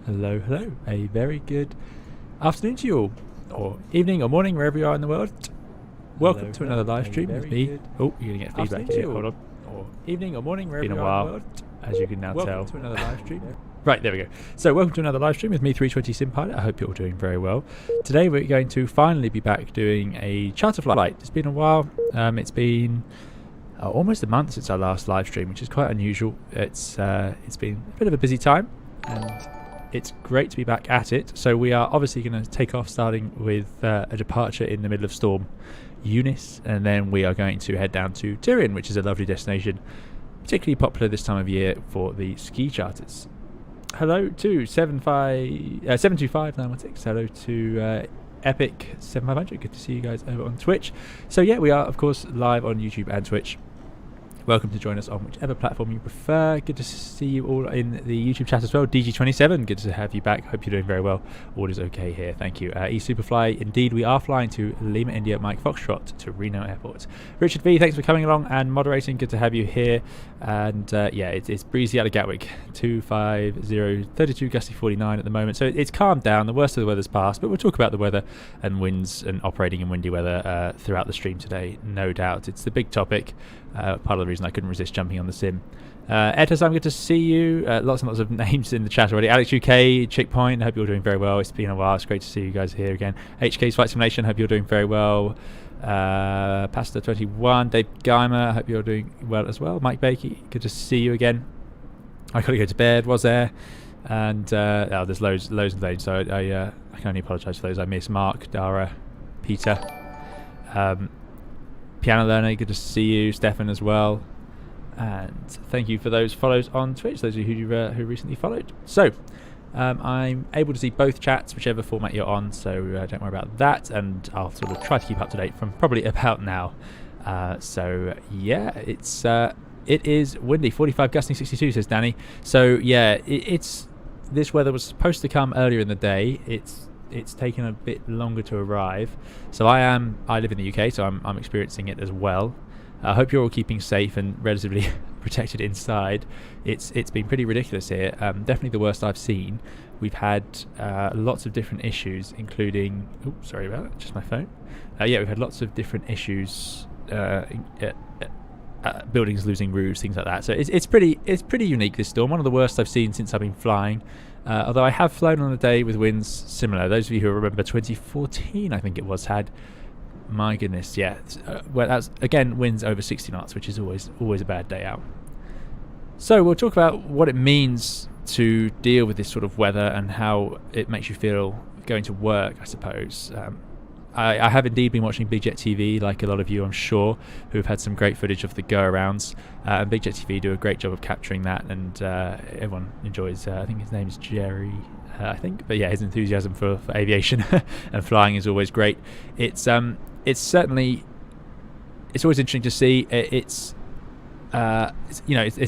Hello, hello. A very good afternoon to you all, or evening or morning, wherever you are in the world. Welcome to another live stream with me. Oh, you're going to get feedback here. Hold on. Or evening or morning, wherever you are in the world. As you can now tell. Welcome to another live stream. Right, there we go. So, welcome to another live stream with me, 320 Sim Pilot. I hope you're all doing very well. Today, we're going to finally be back doing a charter flight. It's been a while. It's been almost a month since our last live stream, which is quite unusual. It's been a bit of a busy time, and it's great to be back at it. So we are obviously going to take off, starting with a departure in the middle of Storm Eunice, and then we are going to head down to Turin, which is a lovely destination, particularly popular this time of year for the ski charters. Hello to 725-916. Hello to Epic 7500. Good to see you guys over on Twitch. So yeah, we are of course live on YouTube and Twitch. Welcome to join us on whichever platform you prefer. Good to see you all in the YouTube chat as well. DG27, good to have you back. Hope you're doing very well. All is okay here. Thank you. eSuperfly, indeed, we are flying to Lima India Mike Foxtrot to Reno Airport. Richard V, thanks for coming along and moderating. Good to have you here. And yeah, it's breezy out of Gatwick. 250, 32 gusty 49 at the moment. So it's calmed down. The worst of the weather's passed, but we'll talk about the weather and winds and operating in windy weather throughout the stream today, no doubt. It's the big topic. Part of the reason I couldn't resist jumping on the sim. Etas, I'm good to see you. Lots and lots of names in the chat already. Alex UK, Chick Point, I hope you're doing very well. It's been a while. It's great to see you guys here again. HK's Flight Simulation, hope you're doing very well. Pasta 21, Dave Geimer, I hope you're doing well as well. Mike Bakey, good to see you again. I gotta go to bed, was there? And there's loads of names, so I can only apologise for those I missed. Mark, Dara, Peter. Piano Learner, good to see you. Stefan as well. And thank you for those follows on Twitch, those of you who recently followed. So, I'm able to see both chats, whichever format you're on, so don't worry about that. And I'll sort of try to keep up to date from probably about now. So, yeah, it is windy. 45 gusting 62, says Danny. So, yeah, this weather was supposed to come earlier in the day. It's taken a bit longer to arrive. So I live in the UK, so I'm experiencing it as well. I hope you're all keeping safe and relatively protected inside. It's been pretty ridiculous here. Definitely the worst I've seen. We've had lots of different issues, including sorry about that, just my phone. Yeah, we've had lots of different issues, buildings losing roofs, things like that. So it's pretty unique, this storm. One of the worst I've seen since I've been flying. Although I have flown on a day with winds similar. Those of you who remember 2014, I think it was, had, my goodness, yeah. Well, that's again winds over 60 knots, which is always a bad day out. So we'll talk about what it means to deal with this sort of weather and how it makes you feel going to work, I suppose. I have indeed been watching Big Jet TV, like a lot of you, I'm sure, who have had some great footage of the go-arounds. And Big Jet TV do a great job of capturing that, and everyone enjoys. I think his name is Jerry, I think. But yeah, his enthusiasm for aviation and flying is always great. It's certainly, it's always interesting to see. It's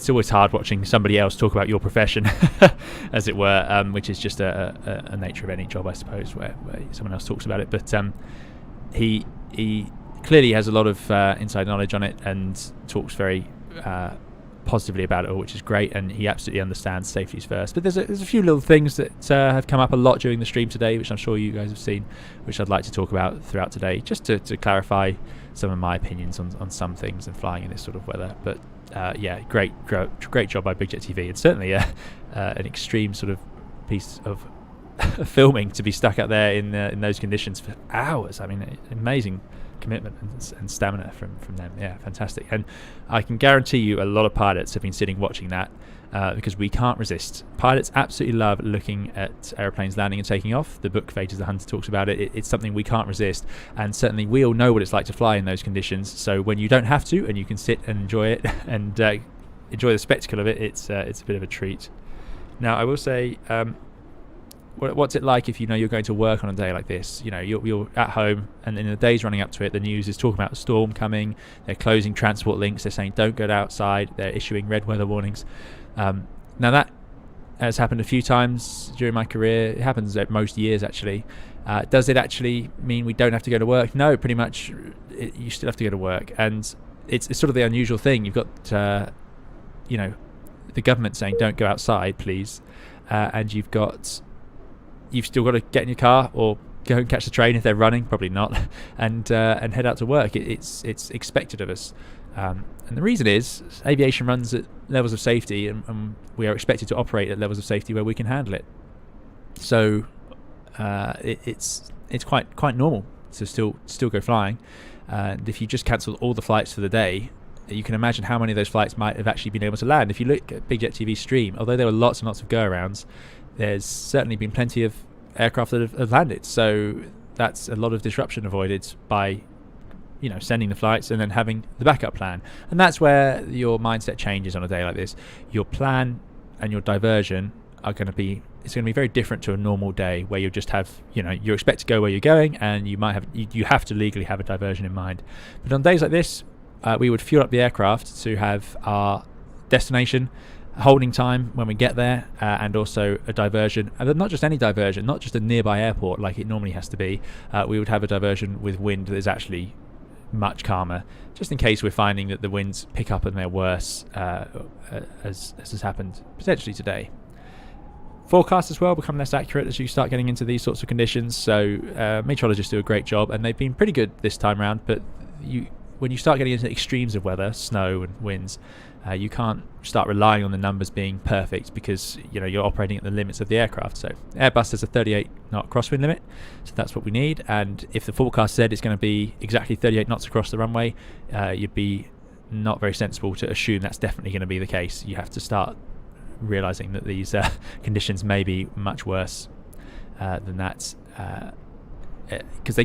always hard watching somebody else talk about your profession, as it were, which is just a nature of any job, I suppose, where someone else talks about it. But he clearly has a lot of inside knowledge on it and talks very positively about it all, which is great, and he absolutely understands safety's first. But there's a few little things that have come up a lot during the stream today, which I'm sure you guys have seen, which I'd like to talk about throughout today, just to clarify some of my opinions on some things and flying in this sort of weather. But yeah, great job by Big Jet TV. It's certainly an extreme sort of piece of filming to be stuck out there in those conditions for hours. I mean, amazing commitment and stamina from them. Yeah, fantastic. And I can guarantee you a lot of pilots have been sitting watching that because we can't resist. Pilots absolutely love looking at aeroplanes landing and taking off. The book Fate is the Hunter talks about it. It's something we can't resist, and certainly we all know what it's like to fly in those conditions. So when you don't have to and you can sit and enjoy it and enjoy the spectacle of it, it's a bit of a treat. Now I will say, what's it like if you know you're going to work on a day like this? You know, you're at home, and in the days running up to it, the news is talking about a storm coming. They're closing transport links. They're saying don't go outside. They're issuing red weather warnings. Now that has happened a few times during my career. It happens at most years, actually. Does it actually mean we don't have to go to work? No, pretty much. You still have to go to work, and it's sort of the unusual thing. You've got the government saying don't go outside, please, and you've got you've still got to get in your car or go and catch the train if they're running, probably not, and head out to work. It's expected of us. And the reason is aviation runs at levels of safety, and we are expected to operate at levels of safety where we can handle it. So it's quite normal to still go flying. And if you just cancel all the flights for the day, you can imagine how many of those flights might have actually been able to land. If you look at Big Jet TV's stream, although there were lots and lots of go-arounds, there's certainly been plenty of aircraft that have landed. So that's a lot of disruption avoided by sending the flights and then having the backup plan. And that's where your mindset changes on a day like this. Your plan and your diversion are going to be very different to a normal day where you just have, you expect to go where you're going, and you have to legally have a diversion in mind. But on days like this, we would fuel up the aircraft to have our destination, holding time when we get there, and also a diversion, and not just any diversion, not just a nearby airport like it normally has to be. We would have a diversion with wind that is actually much calmer, just in case we're finding that the winds pick up and they're worse, as has happened potentially today. Forecasts as well become less accurate as you start getting into these sorts of conditions, so meteorologists do a great job, and they've been pretty good this time around. But when you start getting into extremes of weather, snow and winds, you can't start relying on the numbers being perfect, because you're operating at the limits of the aircraft. So Airbus has a 38 knot crosswind limit, so that's what we need. And if the forecast said it's going to be exactly 38 knots across the runway, you'd be not very sensible to assume that's definitely going to be the case. You have to start realizing that these conditions may be much worse than that, because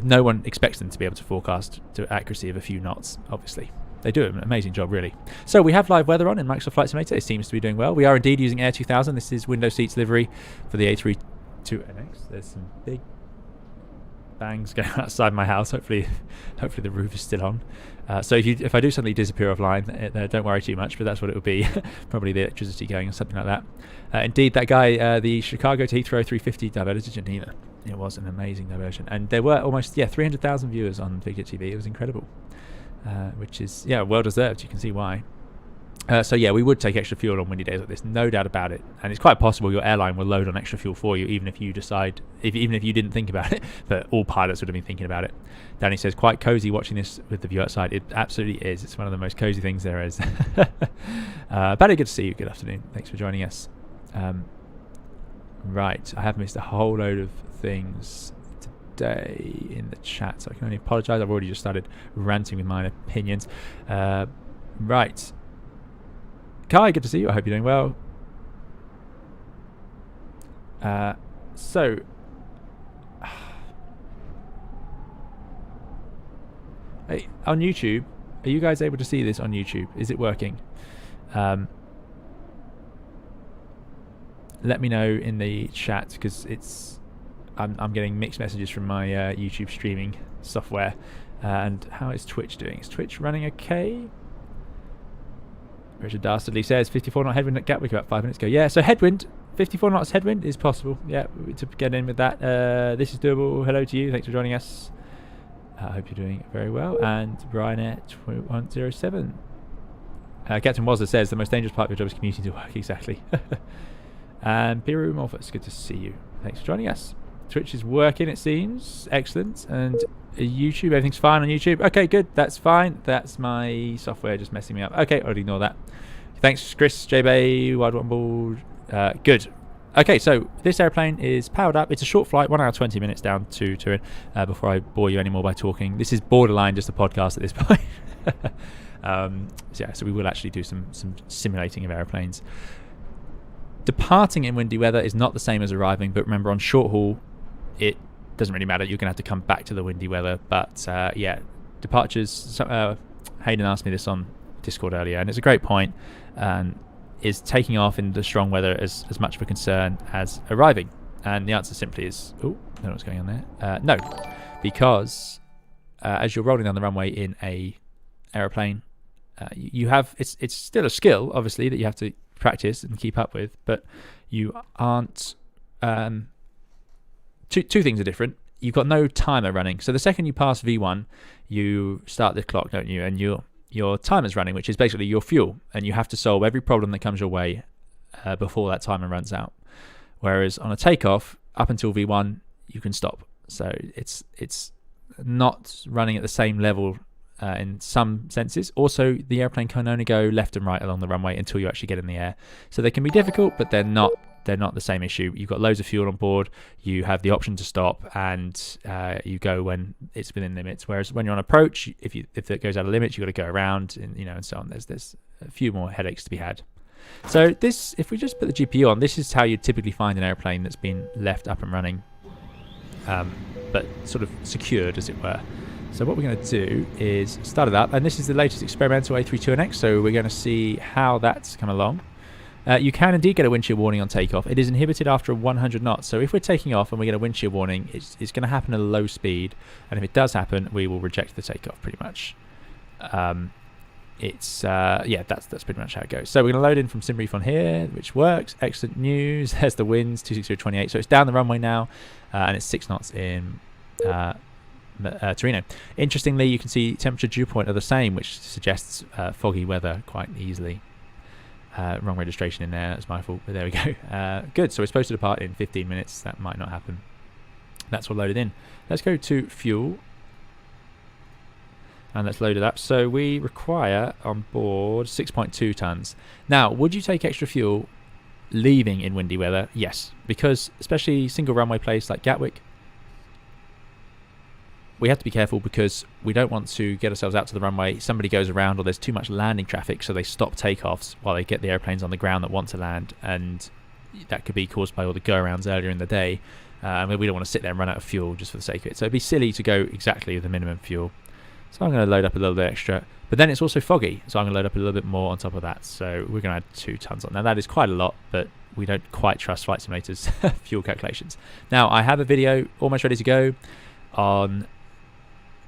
no one expects them to be able to forecast to accuracy of a few knots. Obviously they do an amazing job, really. So we have live weather on in Microsoft Flight Simulator. It seems to be doing well. We are indeed using Air 2000. This is window seats livery for the A32NX. There's some big bangs going outside my house. Hopefully the roof is still on. So if I do suddenly disappear offline, don't worry too much, but that's what it would be. Probably the electricity going or something like that. Indeed, that guy, the Chicago to Heathrow 350 diverted to Geneva. It was an amazing diversion, and there were almost 300,000 viewers on Big Jet TV. It was incredible, which is well deserved. You can see why. So we would take extra fuel on windy days like this, no doubt about it. And it's quite possible your airline will load on extra fuel for you, even if you didn't think about it. But all pilots would have been thinking about it. Danny says, quite cozy watching this with the view outside. It absolutely is. It's one of the most cozy things there is. Badly, good to see you. Good afternoon. Thanks for joining us. Right, I have missed a whole load of things today in the chat, so I can only apologise. I've already just started ranting with my opinions. Right. Kai, good to see you. I hope you're doing well. So hey, on YouTube, are you guys able to see this on YouTube? Is it working? Let me know in the chat, because I'm getting mixed messages from my YouTube streaming software. And how is Twitch doing? Is Twitch running okay? Richard Dastardly says 54 knot headwind at Gatwick about 5 minutes ago. Yeah, so headwind, 54 knots headwind is possible. Yeah, to get in with that. This is doable. Hello to you. Thanks for joining us. I hope you're doing very well. And Ryanair 2107. Captain Wazza says the most dangerous part of your job is commuting to work. Exactly. And Piru Morphus, good to see you. Thanks for joining us. Twitch is working, it seems. Excellent. And YouTube, everything's fine on YouTube. Okay, good. That's fine. That's my software just messing me up. Okay, I'll ignore that. Thanks, Chris, JB, Wild One Ball. Good. Okay, so this airplane is powered up. It's a short flight, 1 hour 20 minutes down to Turin. Before I bore you anymore by talking, this is borderline just a podcast at this point. So we will actually do some simulating of airplanes. Departing in windy weather is not the same as arriving, but remember, on short haul, it doesn't really matter. You're going to have to come back to the windy weather. But departures. Hayden asked me this on Discord earlier, and it's a great point. Is taking off in the strong weather as much of a concern as arriving? And the answer simply is, I don't know what's going on there. No, because as you're rolling down the runway in a aeroplane, you have it's still a skill, obviously, that you have to practice and keep up with, but you aren't. Two things are different. You've got no timer running, so the second you pass V1, you start the clock, don't you? And your timer's running, which is basically your fuel, and you have to solve every problem that comes your way before that timer runs out. Whereas on a takeoff, up until V1 you can stop. So it's not running at the same level in some senses. Also, the airplane can only go left and right along the runway until you actually get in the air. So they can be difficult, but they're not the same issue. You've got loads of fuel on board, you have the option to stop, and you go when it's within limits. Whereas when you're on approach, if it goes out of limits, you've got to go around, and and so on. There's a few more headaches to be had. So this, if we just put the GPU on, this is how you typically find an airplane that's been left up and running, but sort of secured, as it were. So what we're going to do is start it up, and this is the latest experimental A32NX, so we're going to see how that's come along. You can indeed get a wind shear warning on takeoff. It is inhibited after 100 knots, so if we're taking off and we get a wind shear warning, it's going to happen at a low speed, and if it does happen, we will reject the takeoff pretty much. Yeah, that's pretty much how it goes. So we're going to load in from SimBrief on here, which works. Excellent news. There's the winds, 26028. So it's down the runway now, and it's 6 knots in Turin. Interestingly, you can see temperature dew point are the same, which suggests foggy weather quite easily. Wrong registration in there, that's my fault, but there we go. Good, so we're supposed to depart in 15 minutes. That might not happen. That's all loaded in. Let's go to fuel, and let's load it up. So we require on board 6.2 tons. Now, would you take extra fuel leaving in windy weather? Yes, because especially single runway place like Gatwick, we have to be careful because we don't want to get ourselves out to the runway, somebody goes around, or there's too much landing traffic, so they stop takeoffs while they get the airplanes on the ground that want to land, and that could be caused by all the go-arounds earlier in the day. We don't want to sit there and run out of fuel just for the sake of it. So it'd be silly to go exactly with the minimum fuel. So I'm going to load up a little bit extra, but then it's also foggy, so I'm going to load up a little bit more on top of that. So we're going to add 2 tons on. Now that is quite a lot, but we don't quite trust Flight Simulator's fuel calculations. Now I have a video almost ready to go on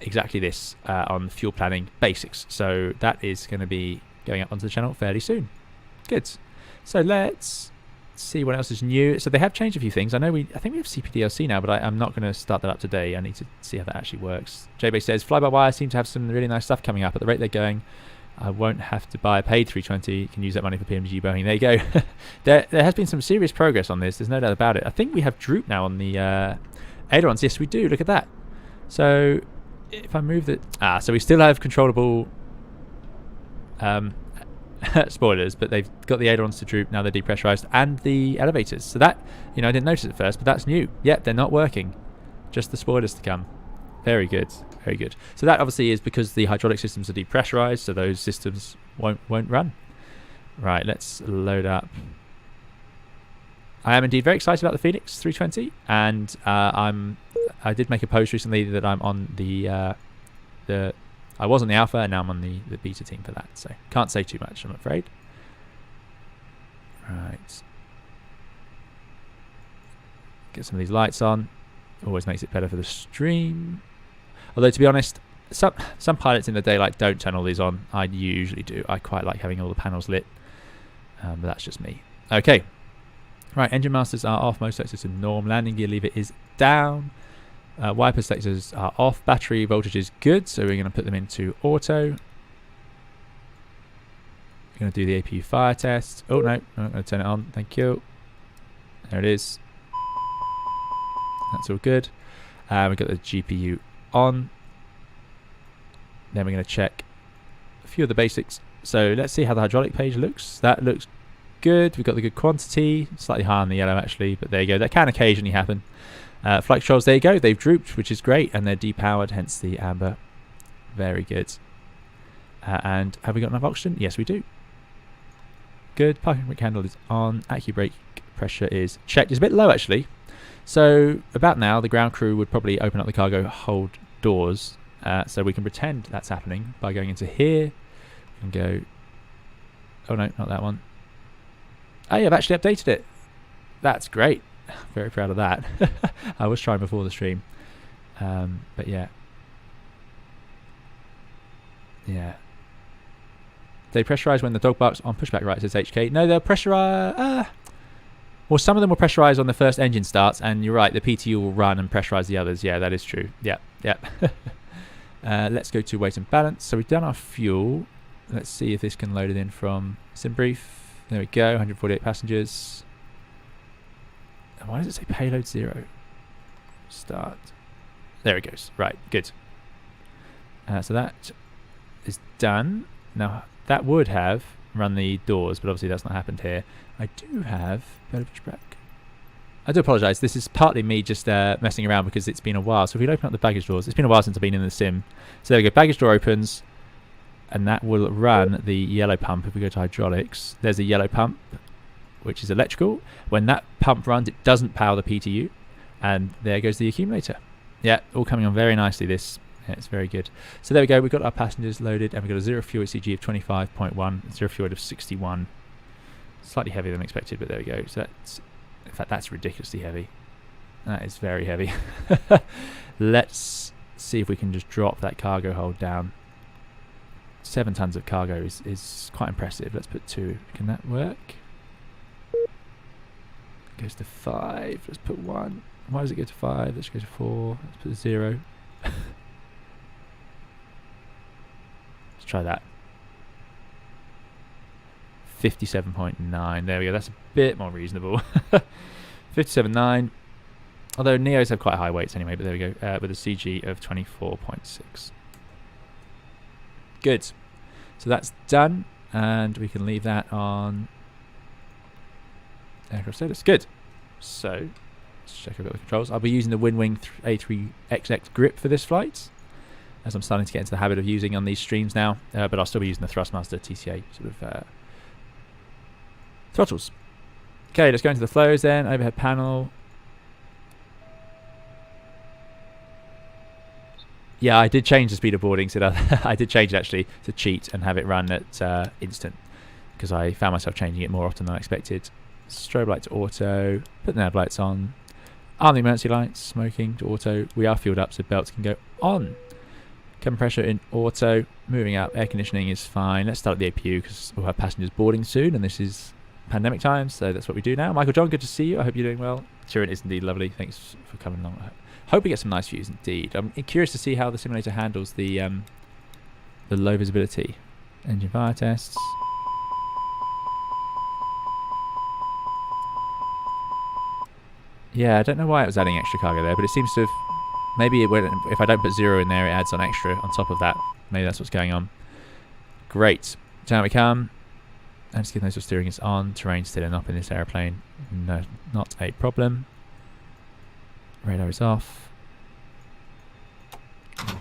exactly this, on fuel planning basics. So that is going to be going up onto the channel fairly soon. Good. So let's see what else is new. So they have changed a few things. I think we have CPDLC now, but I'm not going to start that up today. I need to see how that actually works. JB says fly-by-wire seem to have some really nice stuff coming up. At the rate they're going, I won't have to buy a paid 320. Can use that money for PMG Boeing. There you go. there has been some serious progress on this. There's no doubt about it. I think we have droop now on the ailerons. Yes, we do. Look at that. So if I move the... so we still have controllable spoilers, but they've got the ailerons to droop, now they're depressurized, and the elevators. So that, I didn't notice at first, but that's new. Yep, they're not working. Just the spoilers to come. Very good, very good. So that obviously is because the hydraulic systems are depressurized, so those systems won't run. Right, let's load up. I am indeed very excited about the Phoenix 320, and I did make a post recently that I'm on I was on the alpha, and now I'm on the beta team for that, so can't say too much, I'm afraid. Right, get some of these lights on. Always makes it better for the stream. Although to be honest, some pilots in the daylight don't turn all these on. I usually do. I quite like having all the panels lit, but that's just me. Okay. Right, engine masters are off, most sectors to norm, landing gear lever is down, wiper sectors are off, battery voltage is good, so we're going to put them into auto. We're going to do the APU fire test. Oh no, I'm not going to turn it on, thank you. There it is. That's all good. We've got the GPU on. Then we're going to check a few of the basics. So let's see how the hydraulic page looks. That looks good. We've got the good quantity, slightly higher on the yellow actually, but there you go. That can occasionally happen. Flight controls, there you go. They've drooped, which is great, and they're depowered, hence the amber. Very good. And have we got enough oxygen? Yes, we do. Good. Parking brake handle is on. Accu brake pressure is checked. It's a bit low actually. So about now, the ground crew would probably open up the cargo hold doors. So we can pretend that's happening by going into here and go. Oh no, not that one. Oh yeah, I've actually updated it. That's great. Very proud of that. I was trying before the stream. But yeah. Yeah. They pressurize when the dog barks on pushback right, says HK. No, they'll pressurize... well, some of them will pressurize on the first engine starts, and you're right, the PTU will run and pressurize the others. Yeah, that is true. Yeah, yeah. Let's go to weight and balance. So we've done our fuel. Let's see if this can load it in from SimBrief. There we go, 148 passengers. Why does it say payload 0? Start. There it goes. Right, good. So that is done. Now, that would have run the doors, but obviously that's not happened here. I do have better pushback. I do apologise. This is partly me just messing around because it's been a while. So if we open up the baggage doors, it's been a while since I've been in the sim. So there we go. Baggage door opens, and that will run the yellow pump. If we go to hydraulics, there's a yellow pump, which is electrical. When that pump runs, it doesn't power the PTU, and there goes the accumulator. Yeah, all coming on very nicely. This, yeah, it's very good. So there we go. We've got our passengers loaded, and we've got a zero fuel ECG of 25.1, zero fuel of 61. Slightly heavier than expected, but there we go. So that's, in fact, that's ridiculously heavy. That is very heavy. Let's see if we can just drop that cargo hold down. 7 tons of cargo is quite impressive. Let's put 2. Can that work? Goes to 5. Let's put 1. Why does it go to 5? Let's go to 4. Let's put 0. Let's try that. 57.9. There we go. That's a bit more reasonable. 57.9. Although Neos have quite high weights anyway, but there we go. With a CG of 24.6. Good. So that's done, and we can leave that on aircraft status. Good. So let's check a bit of the controls. I'll be using the Winwing A320NX grip for this flight, as I'm starting to get into the habit of using on these streams now. But I'll still be using the Thrustmaster TCA sort of throttles. Okay, let's go into the flows then. Overhead panel. Yeah, I did change the speed of boarding. So that I did change it actually to cheat and have it run at instant, because I found myself changing it more often than I expected. Strobe light to auto. Put the nav lights on. Arm the emergency lights. Smoking to auto. We are fueled up, so belts can go on. Cabin pressure in auto. Moving up. Air conditioning is fine. Let's start at the APU because we'll have passengers boarding soon, and this is pandemic times, so that's what we do now. Michael John, good to see you. I hope you're doing well. Turin is indeed lovely. Thanks for coming along. Hope we get some nice views indeed. I'm curious to see how the simulator handles the low visibility. Engine fire tests. Yeah, I don't know why it was adding extra cargo there, but it seems to have... Maybe if I don't put 0 in there, it adds on extra on top of that. Maybe that's what's going on. Great. Down we come. And just notice steering is on. Terrain still and up in this airplane. No, not a problem. Radar is off.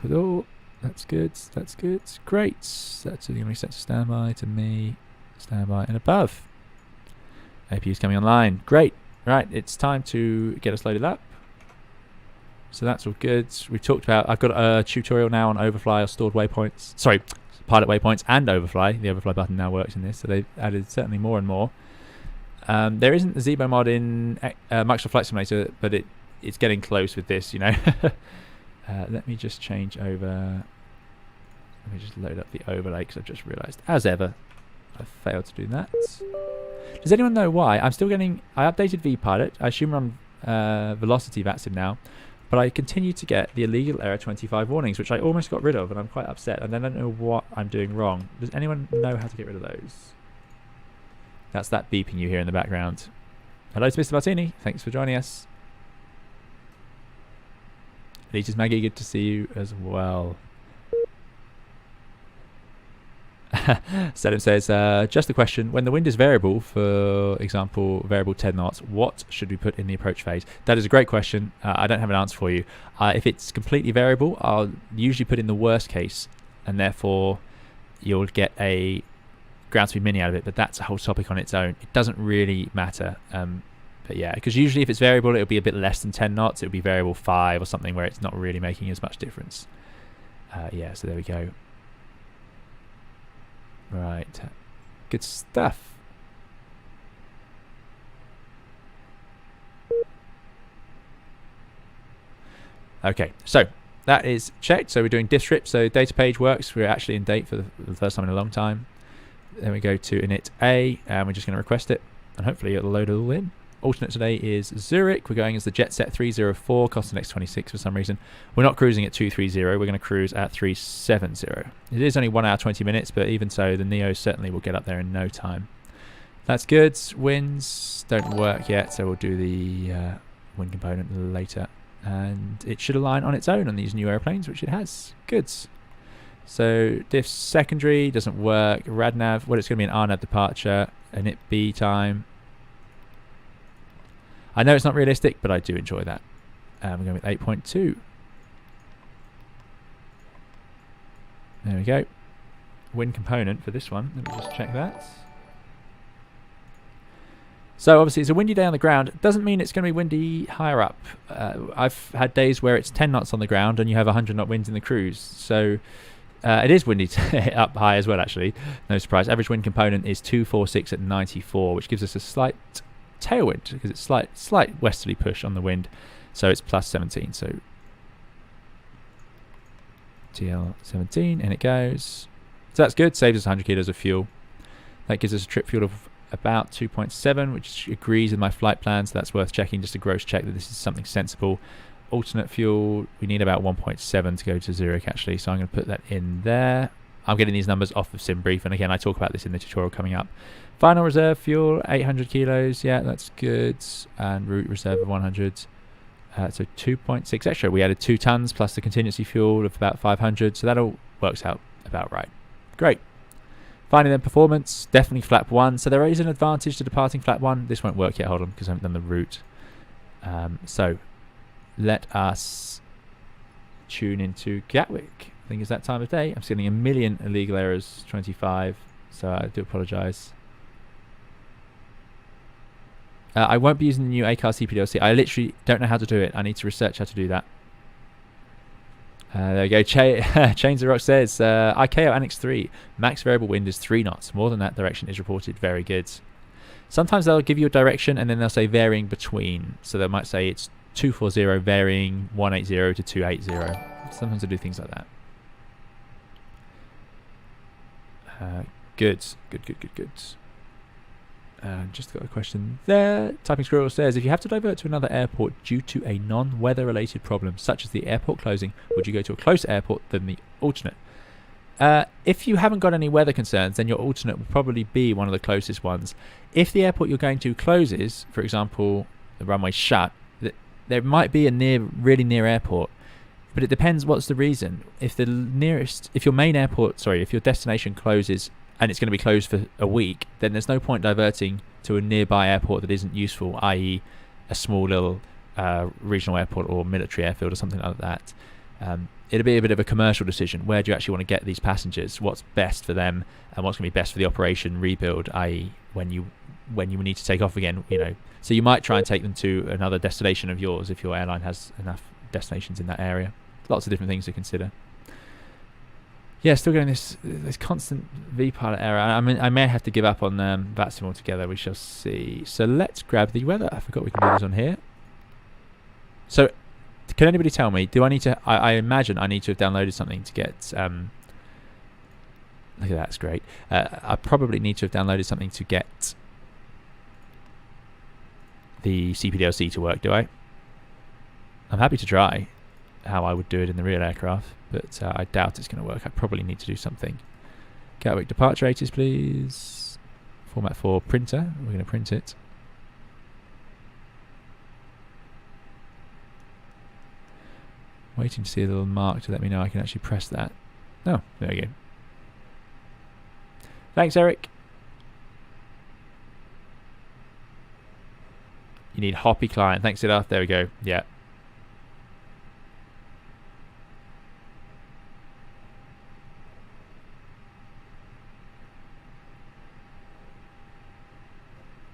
Oh, that's good. That's good. Great. That's the only set to standby to me. Standby and above. APU's coming online. Great. Right, it's time to get us loaded up. So that's all good. We've talked about... I've got a tutorial now on overfly or stored waypoints. Sorry, pilot waypoints and overfly. The overfly button now works in this, so they've added certainly more and more. There isn't a Zebo mod in Microsoft Flight Simulator, but it's getting close with this, you know. Let me just change over. Let me just load up the overlay because I've just realised, as ever, I failed to do that. Does anyone know why? I'm still getting... I updated vPilot. I assume we're on Velocity VATSIM now. But I continue to get the illegal error 25 warnings, which I almost got rid of, and I'm quite upset. And I don't know what I'm doing wrong. Does anyone know how to get rid of those? That's that beeping you hear in the background. Hello to Mr. Martini. Thanks for joining us. Leeches Maggie, good to see you as well. Selim says, just a question. When the wind is variable, for example, variable 10 knots, what should we put in the approach phase? That is a great question. I don't have an answer for you. If it's completely variable, I'll usually put in the worst case, and therefore you'll get a ground speed mini out of it, but that's a whole topic on its own. It doesn't really matter. But yeah, because usually if it's variable, it'll be a bit less than 10 knots. It'll be variable 5 or something where it's not really making as much difference. Yeah, so there we go. Right, good stuff. Okay, so that is checked. So we're doing diff strip. So data page works. We're actually in date for the first time in a long time. Then we go to init A, and we're just going to request it, and hopefully it'll load it all in. Alternate today is Zurich. We're going as the Jetset 304, cost an X26 for some reason. We're not cruising at 230, we're going to cruise at 370. It is only 1 hour 20 minutes, but even so, the Neo certainly will get up there in no time. That's good. Winds don't work yet, so we'll do the wind component later. And it should align on its own on these new airplanes, which it has. Good. So diff secondary doesn't work. Radnav, well, it's going to be an RNAV departure, an ITB time. I know it's not realistic, but I do enjoy that. We're going with 8.2. There we go. Wind component for this one. Let me just check that. So obviously it's a windy day on the ground. It doesn't mean it's going to be windy higher up. I've had days where it's 10 knots on the ground and you have 100 knot winds in the cruise. So it is windy up high as well, actually. No surprise. Average wind component is 246 at 94, which gives us a slight tailwind because it's slight westerly push on the wind. So it's plus 17. So TL 17, and it goes. So that's good. Saves us 100 kilos of fuel. That gives us a trip fuel of about 2.7, which agrees with my flight plan, so that's worth checking, just a gross check that this is something sensible. Alternate fuel, we need about 1.7 to go to Zurich, actually, so I'm going to put that in there. I'm getting these numbers off of SimBrief, and again, I talk about this in the tutorial coming up. Final reserve fuel, 800 kilos, yeah, that's good, and route reserve of 100. So 2.6 extra. We added 2 tons plus the contingency fuel of about 500, so that all works out about right. Great. Finally then, performance, definitely flap 1. So there is an advantage to departing flap 1. This won't work yet, hold on, because I haven't done the route. So let us tune into Gatwick. I think it's that time of day. I'm seeing a million illegal errors, 25, so I do apologise. I won't be using the new ACAR CPDLC. I literally don't know how to do it. I need to research how to do that. There we go. Chains of Rock says ICAO Annex 3 max variable wind is 3 knots. More than that direction is reported. Very good. Sometimes they'll give you a direction and then they'll say varying between. So they might say it's 240 varying 180 to 280. Sometimes they do things like that. Good. Just got a question there. Typing Squirrel says, if you have to divert to another airport due to a non-weather related problem, such as the airport closing, would you go to a closer airport than the alternate? If you haven't got any weather concerns, then your alternate will probably be one of the closest ones. If the airport you're going to closes, for example, the runway's shut, there might be a really near airport, but it depends what's the reason. If your destination closes and it's going to be closed for a week, then there's no point diverting to a nearby airport that isn't useful, i.e. a small little regional airport or military airfield or something like that. It'll be a bit of a commercial decision. Where do you actually want to get these passengers? What's best for them, and what's going to be best for the operation rebuild, i.e. when you need to take off again, So you might try and take them to another destination of yours if your airline has enough destinations in that area. Lots of different things to consider. Yeah, still getting this constant V-pilot error. I mean, I may have to give up on VATSIM altogether. We shall see. So let's grab the weather. I forgot we can do this on here. So, can anybody tell me? Do I need to? I imagine I need to have downloaded something to get. Look at that, that's great. I probably need to have downloaded something to get the CPDLC to work. Do I? I'm happy to try how I would do it in the real aircraft, but I doubt it's going to work. I probably need to do something. Gatwick departure rates, please. Format 4 printer. We're going to print it. Waiting to see a little mark to let me know I can actually press that. Oh, there we go. Thanks, Eric. You need Hoppy client. Thanks, Siddharth. There we go. Yeah.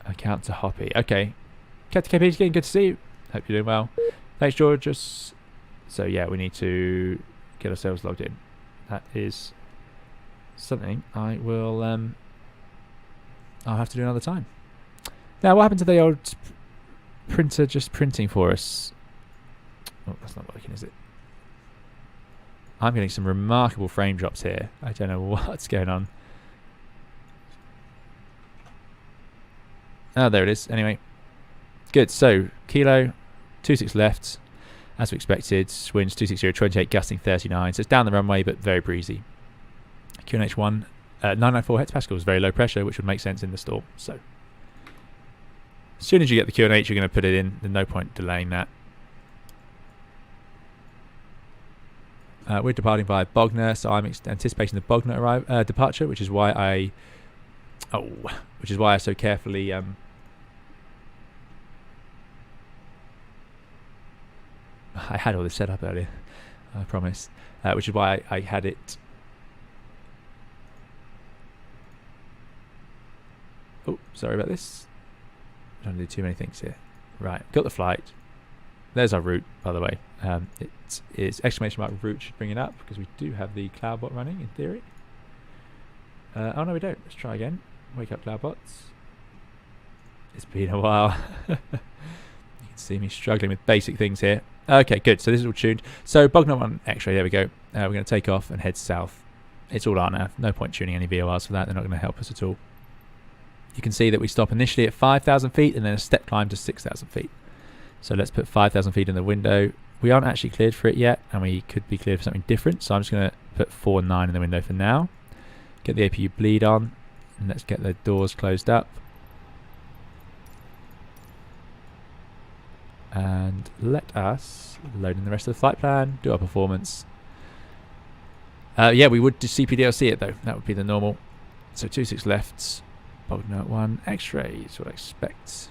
Account to Hoppy. Okay. Captain KP is getting good to see you. Hope you're doing well. Thanks, Georges. So yeah, we need to get ourselves logged in. That is something I will I'll have to do another time. Now, what happened to the old printer just printing for us? Oh, that's not working, is it? I'm getting some remarkable frame drops here. I don't know what's going on. Oh, there it is. Anyway, good. So, kilo, 26 left, as we expected. Winds 260, 28, gusting 39. So it's down the runway, but very breezy. QNH1, 994 hectopascals, very low pressure, which would make sense in the storm. So, As soon as you get the QNH, you're going to put it in. There's no point delaying that. We're departing via Bognor, so I'm anticipating the Bognor departure, which is why I so carefully I had all this set up earlier, I promise. Which is why I had it. Oh, sorry about this. I don't do too many things here. Right, got the flight. There's our route, by the way. It is exclamation mark route should bring it up because we do have the Cloudbot running in theory. Oh no, we don't. Let's try again. Wake up Cloudbots. It's been a while. You can see me struggling with basic things here. Okay, good. So this is all tuned. So Bognor 1 X-ray. There we go. We're going to take off and head south. It's all RNAV. No point tuning any VORs for that. They're not going to help us at all. You can see that we stop initially at 5,000 feet and then a step climb to 6,000 feet. So let's put 5,000 feet in the window. We aren't actually cleared for it yet, and we could be cleared for something different. So I'm just going to put 4.9 in the window for now. Get the APU bleed on, and let's get the doors closed up. And let us load in the rest of the flight plan, do our performance. Yeah, we would do CPDLC it though. That would be the normal. So 26 lefts, Bognor 1 X-ray is what I expect.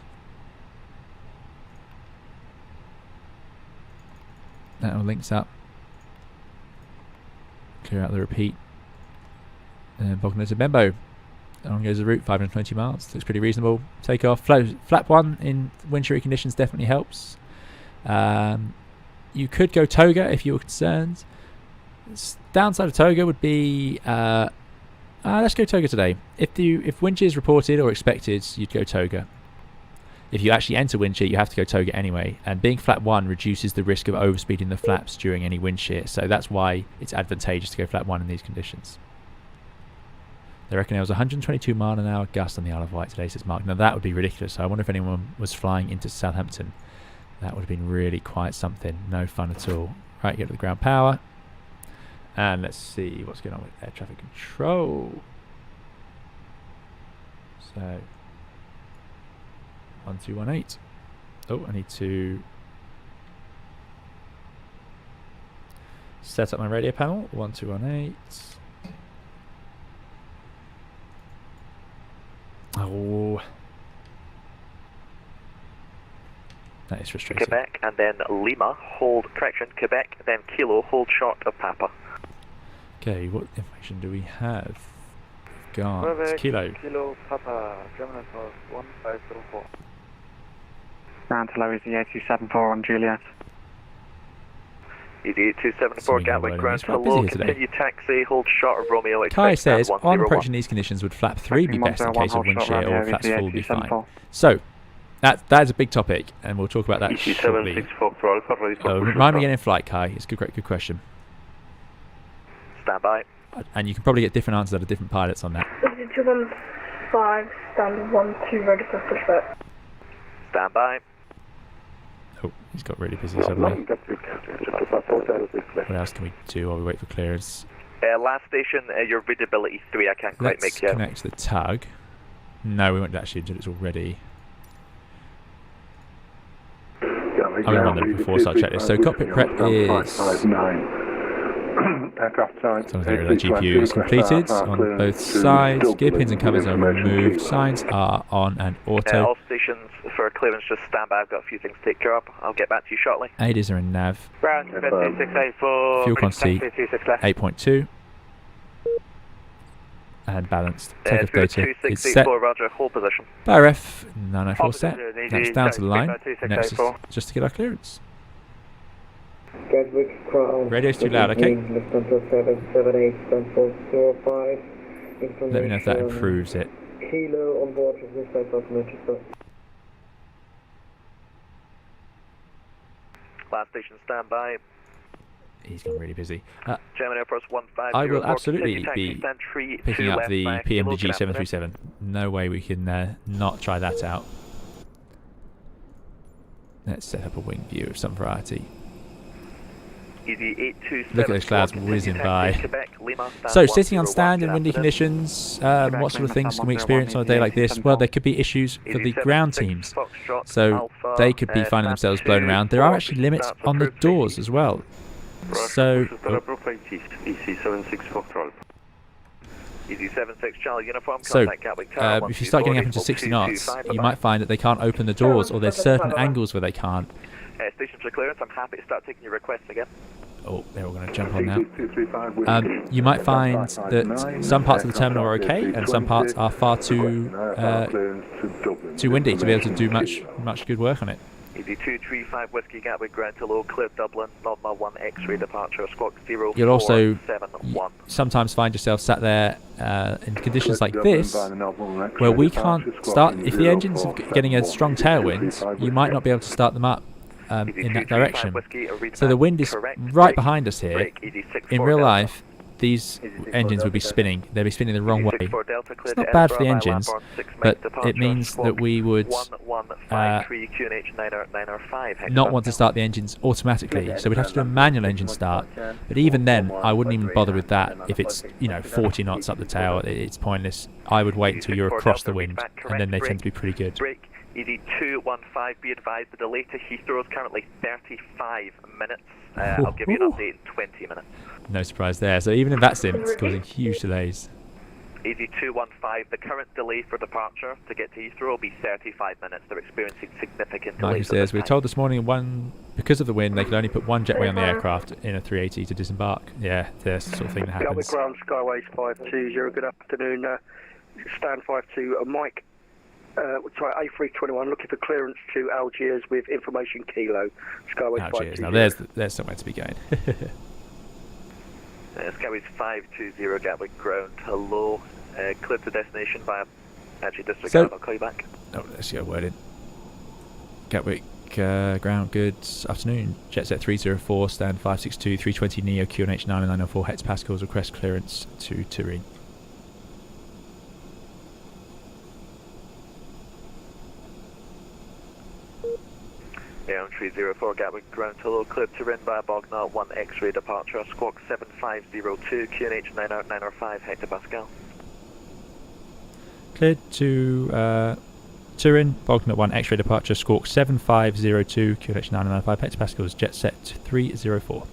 That all links up. Clear out the repeat. And Bognor to Bembo. On goes the route, 520 miles. Looks pretty reasonable. Take off. Flap 1 in wind shear conditions definitely helps. You could go toga if you were concerned. Downside of toga would be let's go toga today. If wind shear is reported or expected, you'd go toga. If you actually enter wind shear, you have to go toga anyway. And being flap 1 reduces the risk of overspeeding the flaps during any wind shear. So that's why it's advantageous to go flap 1 in these conditions. They reckon there was 122 mile an hour gust on the Isle of Wight today, says Mark. Now that would be ridiculous. So I wonder if anyone was flying into Southampton. That would have been really quite something. No fun at all. Right, get to the ground power. And let's see what's going on with air traffic control. So 1218. Oh, I need to set up my radio panel. 1218. Oh, that is frustrating. Quebec and then Lima, hold, correction, Quebec, then Kilo, hold short of Papa. Okay, what information do we have? We've got Kilo. Kilo, Papa, German North 1504. Down to low is the A274 on Juliet. ED274 Gatwick, ground hello, continue taxi, hold short of Romeo. Kai says, on approaching these conditions, would flap 3 be best in case of wind shear, or flaps 4 would be fine? So, that is a big topic, and we'll talk about that shortly. Remind me again in flight, Kai. It's a good question. Stand by. And you can probably get different answers out of different pilots on that. 215, standard 12, ready for pushback. Stand by. Oh, he's got really busy suddenly. What else can we do while we wait for clearance? Last station, your readability 3, I can't quite make it. Let's connect the tug. No, we won't actually until it's all ready. I'm going to run them before, so I'll check this. So cockpit prep is... GPU is completed on both sides. Gear pins and covers are removed. Signs are on and auto. All stations for clearance, just stand by. I've got a few things to take care of. I'll get back to you shortly. AIDs are in nav. Ground 2684. Fuel quantity 8.2. And balanced. Takeoff data is set. Roger, hold position. BRF 904 set. That's down to the line. Next is just to get our clearance. Gatwick, Radio's too loud, okay? Let me know if that improves it. Kilo on board with Manchester. Last station, stand by. He's gone really busy. German Air Force 150. I will absolutely be picking up the PMDG 737. No way we can not try that out. Let's set up a wing view of some variety. Easy 827. Look at those clouds whizzing by. Quebec, Lima, So, sitting on stand in windy good conditions, what sort of things can we experience on a day like this? Well, there could be issues for the ground teams. So, they could be finding themselves blown around. There are actually limits on the doors as well. So, Easy 76 Foxtrot. Easy 76 Charlie uniform, so contact Gatwick Tower, if you start getting up into 60 knots, you might find that they can't open the doors, or there's certain angles where they can't. Station for clearance, I'm happy to start taking your requests again. Oh, they're all going to jump on now. You might find that some parts of the terminal are okay, and some parts are far too windy to be able to do much good work on it. Easy 235 Whiskey Gatwick ground to low, clear Dublin, Norma 1 X-ray departure, squawk 0471. You'll also sometimes find yourself sat there in conditions like this, where we can't start. If the engine's getting a strong tailwind, you might not be able to start them up in that direction. So the wind is right behind us here. In real life, these engines would be spinning. They'd be spinning the wrong way. It's not bad for the engines, but it means that we would not want to start the engines automatically. So we'd have to do a manual engine start. But even then, I wouldn't even bother with that. If it's 40 knots up the tail, it's pointless. I would wait until you're across the wind, and then they tend to be pretty good. Easy 215, be advised the delay to Heathrow is currently 35 minutes. I'll give you an update in 20 minutes. No surprise there. So even in that sim, it's causing huge delays. Easy 215, the current delay for departure to get to Heathrow will be 35 minutes. They're experiencing significant delays. Michael says, we were told this morning because of the wind, they could only put one jetway on the aircraft in a 380 to disembark. Yeah, that's the sort of thing that happens. Ground Skyways 520, good afternoon. Stand 52, Mike. Sorry, A321 looking for clearance to Algiers with information kilo. Skyways Algiers. 520. Now there's somewhere to be going. Skyways 520 Gatwick ground. Hello. Clear to destination via district. I'll call you back. Oh, let's get a word in. Gatwick ground goods. Afternoon. Jetset 304 stand 562 320 NEO QNH 9904 hectopascals. Request clearance to Turin. Yeah, 304 Gatwick ground hello, cleared Turin via Bognor 1 X-ray departure, squawk 7502 QNH 905 hectopascal. Cleared to Turin, Bognor 1 X-ray departure, squawk 7502 QNH 995 hectopascals, jet set 304.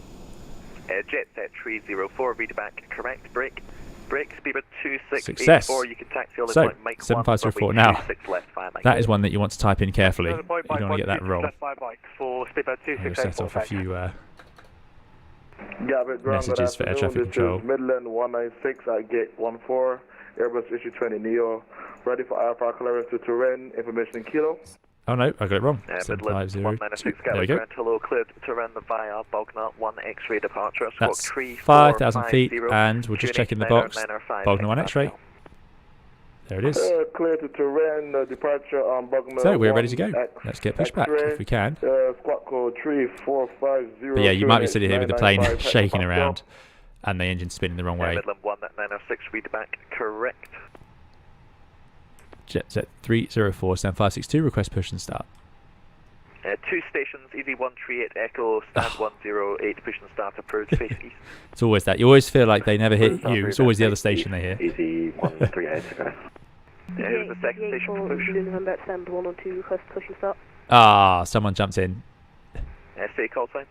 Jet set 304, read back, correct, brake, speedbird 2684, you can taxi all the so, Mike 7504 now, that is one that you want to type in carefully, you don't want to get that wrong. We'll set off a few messages for air traffic control. Midland 196 at gate 14, Airbus A320 NEO, ready for IFR clearance to Turin, information kilo. Oh no, I got it wrong. 7502. There we go. Hello, cleared Turin via Bognor 1 X-ray departure. That's 5,000 feet, and we'll just check in the box. Bognor 1 X-ray. There it is. Clear to Turin, departure on Bognor. So we're ready to go. Let's get pushback if we can. Squawk code 3450. But yeah, you might be sitting here with the plane shaking around, and the engine spinning the wrong way. Midland 1906, read back, correct. Jetset 304 stand 562, request push and start. 2 stations, easy 138 Echo, stand 108, push and start, approved, face east. It's always that. You always feel like they never hit you. It's always the other station they hear. Easy 138, okay. Here's the second station for push. November, stand 102, request push and start. Ah, someone jumped in. Say call sign.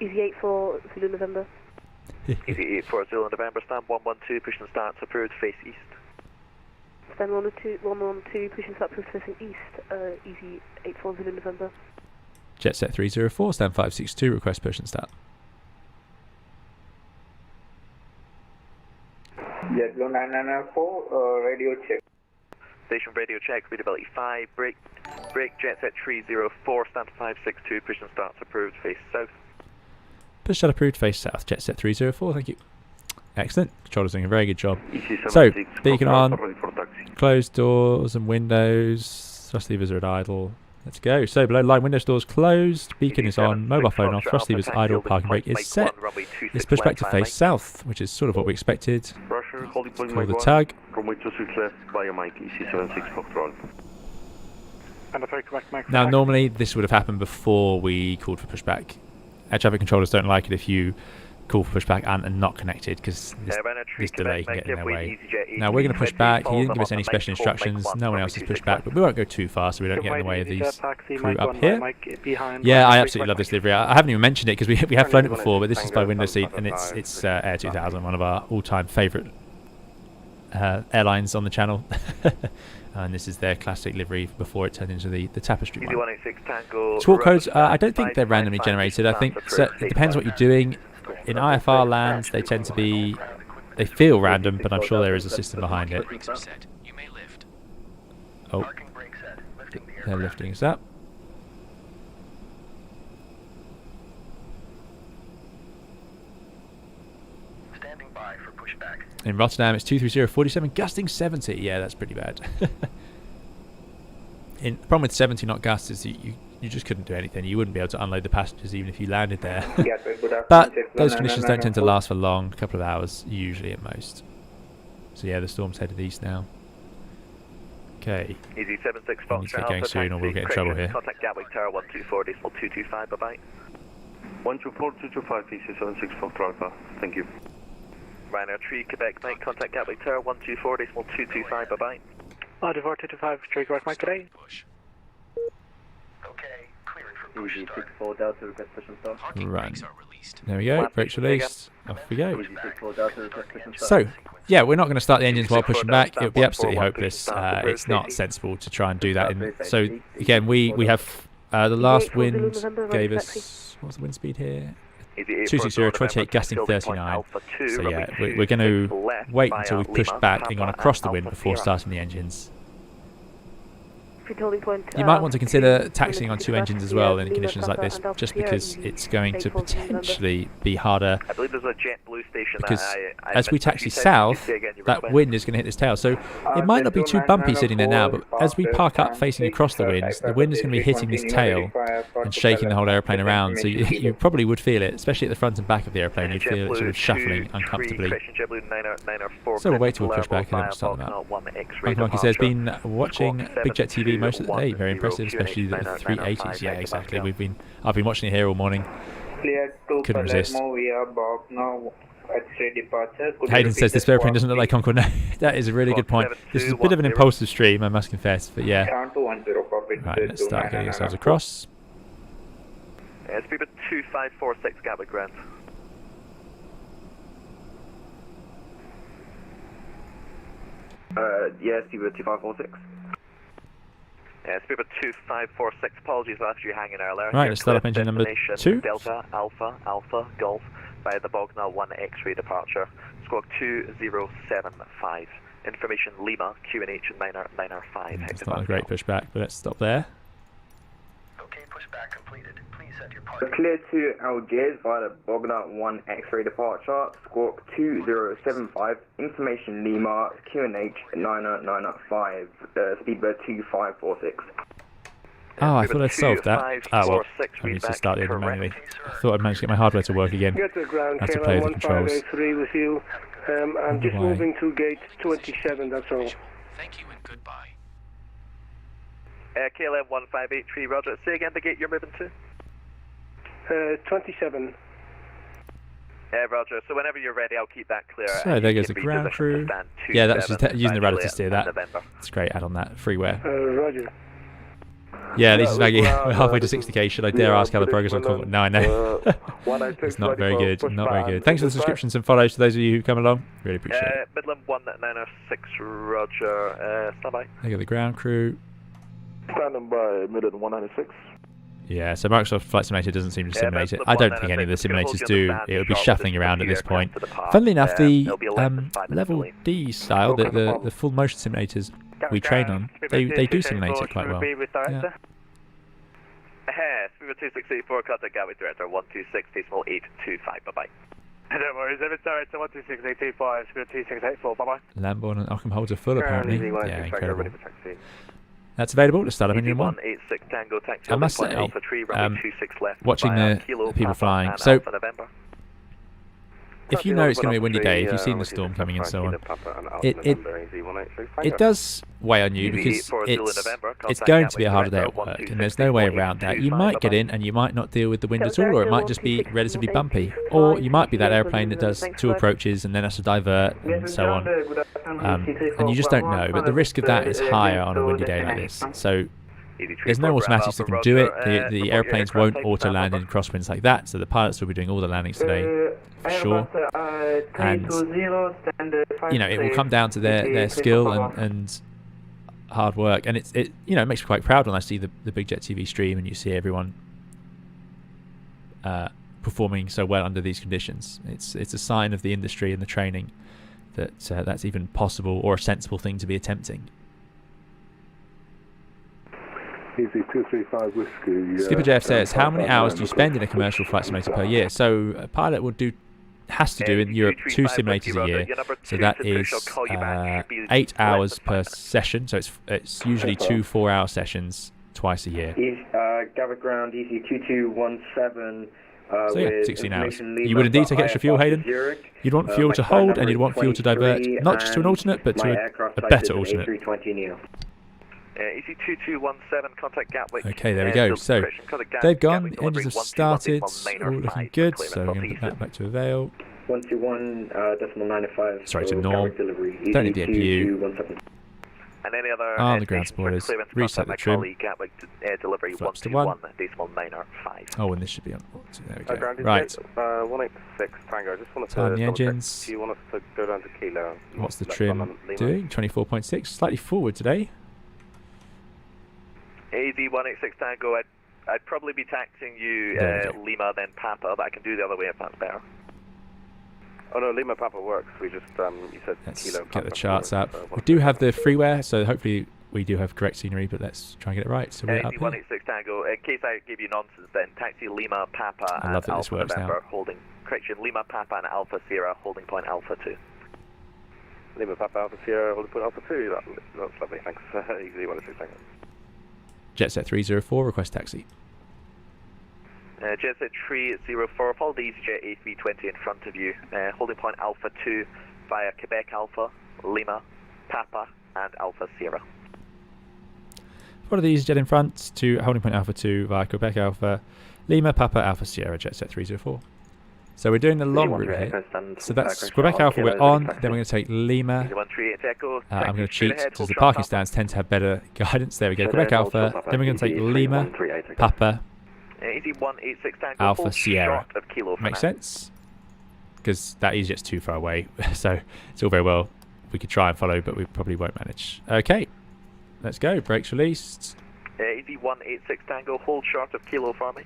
Easy 84, Zulu November. Easy 84, Zulu November, stand 112, push and start, approved, face east. Stand 112, push and start, approved, facing east, easy 84, Zulu November. Jetset 304, stand 562, request push and start. JetBlue 9904, radio check. Station radio check, readability 5, brake, Jetset 304, stand 562, push and start, approved, face south. Push start approved, face south, Jetset 304, thank you. Excellent, controller's doing a very good job. So, beacon on, closed doors and windows, thrust levers are at idle. Let's go. So below line, windows, doors closed, beacon is on, mobile phone off, thrust levers idle, parking brake is set. Let's push back to face south, which is sort of what we expected. Call the tug. Now normally this would have happened before we called for pushback. air traffic controllers don't like it if you call for pushback and not connected, because this delay can get in their way. Now we're going to push back. He didn't give us any special instructions. No one else has pushed back, but we won't go too far so we don't get in the way of these crew up here. Yeah, I absolutely love this livery. I haven't even mentioned it because we have flown it before, but this is by Window Seat, and it's Air 2000, one of our all-time favourite airlines on the channel. And this is their classic livery before it turned into the tapestry one. Squawk codes, I don't think they're randomly generated. I think it depends what you're doing. In IFR lands, they tend to be, they feel random, but I'm sure there is a system behind it. Oh, they're lifting us up. In Rotterdam, it's 23047, gusting 70. Yeah, that's pretty bad. The problem with 70 knot gusts is you just couldn't do anything. You wouldn't be able to unload the passengers even if you landed there. But those conditions don't tend to last for long, a couple of hours usually at most. So yeah, the storm's headed east now. Okay. Easy 76 We need to get going soon or we'll get in trouble here. Contact Gatwick Tower 124.225, bye-bye. 124.225, PC 76 Foxtrot, thank you. Ryanair 3 Quebec Mike, contact Gatwick Tower 124.225, bye-bye. Divar 225, straight right Mike today. Easy 64 Delta, request push and start. Run. There we go, brakes released. Off we go. Easy 64 Delta, request push and start. So, yeah, we're not going to start the engines while pushing back. It would be absolutely hopeless. It's not sensible to try and do that. So, again, we have the last wind gave us, what's the wind speed here? 260, 28, gusting 39. So, yeah, we're going to wait until we've pushed back and gone across the wind before starting the engines. You might want to consider taxiing on two engines as well in conditions like this, just because it's going to potentially be harder. I believe there's a JetBlue station. Because as we taxi south, that wind is going to hit this tail. So it might not be too bumpy sitting there now, but as we park up facing across the wind is going to be hitting this tail and shaking the whole airplane around. So you probably would feel it, especially at the front and back of the airplane. You'd feel it sort of shuffling uncomfortably. So we'll wait till we push back and then we'll start them out. Uncle Monkey says, been watching Big Jet TV most of the day. Very impressive, especially the 380s. Yeah, exactly. I've been watching it here all morning. Couldn't resist. Hayden says this airplane doesn't look like Concorde. No, that is a really good point. This is a bit of an impulsive stream, I must confess, but yeah. Right, let's start getting ourselves across. Speed 2546 Gatwick ground. Yeah, speed 2546. Yeah, speed 2546. Apologies, I left you hanging earlier. Right, let's start up engine number 2. Delta, Alpha, Golf, via the Bognor 1 X-ray departure. Squawk 2075. Information Lima, QNH 9R5. It's not a great pushback, but let's stop there. Okay, pushback completed. Please set your Clear to Algiers via the Bognor 1 X-ray departure, squawk 2075, information Lima, QNH 905, speedbird 2546. Oh, I thought I'd solved that. Oh well, I need to start the engine manually. I thought I'd managed to get my hardware to work again. Get to the ground, I have to play with the controls. with you. I'm just moving to gate 27, that's all. Thank you and goodbye. KLM 1583, roger. Say again the gate you're moving to? 27. Roger. So whenever you're ready, I'll keep that clear. So there goes the ground crew. Yeah, that's just using the rudder to steer that. That's great add on that freeware. Roger. Yeah, this is Maggie. We're halfway to 60k. Should I dare ask how the progress on Concorde? No, I know. It's not very good. Not very good. Thanks for the subscriptions and follows to those of you who come along. Really appreciate it. Midland 196, roger. Stand by. There go the ground crew. Standing by Midland 196. Yeah, so Microsoft Flight Simulator doesn't seem to simulate it. I don't think any of the simulators do. It would be shuffling around at this point. Funnily enough, the level D style, the full motion simulators we train on, they do simulate it quite well. Yeah. Speedbird 2684, contact Gatwick Director 126, decimal 825, bye-bye. Don't worry, Zebra Director 126.825, speed 2684, bye-bye. Lamborn and Ockham holds are full apparently. Yeah, incredible. That's available. Let's start up engine 1. I must say, watching the people flying. So if you know it's going to be a windy day, if you've seen the storm coming and so on, it does weigh on you because it's going to be a harder day at work, and there's no way around that. You might get in and you might not deal with the wind at all, or it might just be relatively bumpy, or you might be that airplane that does 2 approaches and then has to divert and so on, and you just don't know. But the risk of that is higher on a windy day like this. So there's no automatics that can do it. The airplanes won't auto land in crosswinds like that, so the pilots will be doing all the landings today for sure. And you know, it will come down to their skill and hard work. And it you know, it makes me quite proud when I see the Big Jet TV stream and you see everyone performing so well under these conditions. It's a sign of the industry and the training that that's even possible or a sensible thing to be attempting. Easy 235 whiskey. Skipper Jeff says, how many hours do you spend in a commercial flight simulator per year? So a pilot has to do in Europe 2 simulators a year. So that is 8 hours per session. So it's usually 2 4-hour sessions twice a year. Gatwick ground, EC 2217. So yeah, 16 hours. You would indeed take extra fuel, Hayden. You'd want fuel to hold and you'd want fuel to divert, not just to an alternate, but to a better alternate. A320 NEO. EC 2217, contact Gatwick. Okay, there we go. So they've gone, engines have started, all looking good. So I'm going to put that back to avail. 121.95. Sorry, to norm. Don't need the APU. And any other on the ground spoilers. Reset the trim. Gatwick delivery Flaps to 1. 1.905. Oh, and this should be on. There we go. Right. Right. 186 Tango. I just want to Time the engines. Do you want us to go down to Kilo? What's the trim doing? 24.6. Slightly forward today. AZ 186 Tango. I'd probably be taxing you Lima then Papa, but I can do the other way if that's better. Oh no, Lima Papa works. We just you said Let's Kilo. get the charts up. We do have the freeware, so hopefully we do have correct scenery, but let's try and get it right. So we're up here. 186 Tango. In case I give you nonsense, then taxi Lima Papa I love and that this Alpha works November now. holding. Correction, Lima Papa and Alpha Sierra holding point Alpha 2. Lima Papa Alpha Sierra holding point Alpha 2. That's lovely. Thanks. Easy 186 Tango. Jetset 304, request taxi. Jetset 304, follow the EasyJet A320 in front of you. Holding point Alpha 2 via Quebec Alpha, Lima, Papa, and Alpha Sierra. Follow the EasyJet in front to holding point Alpha 2 via Quebec Alpha, Lima, Papa, Alpha Sierra, Jetset 304. So we're doing the long route here. So that's Quebec Alpha we're on, then we're going to take Lima. I'm going to cheat because the parking stands tend to have better guidance. There we go, Quebec Alpha, then we're going to take Lima, Papa, Alpha Sierra. Makes sense? Because that EasyJet's too far away, so it's all very well. We could try and follow, but we probably won't manage. Okay, let's go. Brakes released. Easy 186 Tango, hold short of Kilo for me.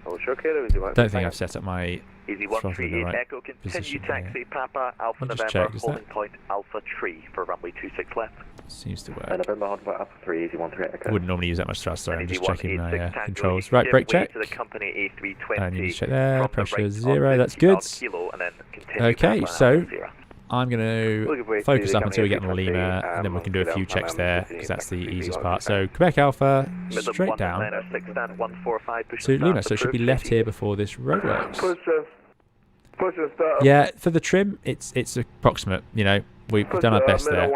Don't think I've set up my Easy throttle in the 138 right Echo, continue position taxi here. Papa, Alpha Let me just November, check, is holding that- point Alpha 3 for runway 26 left. Seems to work. November holding point Alpha 3, Easy 138 Echo. I wouldn't normally use that much thrust, sorry, I'm just checking my 186 Tango, controls. Right, give brake way check. to the company A320 I need to check there, from the pressure right 0, on that's 50 good. miles Kilo, and then continue Okay, Papa so and Alpha Sierra. I'm going to focus up until we get on Lima, and then we can do a few checks there, because that's the easiest part. So Quebec Alpha, straight down to Lima, so it should be left here before this roadworks. Push and start. Yeah, for the trim, it's approximate, you know, we've done our best there.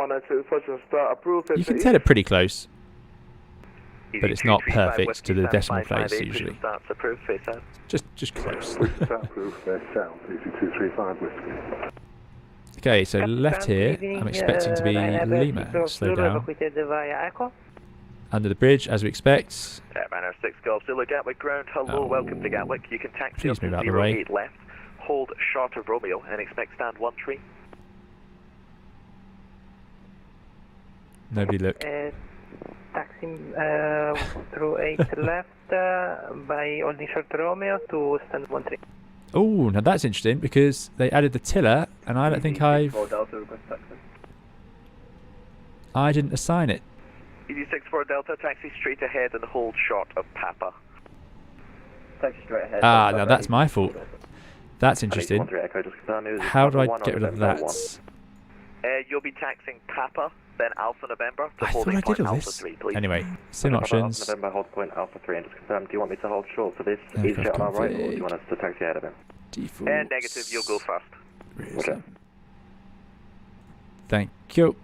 You can tell it pretty close, but it's not perfect to the decimal place usually. Just close. Okay, so left here, I'm expecting to be Lima. Slow down. Under the bridge, as we expect. Manor 6 Golf Zulu Gatwick ground. Hello, welcome to Gatwick. You can taxi Please up to move out of the way. 08 left. Hold short of Romeo and expect stand 1 tree. Nobody look. Taxi through 8 left by holding short Romeo to stand 1 tree. Oh, now that's interesting because they added the tiller, and I don't think I didn't assign it. ED64 Delta, taxi straight ahead and hold short of Papa. Taxi straight ahead. Ah, now that's my fault. That's interesting. How do I get rid of that? You'll be taxing Papa, then Alpha November to I thought holding I point did all Alpha this. 3, please. Anyway, sim options. November hold point Alpha 3 and just confirm, do you want me to hold short for this Aircraft EasyJet on our right, or do config. you want us to taxi ahead of him? Default. And negative, you'll go first. Okay. Thank you.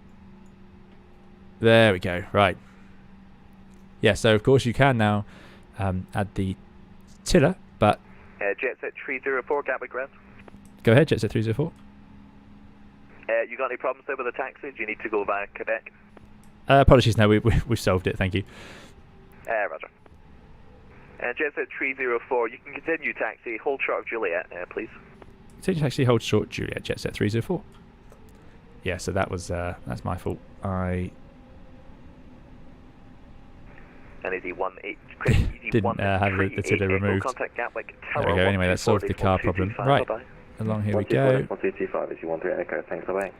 There we go. Right. Yeah, so of course you can now add the tiller, but... Jetset 304, Gatwick ground. Go ahead, Jetset 304. You got any problems there with the taxi? Do you need to go via Quebec? Apologies, no, we've solved it, thank you. Roger. Jetset 304, you can continue taxi, hold short of Juliet, please. Continue taxi, hold short, Juliet, Jetset 304. Yeah, so that was, that's my fault. And ED18, didn't have the tiller removed. Contact Gatwick, there we go, anyway, that solved the car problem. Right, along here we go. 1225 is your 13 Echo, thanks, bye-bye.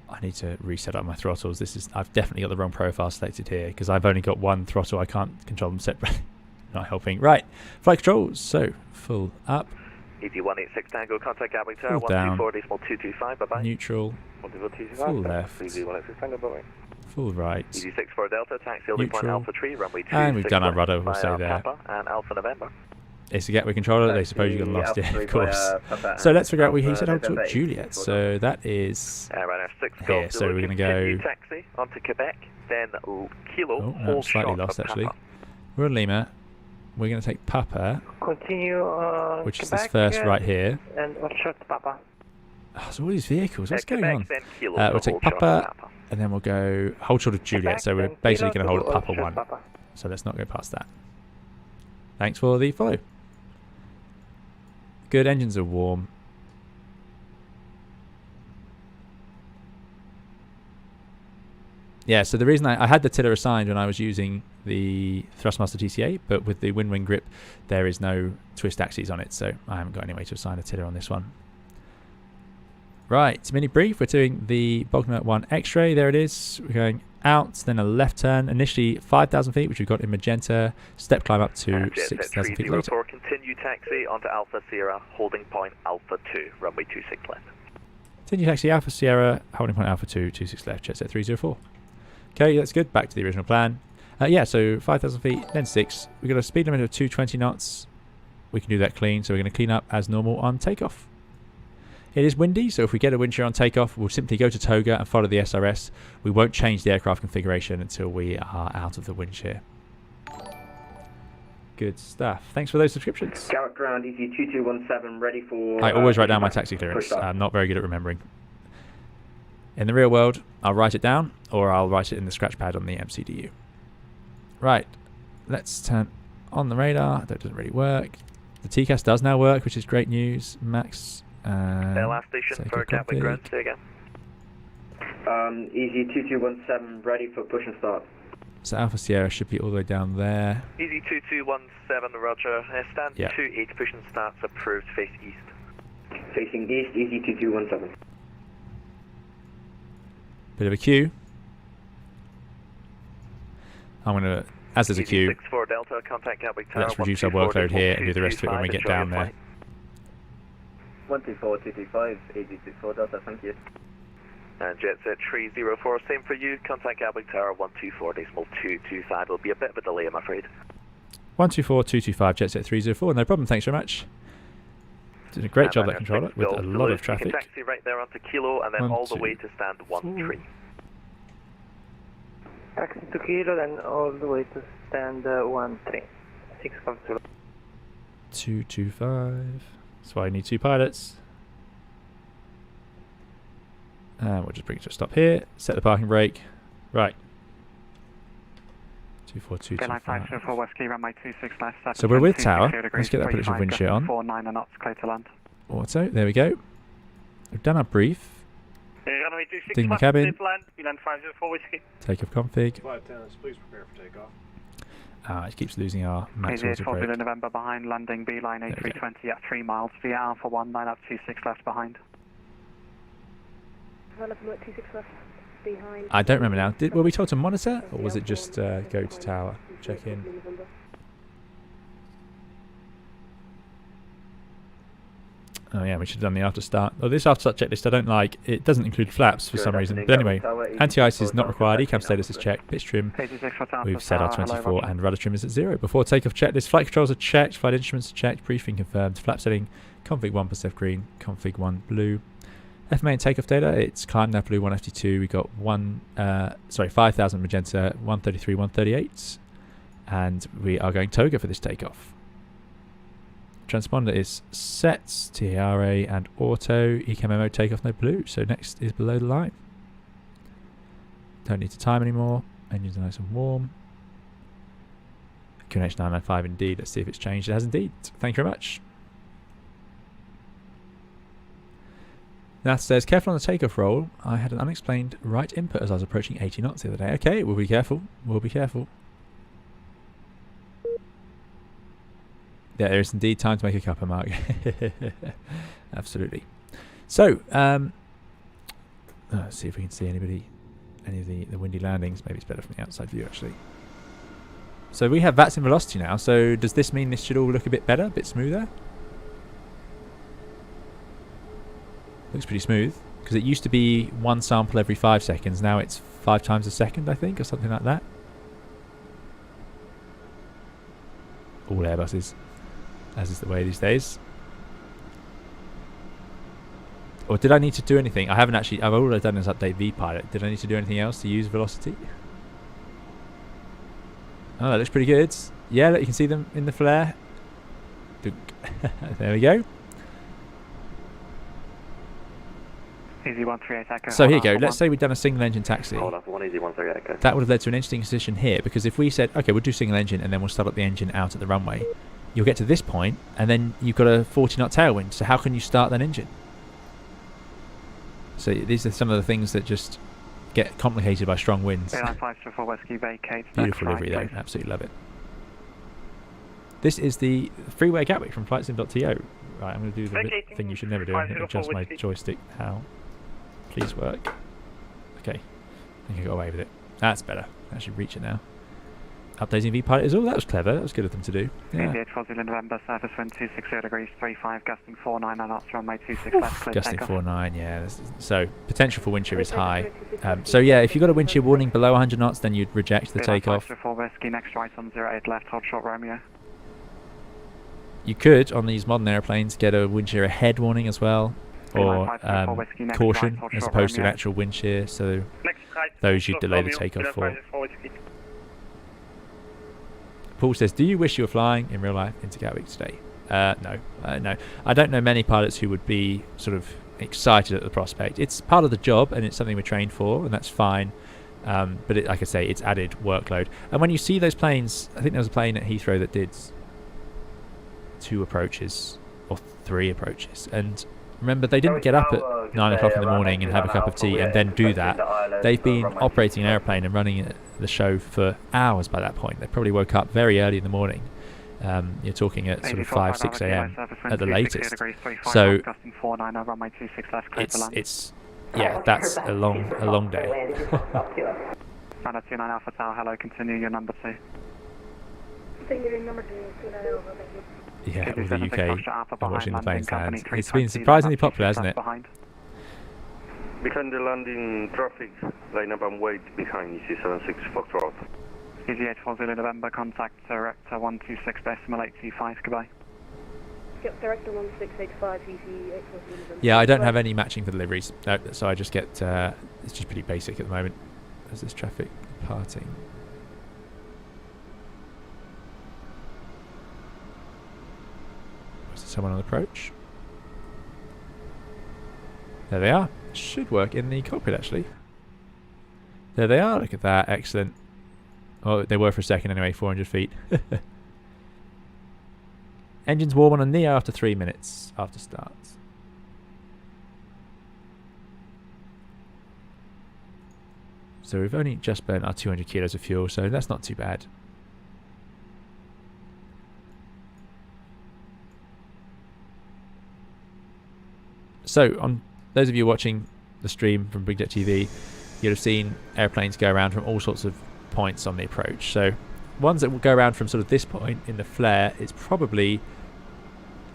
I need to reset up my throttles. I've definitely got the wrong profile selected here because I've only got one throttle. I can't control them separately. Not helping. Right, flight controls. So full up. ED186 Tango, contact Gatwick Tower, Full down. 124.225, bye-bye. Neutral. Full left. ED186 Tango, bye-bye. Full right. ED64 Delta, taxi holding point Neutral. Alpha 3, runway 2. And we've done our rudder, we'll say there. Papa and Alpha November. It's the Gatwick controller. They suppose you got lost it, of course. So let's figure out where he said hold short Juliet. So that is here. So we're going to go. Taxi onto Quebec, then Kilo. Oh, no, I'm slightly lost actually. We're on Lima. We're going to take Papa, Continue. which Quebec, is this first right here. And short Papa. Oh, so all these vehicles. What's going Quebec, on? then Kilo, We'll take hold short of Papa, Papa. and then we'll go hold short of Juliet. Quebec, So we're then basically Kilo going to hold to Papa short 1. Papa. So let's not go past that. Thanks for the follow. Good, engines are warm. Yeah, so the reason I had the tiller assigned when I was using the Thrustmaster TCA, but with the Wing grip, there is no twist axes on it, so I haven't got any way to assign a tiller on this one. Right, mini brief. We're doing the Bogner 1 X-ray. There it is. We're going out, then a left turn. Initially 5,000 feet, which we've got in magenta. Step climb up to 6,000 feet later. Continue taxi onto Alpha Sierra, holding point Alpha 2, runway 26 left. Continue taxi Alpha Sierra, holding point Alpha 2, 26 left, Jetset 304. Okay, that's good. Back to the original plan. Yeah, so 5,000 feet, then 6. We've got a speed limit of 220 knots. We can do that clean, so we're going to clean up as normal on takeoff. It is windy, so if we get a wind shear on takeoff, we'll simply go to Toga and follow the SRS. We won't change the aircraft configuration until we are out of the wind shear. Good stuff. Thanks for those subscriptions. Gatwick ground, EC2217, ready for... I always write down my taxi clearance. I'm not very good at remembering. In the real world, I'll write it down, or I'll write it in the scratch pad on the MCDU. Right, let's turn on the radar. That doesn't really work. The TCAS does now work, which is great news. Max... last station for Gatwick ground, say again. EC2217, ready for push and start. So Alpha Sierra should be all the way down there. EC2217, roger. Stand 28, push and starts approved, face east. Facing east, EC2217. Bit of a queue. I'm going to, as there's a queue, Delta, contact Gatwick Tower, let's reduce our workload here and do the rest of it when we get down there. 124-225, EC64 Delta, thank you. And Jetset 304, same for you. Contact Gatwick Tower 124.225. It'll be a bit of a delay, I'm afraid. 124.225, Jetset 304. No problem, thanks very much. Did a great job, that controller, with a lot of traffic. You can taxi right there onto Kilo and then all the way to stand 13. Taxi to Kilo, then all the way to stand 13. 650. 225. That's why I need 2 pilots. And we'll just bring it to a stop here. Set the parking brake. Right. 24225. Whiskey, runway 26 left. So we're with Tower. Let's get that prediction wind shear on. 49 knots, clear to land. Auto. There we go. We've done our brief. Ding the cabin. Takeoff config. Please prepare for takeoff. It keeps losing our max auto brake. November behind, landing beeline A320 at 3 miles via Alpha 1, 9 up 26 left behind. I don't remember now. Were we told to monitor, or was it just go to Tower, check in? Oh yeah, we should have done the after start. Oh, this after start checklist I don't like. It doesn't include flaps for some reason. But anyway, anti-ice is not required. Ecam status is checked. Pitch trim. We've set our 24 and rudder trim is at 0. Before takeoff checklist, flight controls are checked. Flight instruments are checked. Briefing confirmed. Flap setting config 1 Percef green, config 1 blue. FMA and takeoff data, it's climb nav blue 1FT2, we got 5,000 magenta, 133, 138, and we are going toga for this takeoff. Transponder is set, TRA and auto, ECAMMO takeoff no blue, so next is below the line. Don't need to time anymore, engines are nice and warm. QNH 995 indeed, let's see if it's changed. It has indeed, thank you very much. That says, careful on the takeoff roll. I had an unexplained right input as I was approaching 80 knots the other day. Okay, we'll be careful. We'll be careful. Yeah, there is indeed time to make a cuppa, Mark. Absolutely. So, let's see if we can see any of the windy landings. Maybe it's better from the outside view, actually. So we have VATS in velocity now. So does this mean this should all look a bit better, a bit smoother? Looks pretty smooth, because it used to be one sample every 5 seconds. Now it's 5 times a second, I think, or something like that. All Airbuses, as is the way these days. Or did I need to do anything? I haven't actually. All I've done is update vPilot. Did I need to do anything else to use velocity? Oh, that looks pretty good. Yeah, look, you can see them in the flare. There we go. Easy 138 Echo. So here you go. Let's say we'd done a single engine taxi. Hold up, 1 easy 138 Echo. That would have led to an interesting decision here, because if we said, okay, we'll do single engine and then we'll start up the engine out at the runway, you'll get to this point and then you've got a 40 knot tailwind. So how can you start that engine? So these are some of the things that just get complicated by strong winds. Airline 524 Whiskey vacate. Beautiful livery though. Absolutely love it. This is the freeway Gatwick from flightsim.to. Right, I'm going to do the thing you should never do. Adjust my joystick. How? Please work. Okay. I think I got away with it. That's better. I should reach it now. Updating vPilot is all. That was clever. That was good of them to do. Yeah. 88 November, surface wind 260 degrees, 35, gusting 49 knots, runway 26 left, clear Gusting takeoff. 49, yeah. So, potential for wind shear is high. So, yeah, if you've got a wind shear warning below 100 knots, then you'd reject the takeoff. 524 Whiskey, next right on 08 left, hold short Romeo. You could, on these modern airplanes, get a wind shear ahead warning as well, or caution, as opposed to an actual wind shear. So, those you'd delay the takeoff for. Paul says, do you wish you were flying in real life into Gatwick today? No. No. I don't know many pilots who would be sort of excited at the prospect. It's part of the job and it's something we're trained for, and that's fine. But like I say, it's added workload. And when you see those planes, I think there was a plane at Heathrow that did 2 approaches or 3 approaches. And remember, they didn't get up at 9 o'clock in the morning and have a cup of tea and then do that. They've been operating an airplane and running the show for hours by that point. They probably woke up very early in the morning. You're talking at sort of 5, 6 a.m. at the latest. So it's yeah, that's a long day. Runner 29 Alpha Tower, hello, continue your number 2. Continuing number 2, 29 Alpha, thank you. Yeah, all the UK watching the planes land. It's been surprisingly popular, hasn't it? Behind the landing traffic, line up and wait behind EC76 Foxtrot. Easy 840 November, contact director 126.825, goodbye. Yep, director 1685, easy 840 November. Yeah, I don't have any matching for deliveries, no, so I just get, it's just pretty basic at the moment. There's this traffic departing. Was there someone on approach? There they are. Should work in the cockpit actually. There they are, look at that, excellent. Oh, they were for a second anyway, 400 feet. Engines warm on a NEO after 3 minutes after start. So we've only just burnt our 200 kilos of fuel, so that's not too bad. So on those of you watching the stream from Big Jet TV, you'll have seen airplanes go around from all sorts of points on the approach. So ones that will go around from sort of this point in the flare, it's probably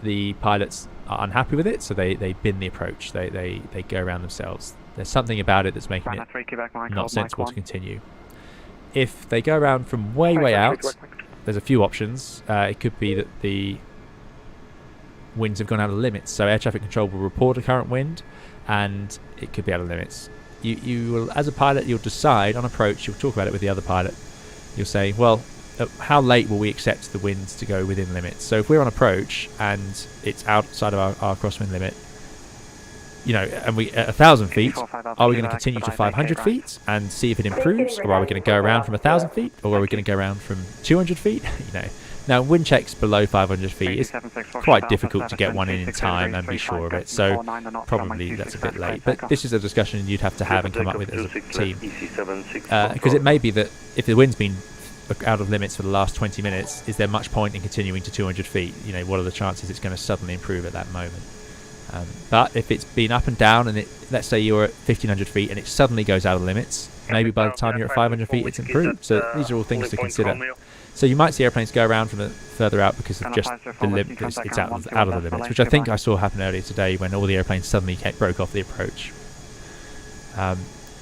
the pilots are unhappy with it, so they bin the approach. They go around themselves. There's something about it that's making it not sensible to continue. If they go around from way out, there's a few options. It could be that the winds have gone out of limits. So air traffic control will report a current wind, and it could be out of limits. You will, as a pilot, you'll decide on approach. You'll talk about it with the other pilot. You'll say, well, how late will we accept the winds to go within limits? So if we're on approach and it's outside of our crosswind limit, you know, and we at 1,000 feet, are we going to continue to 500 feet and see if it improves, or are we going to go around from 1,000 feet, or are we going to go around from 200 feet? You know, now wind checks below 500 feet is quite difficult to get one in time and be sure of it. So probably that's a bit late. But this is a discussion you'd have to have and come up with as a team, because it may be that if the wind's been out of limits for the last 20 minutes, is there much point in continuing to 200 feet? You know, what are the chances it's going to suddenly improve at that moment? But if it's been up and down, and let's say you're at 1,500 feet and it suddenly goes out of limits, maybe by the time you're at 500 feet it's improved. So these are all things to consider. So you might see airplanes go around from further out because of just the limit, it's out of the limits, which I think I saw happen earlier today when all the airplanes suddenly broke off the approach.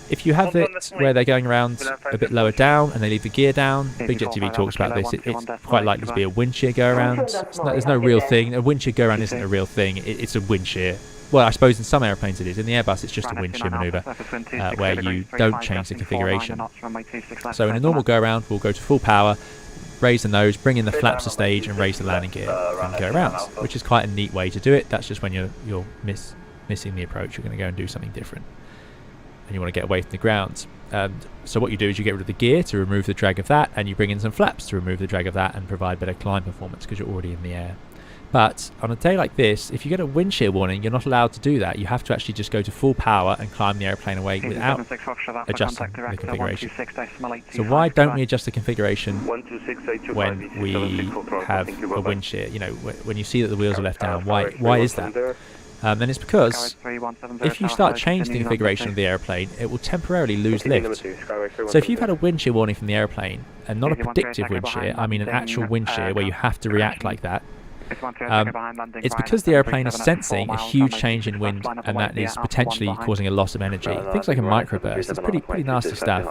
If you have it where they're going around a bit lower down and they leave the gear down, Big Jet TV talks about this, it's quite likely to be a wind shear go around. There's no real thing. A wind shear go around isn't a real thing. It's a wind shear. Well, I suppose in some airplanes it is. In the Airbus it's just a wind shear manoeuvre where you don't change the configuration. So in a normal go around we'll go to full power, raise the nose, bring in the flaps to stage and raise the landing gear and go around, which is quite a neat way to do it. That's just when you're missing the approach. You're going to go and do something different and you want to get away from the ground. So what you do is you get rid of the gear to remove the drag of that, and you bring in some flaps to remove the drag of that and provide better climb performance because you're already in the air. But on a day like this, if you get a wind shear warning, you're not allowed to do that. You have to actually just go to full power and climb the airplane away without adjusting the configuration. So why don't we adjust the configuration when we have a wind shear? You know, when you see that the wheels are left down, why is that? And it's because if you start changing the configuration of the airplane, it will temporarily lose lift. So if you've had a wind shear warning from the airplane, and not a predictive wind shear, I mean an actual wind shear where you have to react like that, it's because the airplane is sensing a huge change in wind, and that is potentially causing a loss of energy. Things like a microburst, it's pretty nasty stuff.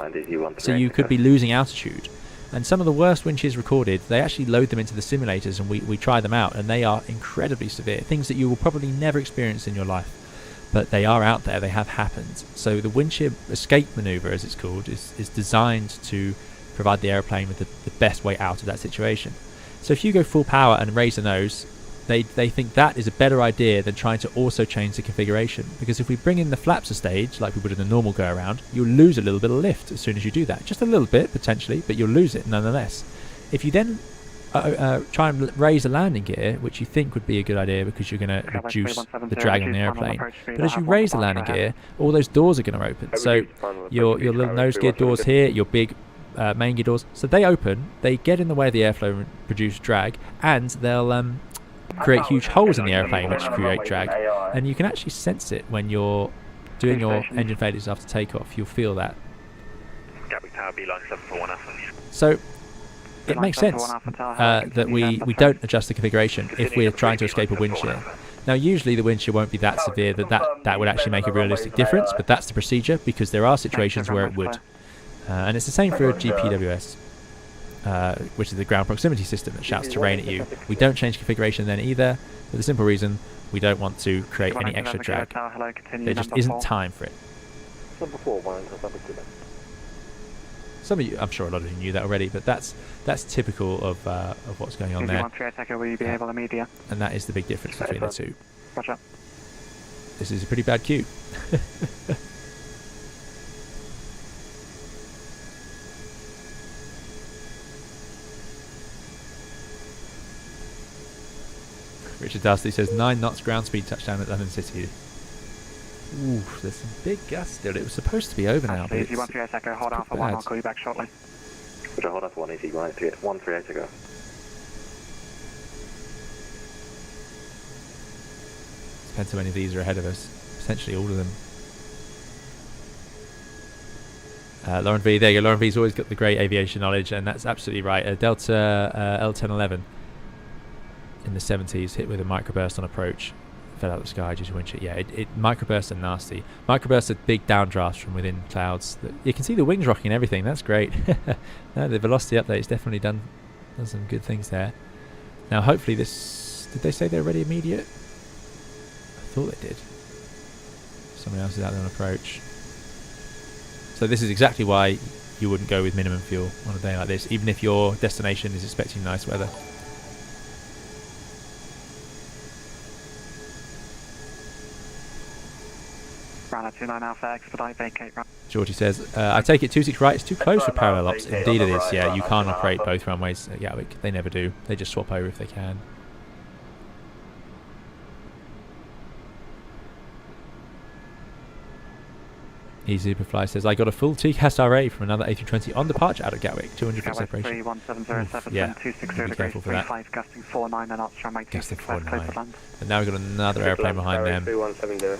So you could be losing altitude. And some of the worst wind shears recorded, they actually load them into the simulators and we try them out, and they are incredibly severe. Things that you will probably never experience in your life. But they are out there, they have happened. So the wind shear escape manoeuvre, as it's called, is designed to provide the airplane with the best way out of that situation. So if you go full power and raise the nose, they think that is a better idea than trying to also change the configuration, because if we bring in the flaps a stage like we would in a normal go around, you'll lose a little bit of lift as soon as you do that. Just a little bit potentially, but you'll lose it nonetheless. If you then try and raise the landing gear, which you think would be a good idea because you're going to reduce the drag on the airplane, but as you raise the landing gear, all those doors are going to open. So your little nose gear doors here, your big main gear doors, so they open, they get in the way of the airflow and produce drag, and they'll create huge holes in the airplane which create drag, and you can actually sense it when you're doing your engine failures after takeoff. You'll feel that. So it makes sense that we don't adjust the configuration if we're trying to escape a wind shear. Now usually the wind shear won't be that severe that would actually make a realistic difference, but that's the procedure because there are situations where it would. And it's the same for a GPWS, which is the ground proximity system that shouts terrain at you. We don't change configuration then either, for the simple reason we don't want to create any extra drag. There just isn't time for it. Some of you, I'm sure a lot of you knew that already, but that's typical of what's going on there. And that is the big difference between the two. This is a pretty bad cue. Richard Dusty says 9 knots ground speed touchdown at London City. Ooh, there's some big gusts still. It was supposed to be over now, but it's bad. I'll call you back shortly. Roger, hold on for 180, 138 to go. Depends how many of these are ahead of us. Potentially all of them. Lauren V, there you go. Lauren V's always got the great aviation knowledge, and that's absolutely right. Delta L1011 in the 70s hit with a microburst on approach, fell out of the sky due to wind shear. Yeah, microbursts are nasty. Microbursts are big downdrafts from within clouds. You can see the wings rocking and everything. That's great. No, the velocity update's definitely done some good things there. Now hopefully this, did they say they're already immediate? thought they did. Somebody else is out there on approach. So this is exactly why you wouldn't go with minimum fuel on a day like this, even if your destination is expecting nice weather. Runner 29 Alpha, expedite, vacate run. Georgie says, I take it 26 right is too close for parallel ops. Indeed it is, yeah. You can't operate both runways at Gatwick. They never do. They just swap over if they can. Easy Superfly says, I got a full TCAS RA from another A320 on departure out of Gatwick. 200 foot separation. 31707, Yeah, 260 be careful for that. 35, gusting 49 and knots, runway 26 left, close to land. And now we've got another airplane behind them.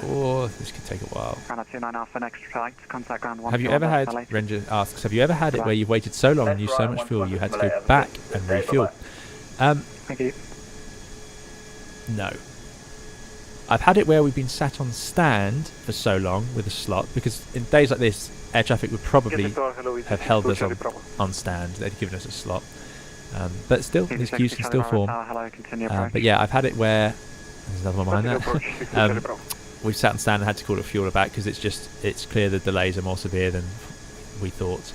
Oh, this could take a while. Runner 29 Alpha, next flight, contact ground 1. Have you ever had, Ranger asks, have you ever had it where you've waited so long and used so much fuel you had to go back and refuel? Thank you. No. I've had it where we've been sat on stand for so long with a slot, because in days like this, air traffic would probably have held us on stand. They'd given us a slot. But still, the excuse can still form. But yeah, I've had it where... There's another one behind that. We've sat on stand and had to call it fueler back because it's clear the delays are more severe than we thought.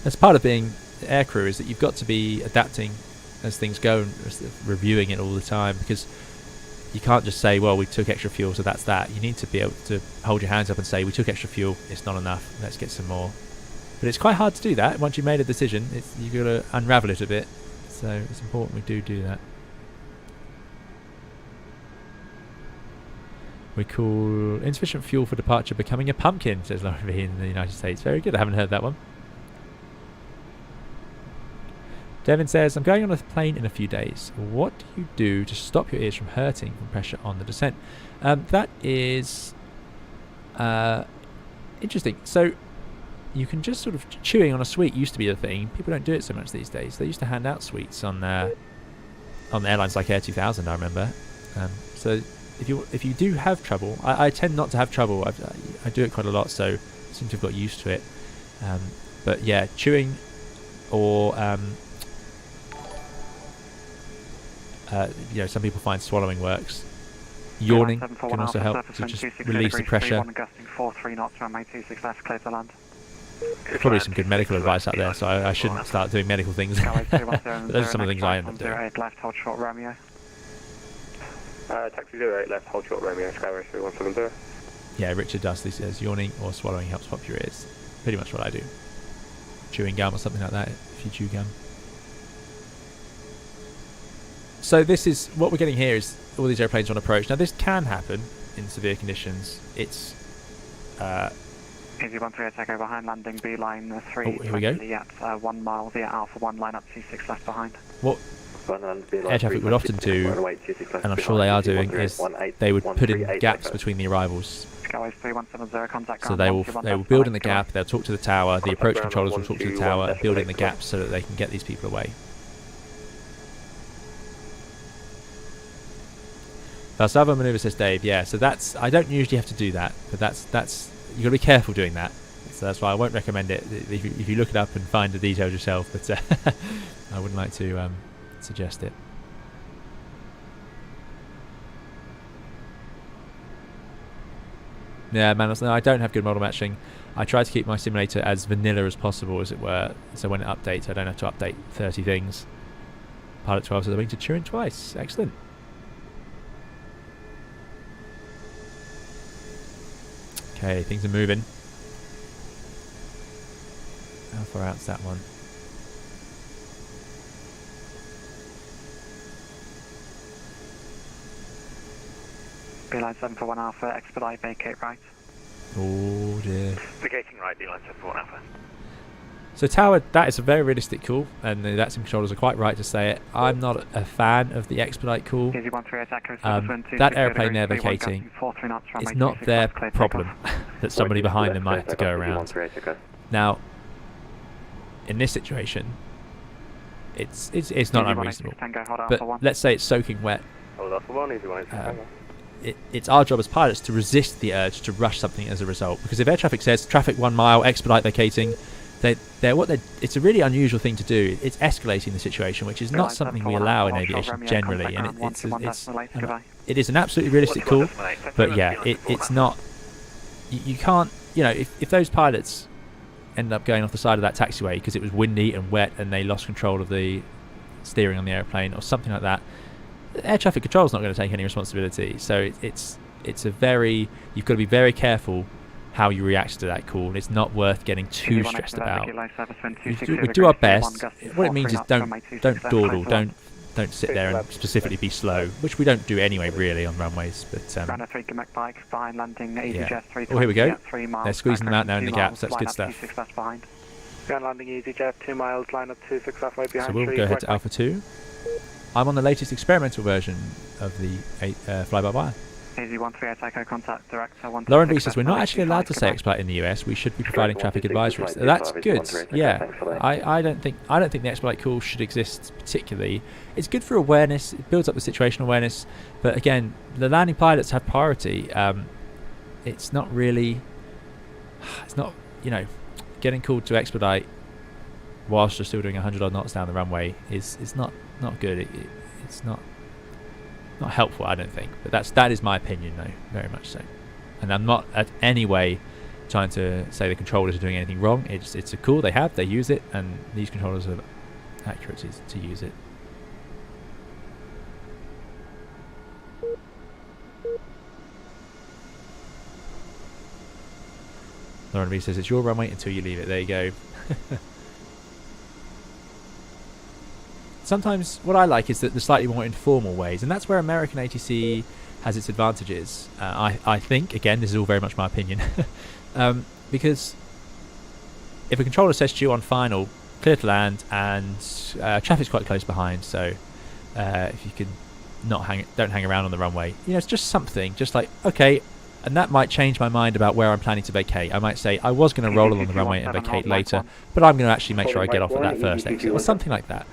That's part of being air crew, is that you've got to be adapting as things go and reviewing it all the time, because you can't just say, well, we took extra fuel, so that's that. You need to be able to hold your hands up and say, we took extra fuel, it's not enough, let's get some more. But it's quite hard to do that. Once you've made a decision, you've got to unravel it a bit. So it's important we do that. We call insufficient fuel for departure becoming a pumpkin, says Lauren V in the United States. Very good, I haven't heard that one. Devin says, I'm going on a plane in a few days. What do you do to stop your ears from hurting from pressure on the descent? That is interesting. So you can just sort of... Chewing on a sweet used to be a thing. People don't do it so much these days. They used to hand out sweets on airlines like Air 2000, I remember. So if you do have trouble... I tend not to have trouble. I do it quite a lot, so I seem to have got used to it. But yeah, chewing or... some people find swallowing works. Yawning can also help to just release the pressure. There's probably some good medical advice out there, so I shouldn't start doing medical things. But those are some of the things I end up doing. Left, hold short, Romeo. Taxi 08 left, hold short, Romeo, Skyway 3170. Yeah, Richard Dusty says yawning or swallowing helps pop your ears. Pretty much what I do. Chewing gum or something like that, if you chew gum. So this is what we're getting here, is all these airplanes on approach. Now this can happen in severe conditions. It's Easy 13 take over behind landing, B line 320 at 1 mile via Alpha 1, line up 26 left behind. What air traffic would often do, and I'm sure they are doing, is they would put in gaps between the arrivals. So they will build in the gap, they'll talk to the tower, the approach controllers will talk to the tower, build in the gaps so that they can get these people away. Valsalva maneuver, says Dave. Yeah, so that's, I don't usually have to do that, but that's you got to be careful doing that. So that's why I won't recommend it if you look it up and find the details yourself. But I wouldn't like to suggest it. Yeah, man, no, I don't have good model matching. I try to keep my simulator as vanilla as possible, as it were. So when it updates, I don't have to update 30 things. Pilot 12 says I've been to Turin twice. Excellent. Okay, things are moving. How far out's that one? Beeline 741 Alpha, expedite, vacate right. Oh dear. Vacating right, Beeline 741 Alpha. So tower, that is a very realistic call, and the adapting controllers are quite right to say it. I'm not a fan of the expedite call. That airplane they're vacating, it's not their problem that somebody behind them might have to go around. Now, in this situation, it's not unreasonable. But let's say it's soaking wet. It's our job as pilots to resist the urge to rush something as a result. Because if air traffic says traffic 1 mile, expedite vacating, it's a really unusual thing to do. It's escalating the situation, which is not something we allow in aviation generally. And it is an absolutely realistic call, but yeah, it's not. You can't. You know, if those pilots ended up going off the side of that taxiway because it was windy and wet and they lost control of the steering on the airplane or something like that, air traffic control is not going to take any responsibility. So it's a very, you've got to be very careful how you react to that call. It's not worth getting too stressed about. We do our best. What it means is don't dawdle, don't sit there and specifically be slow, which we don't do anyway really on runways. But yeah. Oh, here we go. They're squeezing them out now in the gaps. That's good stuff. Landing EasyJet 2 miles, line up 26 halfway behind. So we'll go ahead to Alpha 2. I'm on the latest experimental version of the fly-by-wire. Lauren B says we're not actually allowed to say expedite in the US. We should be providing traffic advisories. That's good. Yeah, I don't think the expedite call should exist particularly. It's good for awareness. It builds up the situational awareness. But again, the landing pilots have priority. It's not really. It's not, you know, getting called to expedite whilst you're still doing 100 odd knots down the runway is not good. It's not helpful, I don't think. But that is my opinion, though, very much so. And I'm not at any way trying to say the controllers are doing anything wrong. It's a call they use it, and these controllers have accuracy to use it. Lauren B says it's your runway until you leave it. There you go. Sometimes what I like is that the slightly more informal ways, and that's where American ATC has its advantages. I think, again, this is all very much my opinion, because if a controller says to you on final, clear to land, and traffic's quite close behind, so if you can don't hang around on the runway, you know, it's just something, just like, okay, and that might change my mind about where I'm planning to vacate. I might say I was going to roll along the runway and vacate later, but I'm going to actually make sure I get off at that first exit, or something like that.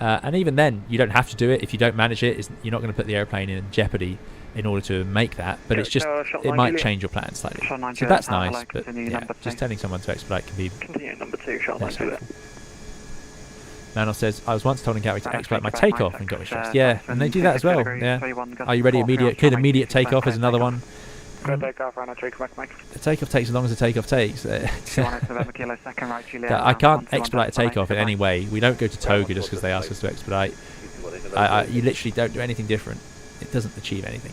And even then, you don't have to do it. If you don't manage it, you're not going to put the airplane in jeopardy in order to make that. But it's just, it might change your plan slightly. So that's nice, but yeah, just telling someone to expedite can be less helpful. Manuel says, I was once told in Gatwick to expedite my takeoff and got me stressed. Yeah, and they do that as well. Yeah. Are you ready? Immediate. Clear immediate takeoff is another one. The takeoff takes as long as the takeoff takes. I can't expedite a takeoff in any way. We don't go to Toga just because they ask us to expedite. You literally don't do anything different. It doesn't achieve anything.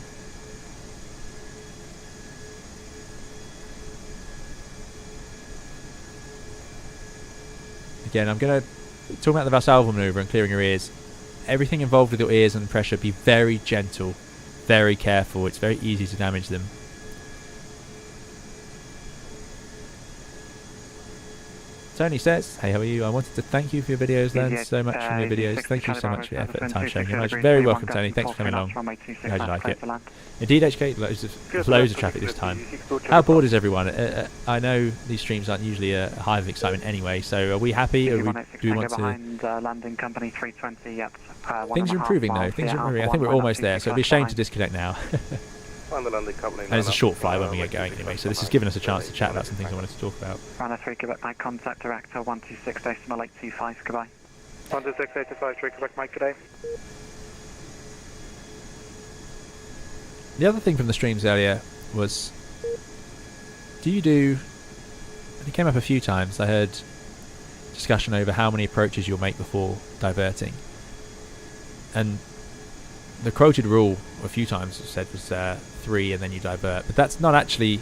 Again, I'm going to talk about the Valsalva manoeuvre and clearing your ears. Everything involved with your ears and pressure, be very gentle, very careful. It's very easy to damage them. Tony says, hey, how are you? I wanted to thank you for your videos, learned so much from your videos. Thank you so much for your effort and time sharing your knowledge. Very welcome, Tony. Thanks for coming along. How'd you like it? Indeed, HK, loads of traffic this time. How bored is everyone? I know these streams aren't usually a hive of excitement anyway, so are we happy? Or do we want to... Things are improving though. Things are improving. I think we're almost there, so it'd be a shame to disconnect now. And it's a short fly when we get going anyway, so this has given us a chance to chat about some things I wanted to talk about. Runway 3, Quebec Mike, contact director 126.825, goodbye. 126.825, 3 Quebec Mike, today. The other thing from the streams earlier was, and it came up a few times, I heard discussion over how many approaches you'll make before diverting. And the quoted rule a few times said was 3 and then you divert, but that's not actually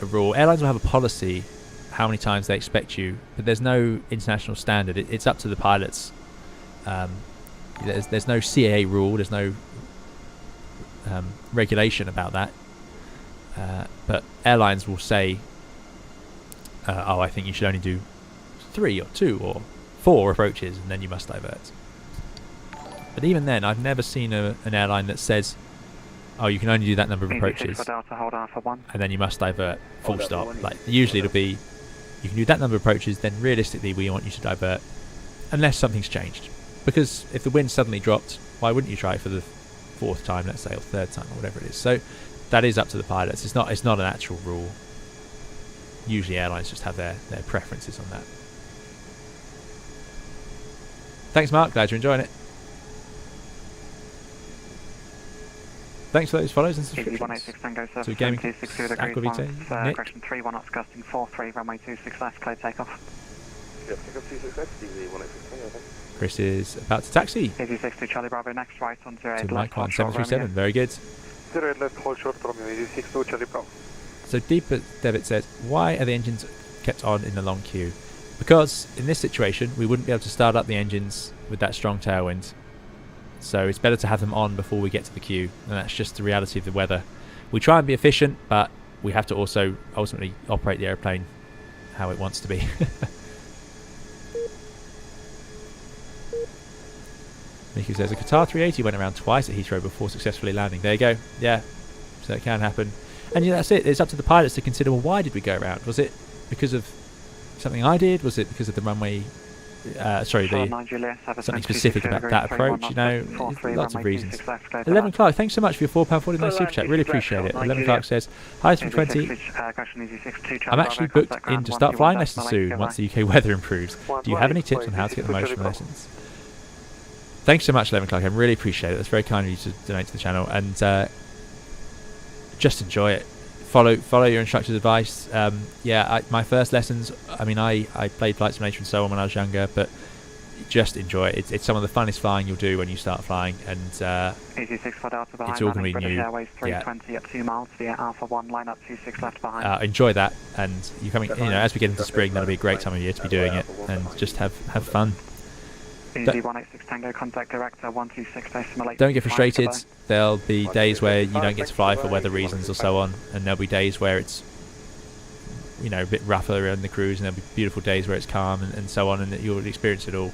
a rule. Airlines will have a policy how many times they expect you, but there's no international standard. It's up to the pilots. There's no CAA rule, there's no regulation about that, but airlines will say, I think you should only do 3 or 2 or 4 approaches and then you must divert. But even then, I've never seen an airline that says, you can only do that number of approaches and then you must divert, full stop. Like, usually it'll be, you can do that number of approaches, then realistically we want you to divert, unless something's changed. Because if the wind suddenly dropped, why wouldn't you try it for the 4th time, let's say, or 3rd time, or whatever it is. So that is up to the pilots. It's not an actual rule. Usually airlines just have their preferences on that. Thanks, Mark. Glad you're enjoying it. thanks for those follows and Easy subscriptions. 186 Tango So Surface gaming 260 degrees Aquavita, once, Nick. correction 31 knots gusting 43, runway 26 left, clear takeoff. Yeah, Takeoff 266, easy 186 Tango, thanks. Chris is about to taxi Easy 62 Charlie Bravo, next right on 08 to left, Mike 1 hold short 737. Romeo. Very good. 08 left, hold short Romeo, easy 62 Charlie Bravo. So Deep Debit says, why are the engines kept on in the long queue? Because in this situation, we wouldn't be able to start up the engines with that strong tailwind. So it's better to have them on before we get to the queue, and that's just the reality of the weather. We try and be efficient, but we have to also ultimately operate the airplane how it wants to be. Mickey says, a Qatar 380 went around twice at Heathrow before successfully landing. There you go. Yeah, so it can happen. And yeah, that's it. It's up to the pilots to consider, well, why did we go around? Was it because of something I did? Was it because of the runway? Something specific about that approach? You know, lots of reasons. 11 Clark, thanks so much for your £4.49 super chat. Really appreciate it. 11 Clark says, hi 320. I'm actually booked in to start flying lessons soon once the UK weather improves. Do you have any tips on how to get the most from the lessons? Thanks so much, 11 Clark. I really appreciate it. That's very kind of you to donate to the channel, and just enjoy it. Follow your instructor's advice. My first lessons, I mean, I played Flight Simulator and so on when I was younger, but just enjoy it. It's some of the funnest flying you'll do when you start flying, and it's all going to be new. Airways 320 at 2 miles via Alpha 1, line up 26 left behind. Enjoy that, and you're coming. You know, as we get into spring, that'll be a great time of year to be doing it, and just have fun. Easy 186 Tango, contact director 126.8. Don't get frustrated. There'll be days where you don't get to fly for weather reasons or so on, and there'll be days where it's, you know, a bit rougher in the cruise, and there'll be beautiful days where it's calm and so on, and that you'll experience it all.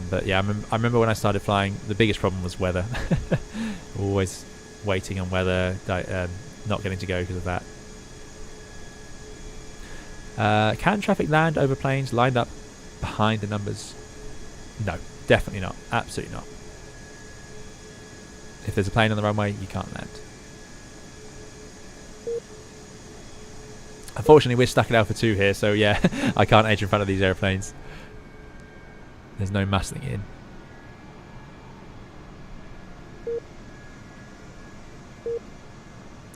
But yeah, I remember when I started flying, the biggest problem was weather. Always waiting on weather, not getting to go because of that. Can traffic land over planes lined up behind the numbers? No, definitely not. Absolutely not. If there's a plane on the runway, you can't land. Unfortunately, we're stuck at Alpha 2 here, so yeah, I can't edge in front of these airplanes. There's no muscling in.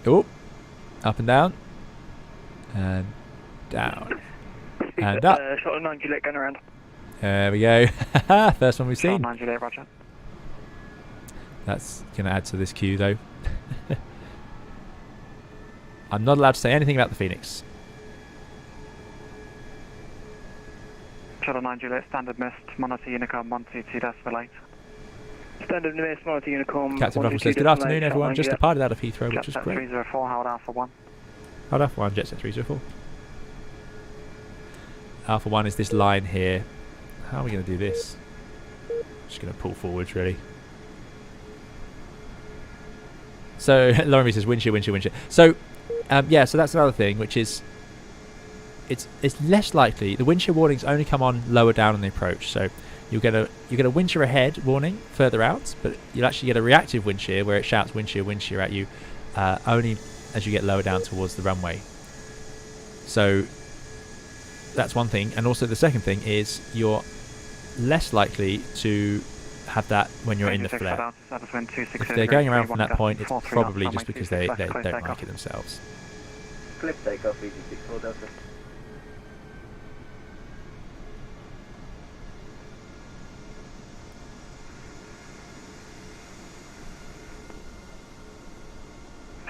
Oh, up and down. And down. And up. Shot 9 Juliet going around. There we go. First one we've seen. 9 Juliet, roger. That's going to add to this queue, though. I'm not allowed to say anything about the Phoenix. Shuttle 9 Juliet, standard mist, monitor Unicom 122.8. Standard mist, monitor Unicom. Captain Ruffle says, good afternoon, everyone. Just departed out of Heathrow, which is Jet great. 304, hold Alpha 1. Hold Alpha 1, Jet Set 304. Alpha 1 is this line here. How are we going to do this? Just going to pull forwards, really. So, Lauren says, wind shear. So, yeah, so that's another thing, which is, it's less likely. The wind shear warnings only come on lower down on the approach. So, you get a wind shear ahead warning further out, but you'll actually get a reactive wind shear where it shouts wind shear at you only as you get lower down towards the runway. So, that's one thing. And also the second thing is you're less likely to have that when you're in the flare. If they're going around from that point, it's probably just because they don't like it themselves. Clip takeoff, easy 64 Delta.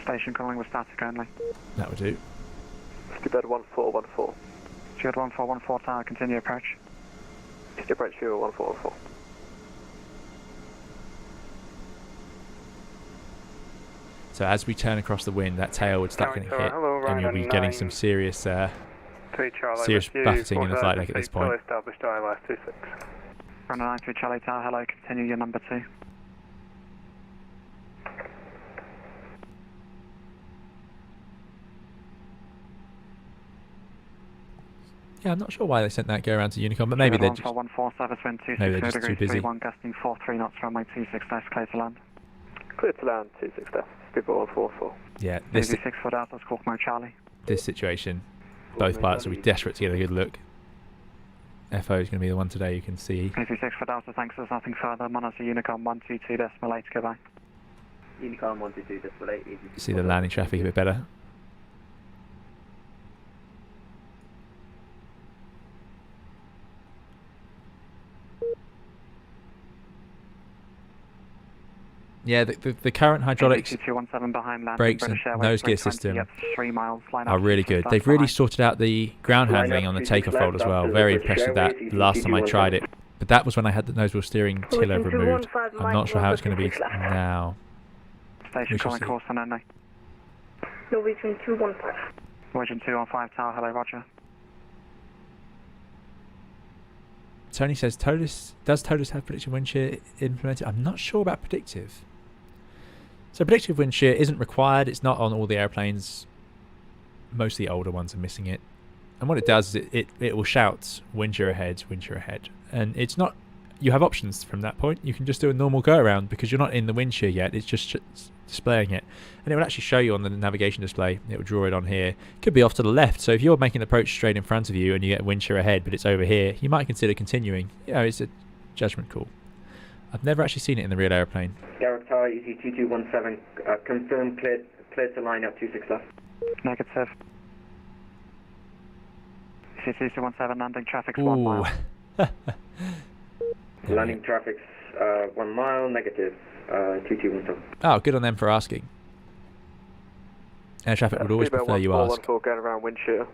Station calling with static only. That would do. Skipper 1414. Shield 1414 tower, continue approach. Approach fuel 1414. So as we turn across the wind, that tail would start getting hit, and you'll be getting some serious buffeting in the flight deck at this point. Runway 93 Charlie Tower, hello, continue your number 2. Yeah, I'm not sure why they sent that go around to Unicom, but maybe they're just, maybe they're just too busy. 31 gusting 43 knots, runway 26 left, clear to land. Clear to land, 26 left, Skipper 144. Yeah, this 6 foot out, that's Squawk Mode Charlie. This situation, both pilots will be desperate to get a good look. FO is going to be the one today you can see. 6 foot out, thanks, there's nothing further. Monitor Unicom 122.8, goodbye. Unicom 122 display. See the landing traffic a bit better. Yeah, the current hydraulics, brakes and nose gear system are really good. They've really sorted out the ground handling on the takeoff roll as well. Very impressed with that the last time I tried it. But that was when I had the nose wheel steering tiller removed. I'm not sure how it's going to be now. Station calling course on NA. Norwegian 215. Norwegian 215 Tower, hello, roger. Tony says, does Toliss have predictive wind shear implemented? I'm not sure about predictive. So predictive wind shear isn't required. It's not on all the airplanes. Most of the older ones are missing it. And what it does is it will shout wind shear ahead, wind shear ahead. And it's not, you have options from that point. You can just do a normal go around because you're not in the wind shear yet. It's just displaying it. And it will actually show you on the navigation display. It will draw it on here. It could be off to the left. So if you're making an approach straight in front of you and you get wind shear ahead, but it's over here, you might consider continuing. You know, it's a judgment call. I've never actually seen it in the real airplane. Garrick Tower, EC 2217, confirm cleared to line up 26 left. Negative. EC 2217, landing traffic's 1 mile. Landing traffic's 1 mile, negative, 2217. Oh, good on them for asking. Air traffic would always prefer you ask. 1414 going around wind shear.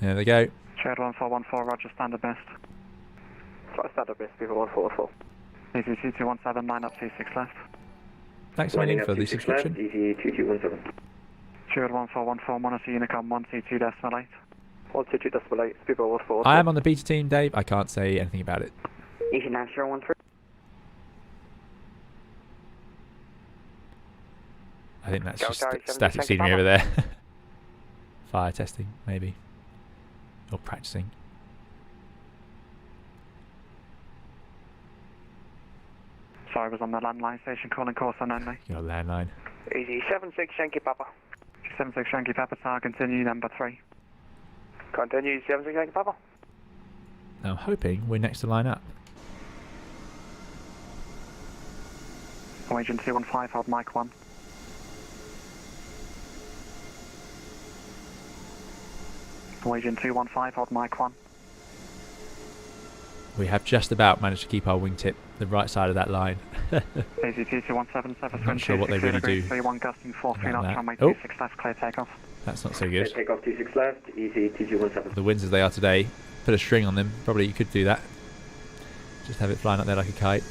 There they go. Shared 1414, roger, standard mist. Sorry, standard mist, people 1414. EC 2217, line up 26 left. Thanks a million for the subscription. EC 2217. Shared 1414, monitor Unicom 122.8. 122.8, people 114. I am on the beta team, Dave. I can't say anything about it. EC 9013. I think that's just static scenery over there. Fire testing, maybe. Or practicing. Sorry, I was on the landline station calling course on only. Your landline. Easy 76 Yankee Papa. 76 Yankee Papa Tower, continue number 3. Continue 76 Yankee Papa. Now I'm hoping we're next to line up. Norwegian 215, hold mic 1. Norwegian 215, hold mic 1. We have just about managed to keep our wingtip the right side of that line. AZT 217, I'm not sure what they really do. 31 gusting 43 knots, runway Oh. 26 left, clear takeoff. That's not so good. Takeoff 26 left, EC 2217. The winds as they are today, put a string on them. Probably you could do that. Just have it flying up there like a kite.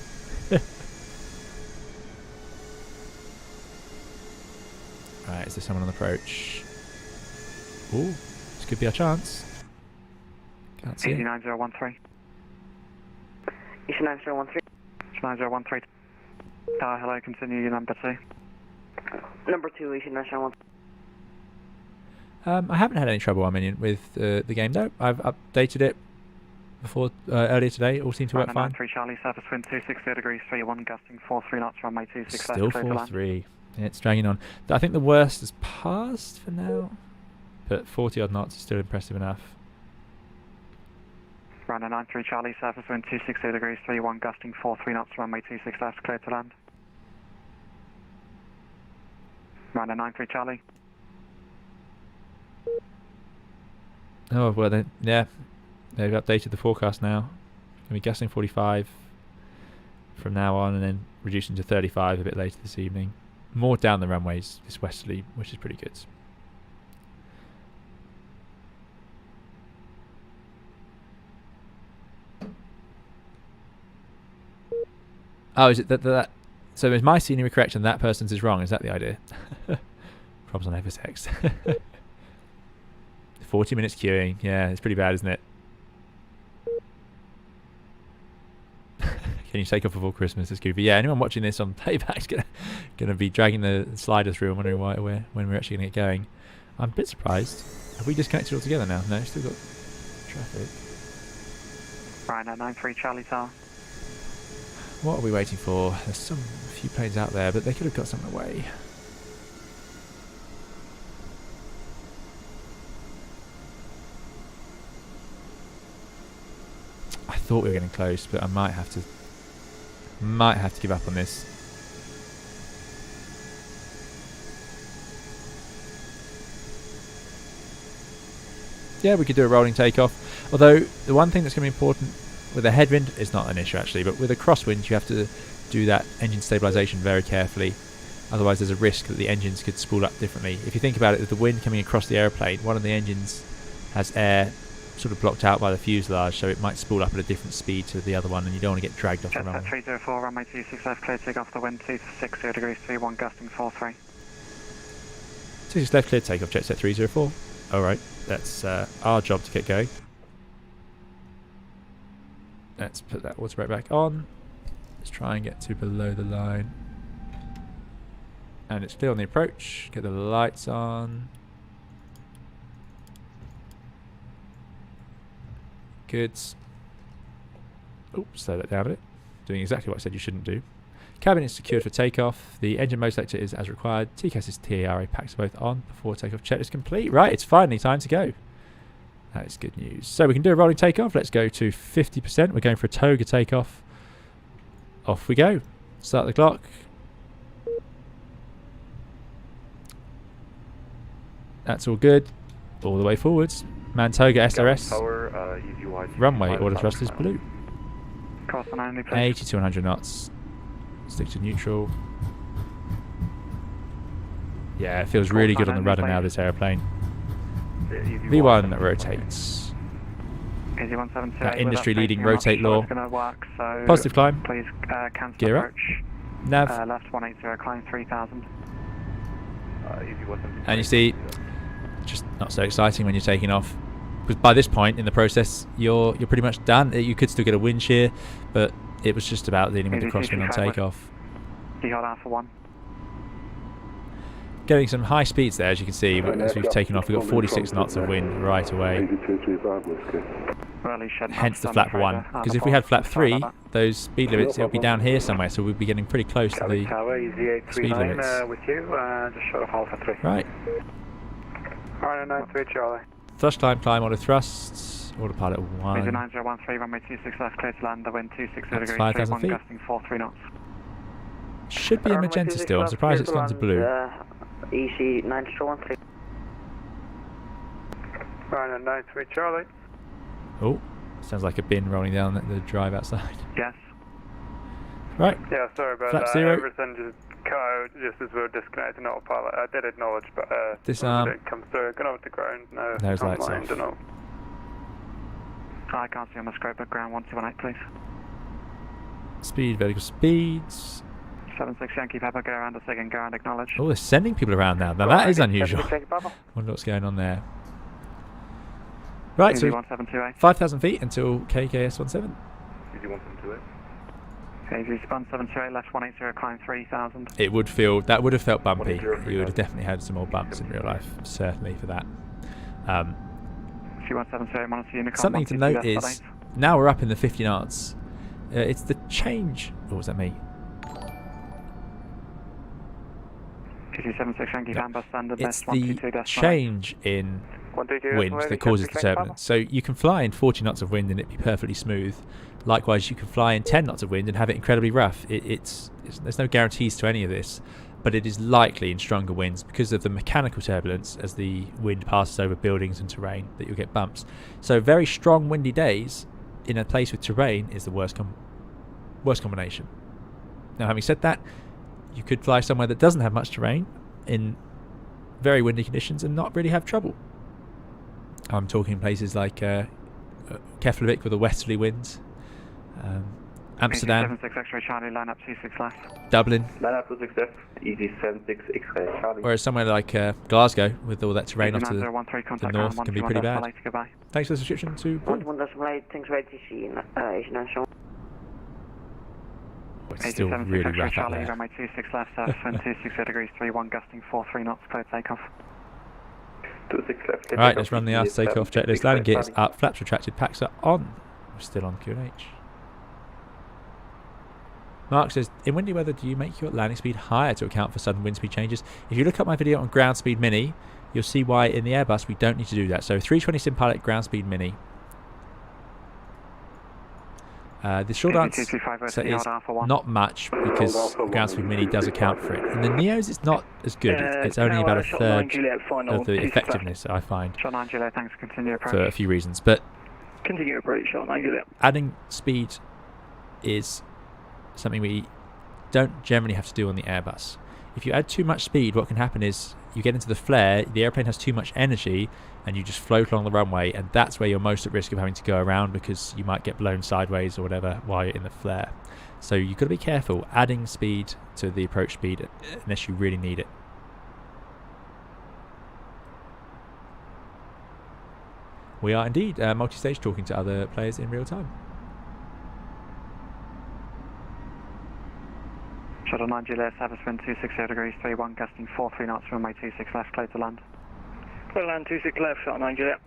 Right, is there someone on approach? Ooh, this could be our chance. Can't see it. 9013. EC 9013. 9013. Tower, hello, continue number 2. Number 2, EC 9013. I haven't had any trouble, with the game though. I've updated it before earlier today. It all seemed to work fine. 3 Charlie, surface wind 260 degrees, 31 gusting 43 knots, runway 26 left, Still clear to land. 4-3. Yeah, it's dragging on. I think the worst has passed for now, but 40 odd knots is still impressive enough. Runway 93 Charlie, surface wind 260 degrees, 31 gusting 43 knots, runway 26 left, clear to land. Runway 93 Charlie. Oh well, then yeah, they've updated the forecast now. Going to be gusting 45 from now on, and then reducing to 35 a bit later this evening. More down the runways, this westerly, which is pretty good. Oh, is it that? So is my scenery correct and that person's is wrong? Is that the idea? Problems on FSX. 40 minutes queuing. Yeah, it's pretty bad, isn't it? Can you take off before Christmas? It's goofy. Yeah, anyone watching this on playback's gonna be dragging the slider through and wondering when we're actually gonna get going. I'm a bit surprised. Have we disconnected altogether now? No, still got traffic. Ryanair 93 Charlie Tower. What are we waiting for? There's a few planes out there, but they could have got something away. I thought we were getting close, but I might have to give up on this. Yeah, we could do a rolling takeoff. Although the one thing that's going to be important with a headwind is not an issue actually, but with a crosswind you have to do that engine stabilisation very carefully. Otherwise there's a risk that the engines could spool up differently. If you think about it, with the wind coming across the aeroplane, one of the engines has air sort of blocked out by the fuselage, so it might spool up at a different speed to the other one, and you don't want to get dragged off the runway. 304, runway 26 left, clear takeoff the wind 260 degrees, 31 gusting 43. 26 left, clear takeoff, jet set 304. Alright, that's our job to get going. Let's put that water brake back on. Let's try and get to below the line. And it's clear on the approach. Get the lights on. Good. Oh, slow that down a bit. Doing exactly what I said you shouldn't do. Cabin is secured for takeoff. The engine mode selector is as required. TCAS's TARA packs are both on before takeoff check is complete. Right, it's finally time to go. That is good news. So we can do a rolling takeoff. Let's go to 50%. We're going for a toga takeoff. Off we go. Start the clock. That's all good. All the way forwards. Mantoga SRS. Power, Runway order thrust is blue. Cross on only, please. 80 to 100 knots. Stick to neutral. Yeah, it feels really good on the rudder now, this airplane. V1 that rotates. That industry leading rotate law. Work, so positive climb. Please cancel Gear up. Nav. Left 180, climb 3000. And you see, just not so exciting when you're taking off. Because by this point in the process, you're pretty much done. You could still get a wind shear, but it was just about dealing with the crosswind on takeoff. Hold Alpha 1. Getting some high speeds there, as you can see, as we've taken off. We've got 46 knots of wind right away. Hence the flap 1. Because if we had flap 3, those speed limits, it would be down here somewhere, so we'd be getting pretty close to the speed limits. Right. Thrust climb, order thrusts, autopilot 1. 9013, runway 26 left, clear to land, the wind 260 That's degrees, 5,000 feet. gusting 43 knots. Should be a magenta still. I'm surprised it's gone to blue. EC 9013. Right, 93 Charlie. Oh, sounds like a bin rolling down the drive outside. Yes. Right. Yeah, sorry about Flap that. 0. Everything just cut out just as we were disconnecting autopilot. I did acknowledge, but disarm. it comes through. Going over to ground. No, those lights online, off. don't know. I can't see on the scope, but ground 1218, please. Speed, vertical speeds. 76 Yankee Pepper, go around a second, go around, acknowledge. Oh, they're sending people around now. Now that is unusual. Wonder what's going on there. Right, so 5,000 feet until KKS 17. Easy 172. Easy 1728, left 180, climb 3000. It would feel, that would have felt bumpy. You would have definitely had some more bumps in real life, certainly for that. Something to note is, now we're up in the 50 knots. It's the change. What was that mean? It's the change in wind that causes the turbulence. So you can fly in 40 knots of wind and it be perfectly smooth. Likewise, you can fly in 10 knots of wind and have it incredibly rough. There's no guarantees to any of this, but it is likely in stronger winds because of the mechanical turbulence as the wind passes over buildings and terrain that you'll get bumps. So very strong windy days in a place with terrain is the worst combination. Now, having said that, you could fly somewhere that doesn't have much terrain in very windy conditions and not really have trouble. I'm talking places like Keflavik with a westerly wind, Amsterdam, 76 X-ray Charlie, line up 26 left. Dublin, line up 26 left, easy 76 X-ray Charlie. Whereas somewhere like Glasgow with all that terrain off to the north can be pretty bad. Thanks for the subscription to Paul. It's still really rough out there. Runway 26 left, surface wind 260 degrees, 31 gusting 43 knots, clear takeoff. 26 left. Alright, let's run the after takeoff checklist. Landing gear is up, flaps retracted, packs are on. We're still on QNH. Mark says, in windy weather, do you make your landing speed higher to account for sudden wind speed changes? If you look up my video on Ground Speed Mini, you'll see why in the Airbus we don't need to do that. So 320 Sim Pilot Ground Speed Mini. The short answer is not much because ground speed mini does account for it. In the Neos, it's not as good. It's only about a third of the effectiveness, I find, for a few reasons. But continue approach, short 9 Juliet. Adding speed is something we don't generally have to do on the Airbus. If you add too much speed, what can happen is you get into the flare, the airplane has too much energy, and you just float along the runway, and that's where you're most at risk of having to go around because you might get blown sideways or whatever while you're in the flare. So you've got to be careful adding speed to the approach speed unless you really need it. We are indeed multi-stage talking to other players in real time. Shuttle 9 Juliet, surface wind 260 degrees, 31, gusting 43 knots, runway 26 left, clear to land. Clear land 26 left, shuttle 9 Juliet.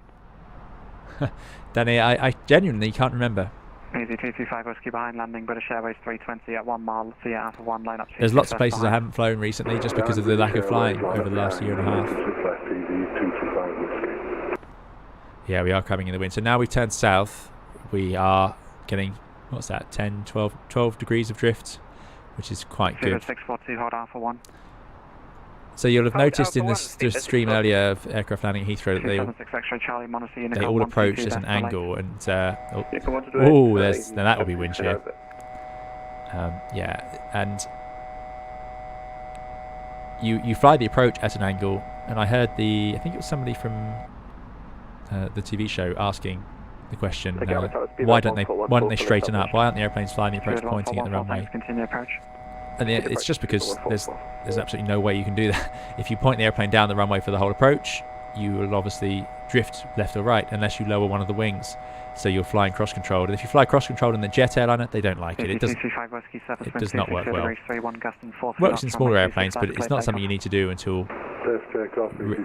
Danny, I genuinely can't remember. Easy 225 whiskey behind landing, British Airways 320 at 1 mile, via Alpha 1, line up. There's lots of places I haven't flown recently just because of the lack of flying over the last year and a half. Yeah, we are coming in the wind. So now we've turned south. We are getting, what's that, 10, 12 degrees of drift, which is quite good. 0642, hold Alpha 1. So you'll have noticed in this stream earlier of aircraft landing at Heathrow that they all approach at an angle, and oh, there's now that will be wind shear. Yeah, and you fly the approach at an angle, and I heard I think it was somebody from the TV show asking the question, why don't they straighten up? Why aren't the airplanes flying the approach pointing at the runway? And it's just because there's absolutely no way you can do that. If you point the airplane down the runway for the whole approach, you will obviously drift left or right unless you lower one of the wings. So you're flying cross-controlled. And if you fly cross-controlled in the jet airliner, they don't like it. It does not work well. It works in smaller airplanes, but it's not something you need to do until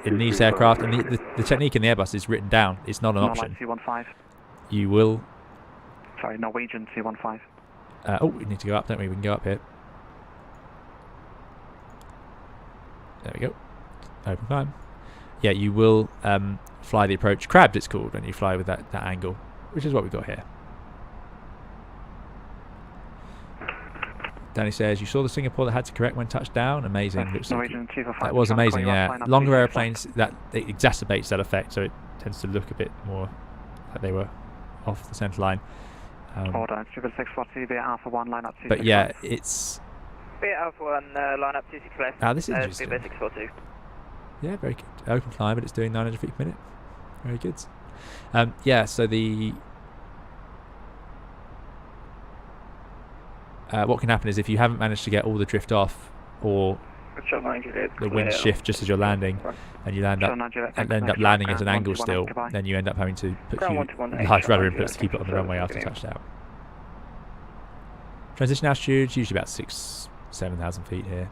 in these aircraft. And the technique in the Airbus is written down. It's not an option. You will... Sorry, Norwegian 215. Oh, we need to go up, don't we? We can go up here. There we go. Open climb. Yeah, you will fly the approach crabbed, it's called, when you fly with that angle, which is what we've got here. Danny says, you saw the Singapore that had to correct when touched down? Amazing. That was amazing, yeah. Longer airplanes, it exacerbates that effect, so it tends to look a bit more like they were off the centre line. Order, 640 via Alpha 1, line up 26. But yeah, it's... Via Alpha 1, line up 26 left. Ah, this is interesting. 642. Yeah, very good. Open climb, but it's doing 900 feet per minute. Very good. Yeah, so the... what can happen is if you haven't managed to get all the drift off, or the wind shift just as you're landing, and you end up landing at an angle still, then you end up having to put large rudder inputs to keep it on the runway after touchdown. Transition altitude is usually about 6,000-7,000 feet here.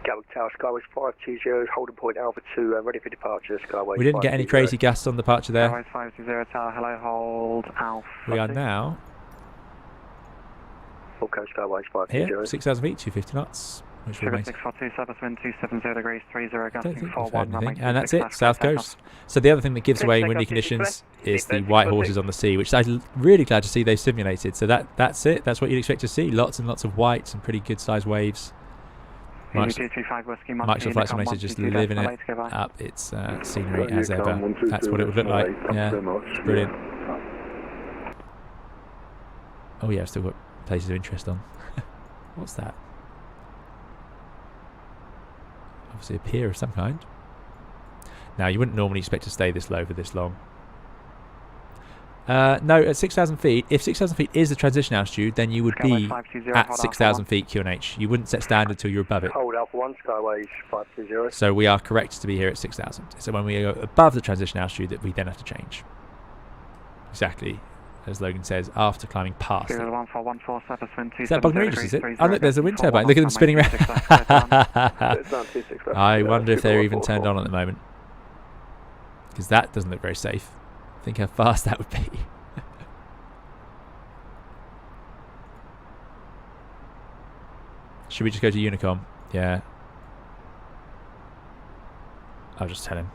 Gatwick Tower, Skyways 520, holding point Alpha 2, ready for departure, Skyways. We didn't get any crazy gusts on departure there. Skyways 520 Tower, hello, hold Alpha. We are now Okay, Skyways 520. Here, 6,000 feet, 250 knots. Which remains. 642, surface wind 270 degrees, 30, gusting 41, and that's it, south coast. So the other thing that gives away windy conditions is the white horses on the sea, which I'm really glad to see they simulated. So that's it. That's what you'd expect to see. Lots and lots of whites and pretty good sized waves. Microsoft Flight Simulator just living it up its scenery as ever. That's what it would look like. Yeah, it's brilliant. Oh yeah, I've still got places of interest on. What's that? Obviously a pier of some kind. Now you wouldn't normally expect to stay this low for this long. No, at 6,000 feet, if 6,000 feet is the transition altitude, then you would be at 6,000 feet QNH. You wouldn't set standard until you're above it. Hold Alpha 1, Skyways 520. So we are correct to be here at 6,000. So when we go above the transition altitude, that we then have to change. Exactly, as Logan says, after climbing past it. Is that Bognor Regis, is it? Oh look, there's a wind turbine. Look at them spinning around. I wonder if they're even turned on at the moment. Because that doesn't look very safe. Think how fast that would be. Should we just go to Unicom? Yeah. I'll just tell him.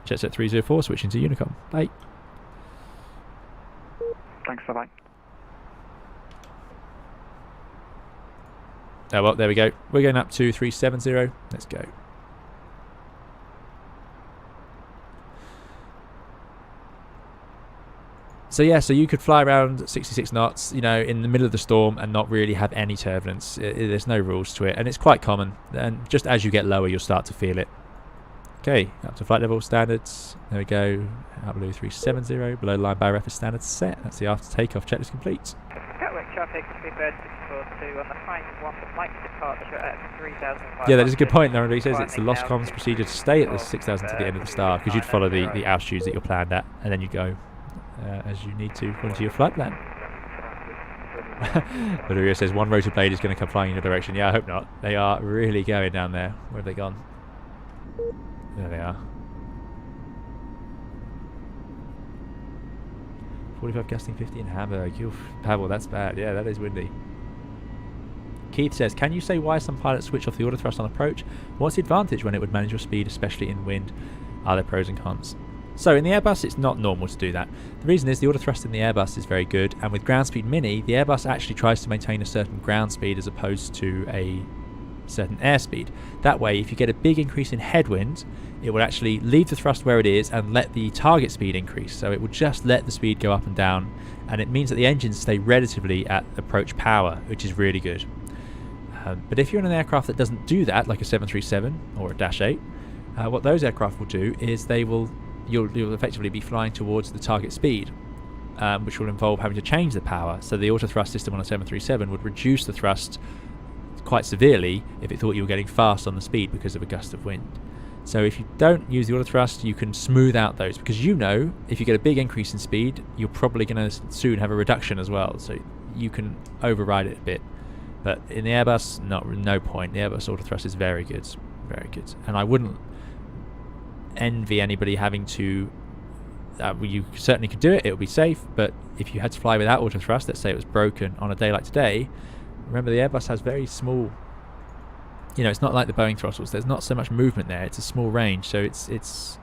Jetset 304 switching to Unicom. Bye. Thanks, bye-bye. Oh well, there we go. We're going up to 370. Let's go. So yeah, so you could fly around 66 knots, you know, in the middle of the storm and not really have any turbulence. There's no rules to it, and it's quite common. And just as you get lower, you'll start to feel it. Okay, up to flight level standards. There we go. Out below 370. Below the line by reference standards set. That's the after takeoff checklist complete. Gatwick traffic, Speedbird 642 on the final one, Mike departure at 3,500. Yeah, that is a good point. There, he says it's the lost comms procedure to stay at the 6,000 to the end of the star, because you'd follow the altitudes that you're planned at, and then you go as you need to according to your flight plan. Valerio says one rotor blade is going to come flying in your direction. Yeah, I hope not. They are really going down there. Where have they gone? There they are. 45 gusting 50 in Hamburg. Oof, Pavel, that's bad. Yeah, that is windy. Keith says, can you say why some pilots switch off the autothrust on approach? What's the advantage when it would manage your speed, especially in wind? Are there pros and cons? So in the Airbus, it's not normal to do that. The reason is the autothrust in the Airbus is very good, and with Ground Speed Mini, the Airbus actually tries to maintain a certain ground speed as opposed to a certain airspeed. That way, if you get a big increase in headwind, it will actually leave the thrust where it is and let the target speed increase. So it will just let the speed go up and down, and it means that the engines stay relatively at approach power, which is really good. But if you're in an aircraft that doesn't do that, like a 737 or a Dash 8, what those aircraft will do is you'll effectively be flying towards the target speed, which will involve having to change the power. So the autothrust system on a 737 would reduce the thrust quite severely if it thought you were getting fast on the speed because of a gust of wind. So if you don't use the autothrust, you can smooth out those, because you know if you get a big increase in speed, you're probably going to soon have a reduction as well. So you can override it a bit. But in the Airbus, no point. The Airbus autothrust is very good, very good. And I wouldn't envy anybody having to. You certainly could do it; it would be safe. But if you had to fly without autothrust, let's say it was broken on a day like today, remember the Airbus has very small. You know, it's not like the Boeing throttles. There's not so much movement there. It's a small range, so it's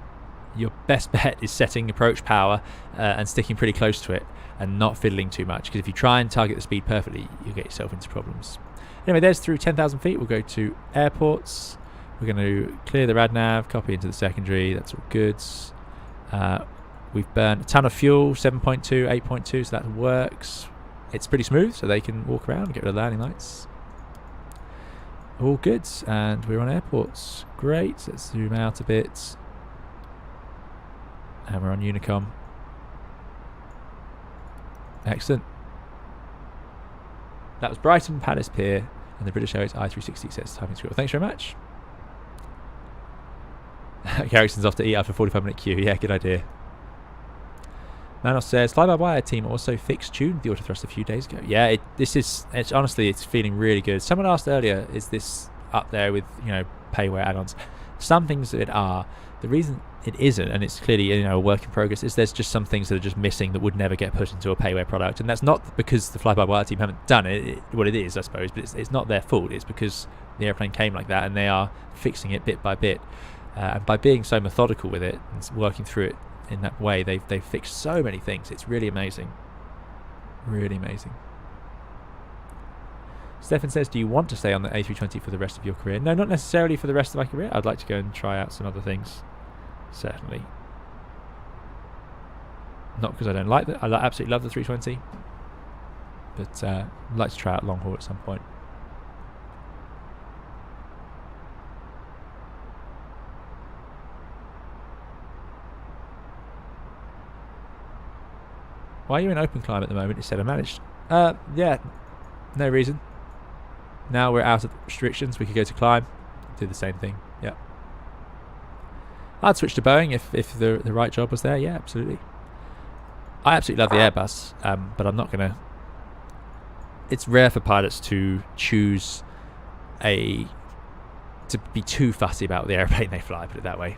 your best bet is setting approach power and sticking pretty close to it, and not fiddling too much, because if you try and target the speed perfectly, you'll get yourself into problems. Anyway, there's through 10,000 feet. We'll go to airports. We're going to clear the RadNav, copy into the secondary. That's all good. We've burned a ton of fuel, 7.2, 8.2, so that works. It's pretty smooth, so they can walk around and get rid of landing lights. All good, and we're on airports. Great. Let's zoom out a bit. And we're on Unicom. Excellent. That was Brighton Palace Pier, and the British Airways I360 says typing scroll. Thanks very much. Garrison's off to eat after a 45-minute queue. Yeah, good idea. Manos says, fly-by-wire team also fixed tuned the autothrust a few days ago. Yeah, it's honestly, it's feeling really good. Someone asked earlier, is this up there with, you know, payware add-ons? Some things that are. The reason it isn't, and it's clearly, you know, a work in progress, is there's just some things that are just missing that would never get put into a payware product, and that's not because the fly-by-wire team haven't done it. Well, it is, I suppose, but it's not their fault. It's because the airplane came like that, and they are fixing it bit by bit. And by being so methodical with it and working through it in that way, they've fixed so many things. It's really amazing. Really amazing. Stefan says, do you want to stay on the A320 for the rest of your career? No, not necessarily for the rest of my career. I'd like to go and try out some other things. Certainly. Not because I don't like it. I absolutely love the 320. But I'd like to try out long haul at some point. Why are you in open climb at the moment? It said I managed. Yeah, no reason. Now we're out of restrictions. We could go to climb, do the same thing. Yeah. I'd switch to Boeing if the right job was there. Yeah, absolutely. I absolutely love the Airbus, but I'm not going to. It's rare for pilots to choose to be too fussy about the airplane they fly, put it that way.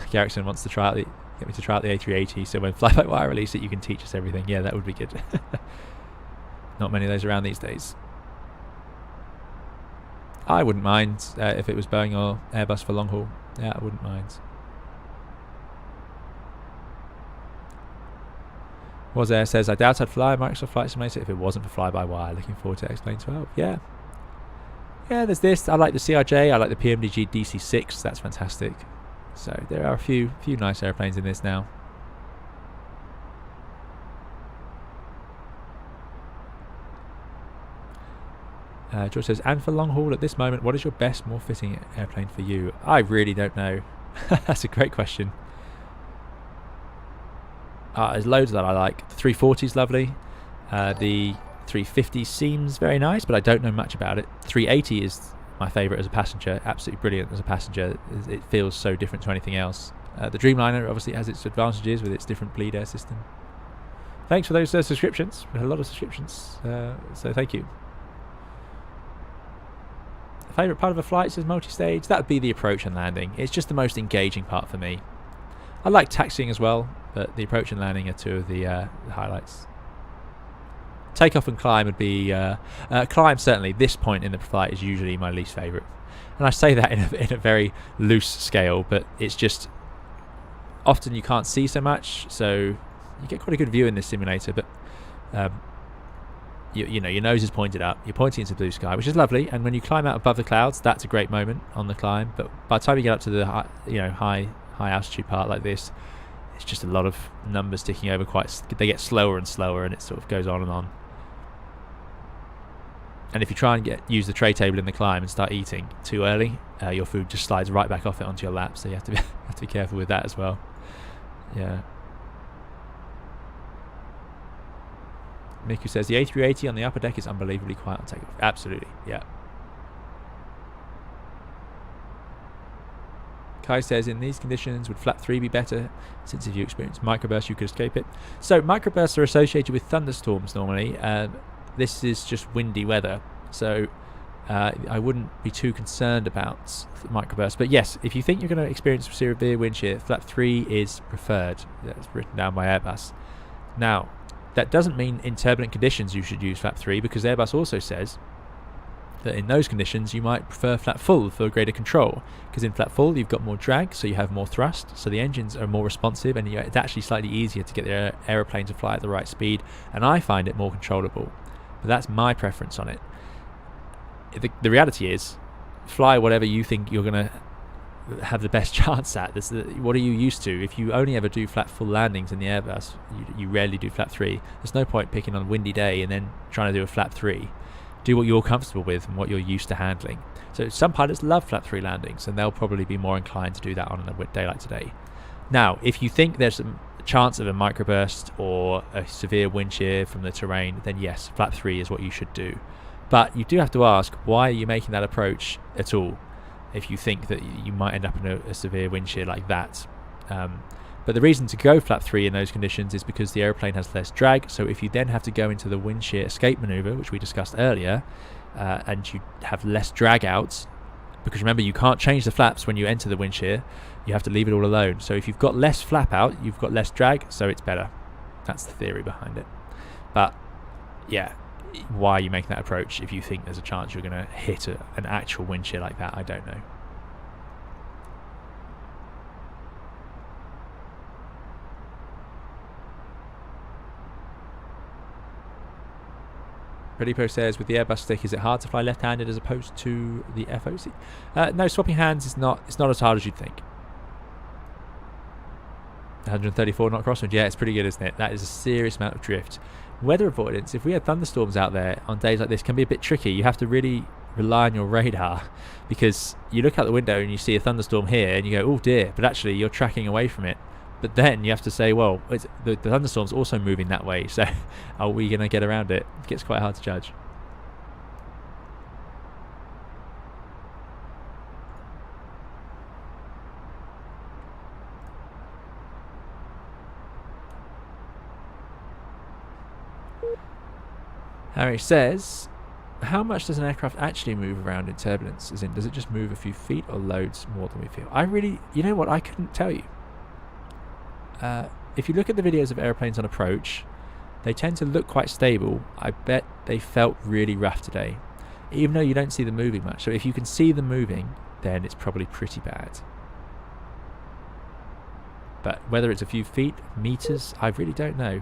Garrickson wants to get me to try out the A380, so when fly-by-wire release it, you can teach us everything. Yeah, that would be good. Not many of those around these days. I wouldn't mind if it was Boeing or Airbus for long haul. Yeah, I wouldn't mind. Was Air says, I doubt I'd fly a Microsoft Flight Simulator if it wasn't for fly-by-wire. Looking forward to X-Plane 12. Yeah. Yeah, there's this. I like the CRJ. I like the PMDG DC-6. That's fantastic. So there are a few nice airplanes in this now. George says, and for long haul at this moment, what is your best, more fitting airplane for you? I really don't know. That's a great question. There's loads that I like. The 340 is lovely. The 350 seems very nice, but I don't know much about it. 380 is my favourite as a passenger. Absolutely brilliant as a passenger. It feels so different to anything else. The Dreamliner obviously has its advantages with its different bleed air system. Thanks for those subscriptions. We had a lot of subscriptions, so thank you. Favourite part of a flight says multi-stage. That would be the approach and landing. It's just the most engaging part for me. I like taxiing as well, but the approach and landing are two of the highlights. Takeoff and climb would be... climb, certainly, this point in the flight is usually my least favourite. And I say that in a very loose scale, but it's just... often you can't see so much, so you get quite a good view in this simulator, but... You know, your nose is pointed up, you're pointing into blue sky, which is lovely, and when you climb out above the clouds, that's a great moment on the climb, but by the time you get up to the high altitude part like this, it's just a lot of numbers ticking over. They get slower and slower, and it sort of goes on and on. And if you try and use the tray table in the climb and start eating too early, your food just slides right back off it onto your lap, so you have to be careful with that as well. Yeah. Miku says the A380 on the upper deck is unbelievably quiet on takeoff. Absolutely, yeah. Kai says, in these conditions, would flap 3 be better? Since if you experience microbursts, you could escape it. So microbursts are associated with thunderstorms normally. This is just windy weather, so I wouldn't be too concerned about microbursts. But yes, if you think you're going to experience severe wind shear, flap 3 is preferred. That's written down by Airbus. Now, that doesn't mean in turbulent conditions you should use flap 3, because Airbus also says that in those conditions you might prefer flap full for greater control, because in flap full you've got more drag, so you have more thrust, so the engines are more responsive, and it's actually slightly easier to get the aeroplane to fly at the right speed, and I find it more controllable. But that's my preference on it. The reality is, fly whatever you think you're going to have the best chance at. What are you used to? If you only ever do flat full landings in the Airbus, you rarely do flap 3. There's no point picking on a windy day and then trying to do a flap 3. Do what you're comfortable with and what you're used to handling. So some pilots love flap 3 landings, and they'll probably be more inclined to do that on a day like today. Now, if you think there's a chance of a microburst or a severe wind shear from the terrain, then yes, flap 3 is what you should do. But you do have to ask, why are you making that approach at all, if you think that you might end up in a severe wind shear like that. But the reason to go flap 3 in those conditions is because the aeroplane has less drag, so if you then have to go into the wind shear escape manoeuvre, which we discussed earlier, and you have less drag out, because remember, you can't change the flaps when you enter the wind shear, you have to leave it all alone. So if you've got less flap out, you've got less drag, so it's better. That's the theory behind it. But yeah, why are you making that approach if you think there's a chance you're going to hit an actual wind shear like that? I don't know. Predipo says, with the Airbus stick, is it hard to fly left-handed as opposed to the FOC? No, swapping hands is not. It's not as hard as you'd think. 134 knot crosswind. Yeah, it's pretty good, isn't it? That is a serious amount of drift. Weather avoidance, if we had thunderstorms out there on days like this, can be a bit tricky. You have to really rely on your radar, because you look out the window and you see a thunderstorm here and you go, oh dear, but actually you're tracking away from it. But then you have to say, well, the thunderstorm's also moving that way, so are we going to get around it? It gets quite hard to judge. Harry says, how much does an aircraft actually move around in turbulence? As in, does it just move a few feet or loads more than we feel? You know what, I couldn't tell you. If you look at the videos of airplanes on approach, they tend to look quite stable. I bet they felt really rough today, even though you don't see them moving much. So if you can see them moving, then it's probably pretty bad. But whether it's a few feet, meters, I really don't know.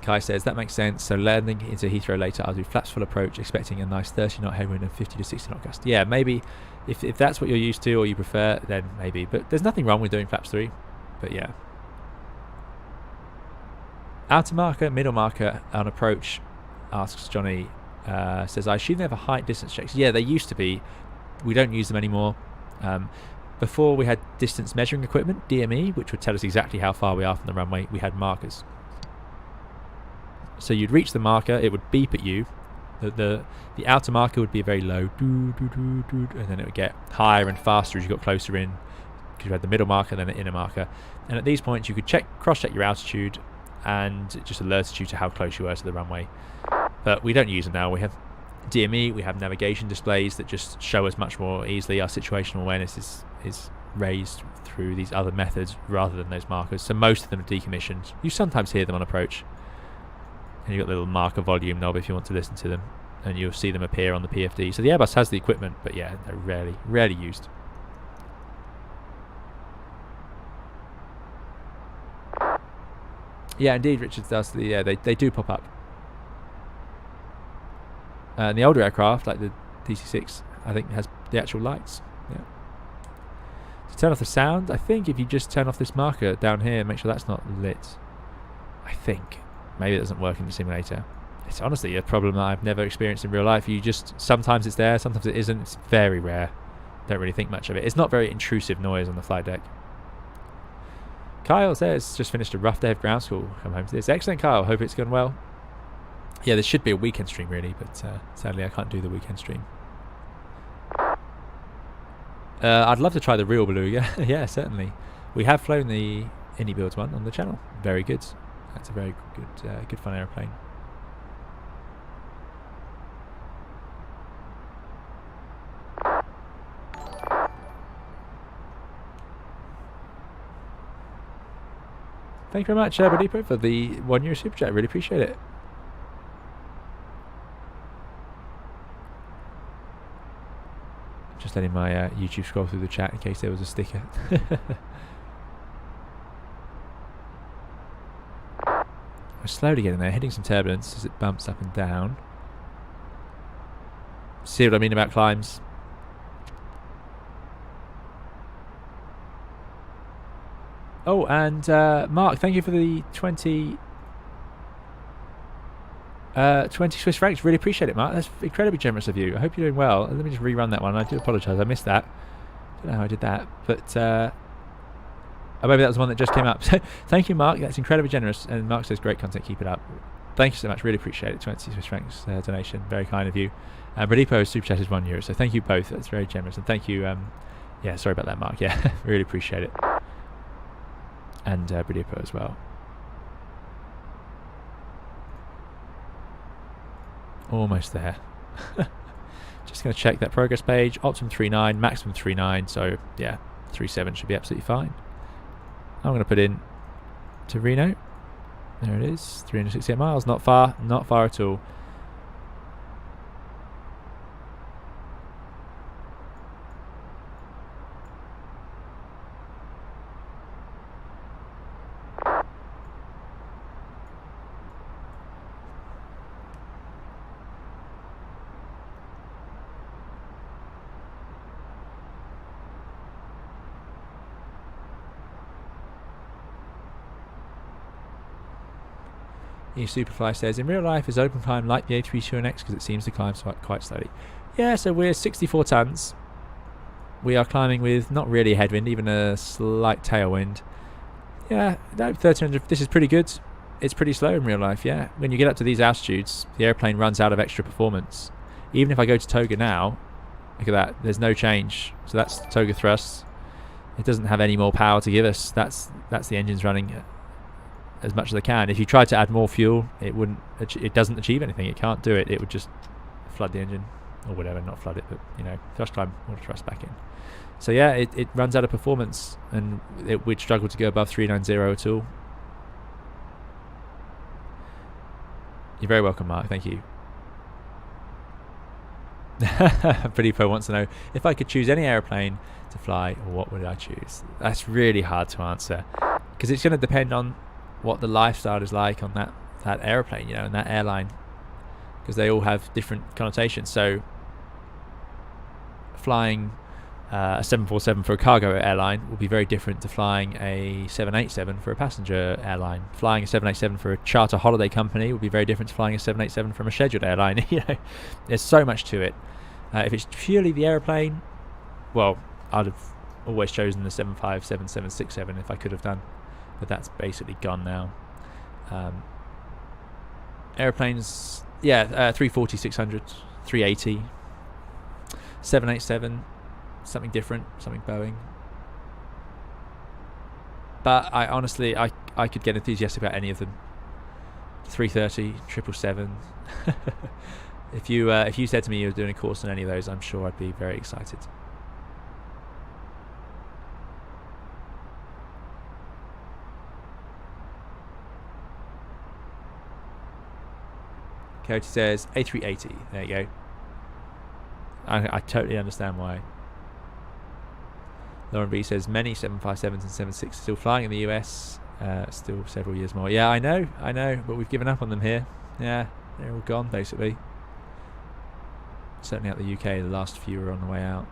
Kai says, that makes sense. So landing into Heathrow later, I'll do flaps full approach, expecting a nice 30 knot headwind and 50 to 60 knot gust. Yeah, maybe if that's what you're used to or you prefer, then maybe. But there's nothing wrong with doing flaps 3. But yeah. Outer marker, middle marker on approach, asks Johnny. Says, I assume they have a height distance checks. Yeah, they used to be. We don't use them anymore. Before we had distance measuring equipment, DME, which would tell us exactly how far we are from the runway, we had markers. So you'd reach the marker, it would beep at you. The outer marker would be very low, and then it would get higher and faster as you got closer in, because you had the middle marker, then the inner marker. And at these points you could cross-check your altitude, and it just alerted you to how close you were to the runway. But we don't use them now. We have DME, we have navigation displays that just show us much more easily. Our situational awareness is raised through these other methods rather than those markers. So most of them are decommissioned. You sometimes hear them on approach. And you've got the little marker volume knob if you want to listen to them. And you'll see them appear on the PFD. So the Airbus has the equipment, but yeah, they're rarely used. Yeah, indeed, Richard does. They do pop up. And the older aircraft, like the DC-6, I think has the actual lights. Yeah. To turn off the sound, I think if you just turn off this marker down here, make sure that's not lit. I think. Maybe it doesn't work in the simulator. It's honestly a problem that I've never experienced in real life. Sometimes it's there, sometimes it isn't. It's very rare. Don't really think much of it. It's not very intrusive noise on the flight deck. Kyle says, just finished a rough day of ground school. Come home to this. Excellent, Kyle. Hope it's gone well. Yeah, there should be a weekend stream really, but sadly I can't do the weekend stream. I'd love to try the real Beluga. Yeah, certainly. We have flown the Indie Builds one on the channel. Very good. That's a very good fun aeroplane. Thank you very much, Badipo, for the €1 super chat. Really appreciate it. Just letting my YouTube scroll through the chat in case there was a sticker. We're slowly getting there, hitting some turbulence as it bumps up and down. See what I mean about climbs? Oh, and Mark, thank you for the 20 Swiss francs. Really appreciate it, Mark. That's incredibly generous of you. I hope you're doing well. Let me just rerun that one. I do apologise. I missed that. Don't know how I did that, but maybe that was the one that just came up. So thank you, Mark. That's incredibly generous. And Mark says, great content. Keep it up. Thank you so much. Really appreciate it. 20 Swiss francs donation. Very kind of you. Bradipo's super chat is €1. So thank you both. That's very generous. And thank you. Yeah, sorry about that, Mark. Yeah, really appreciate it. And Bradipo as well. Almost there. Just going to check that progress page. Optimum 3.9, maximum 3.9. So yeah, 3.7 should be absolutely fine. I'm going to put in to Reno. There it is. 368 miles. Not far. Not far at all. Superfly says, in real life is open climb like the A32NX because it seems to climb quite slowly. Yeah, so we're 64 tons. We are climbing with not really a headwind, even a slight tailwind. Yeah, no, 1300. This is pretty good. It's pretty slow in real life, yeah. When you get up to these altitudes, the airplane runs out of extra performance. Even if I go to toga now, look at that, there's no change. So that's toga thrust. It doesn't have any more power to give us. That's the engines running as much as they can. If you try to add more fuel, it doesn't achieve anything. It can't do it. It would just flood the engine or whatever. Not flood it, but thrust climb or thrust back in. So yeah, it runs out of performance, and it would struggle to go above 390 at all. You're very welcome, Mark. Thank you. Pretty Pro wants to know, if I could choose any aeroplane to fly, what would I choose? That's really hard to answer, because it's going to depend on what the lifestyle is like on that aeroplane, you know, and that airline, because they all have different connotations. So flying a 747 for a cargo airline will be very different to flying a 787 for a passenger airline. Flying a 787 for a charter holiday company will be very different to flying a 787 from a scheduled airline. You know, there's so much to it. If it's purely the aeroplane, well, I'd have always chosen the 757, 767 if I could have done, but that's basically gone now. Airplanes, yeah, 340, 600, 380, 787, something different, something Boeing. But I honestly, I could get enthusiastic about any of them. 330, 777. If you said to me you were doing a course on any of those, I'm sure I'd be very excited. Cody says A380. There you go. I totally understand why. Lauren B says many 757s and 76s still flying in the US. Still several years more. Yeah, I know, but we've given up on them here. Yeah, they're all gone basically. Certainly out the UK, the last few are on the way out.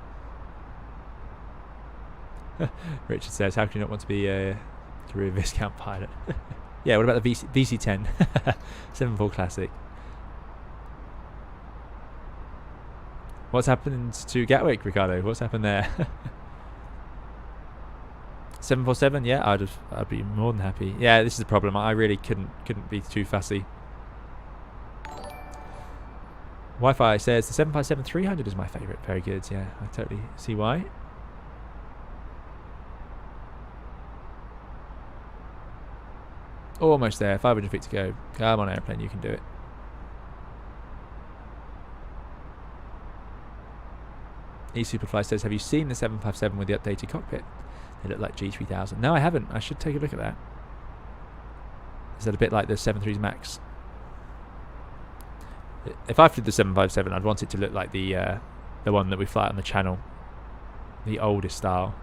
Richard says, how can you not want to be a career Viscount pilot? Yeah, what about the VC10? 74 Classic. What's happened to Gatwick, Ricardo? What's happened there? 747, yeah, I'd be more than happy. Yeah, this is the problem. I really couldn't be too fussy. Wi-Fi says the 757-300 is my favourite. Very good. Yeah, I totally see why. Almost there. 500 feet to go. Come on, airplane, you can do it. eSuperfly says, have you seen the 757 with the updated cockpit? They look like G3000. No, I haven't. I should take a look at that. Is that a bit like the 73s Max? If I flew the 757, I'd want it to look like the one that we fly on the channel, the oldest style.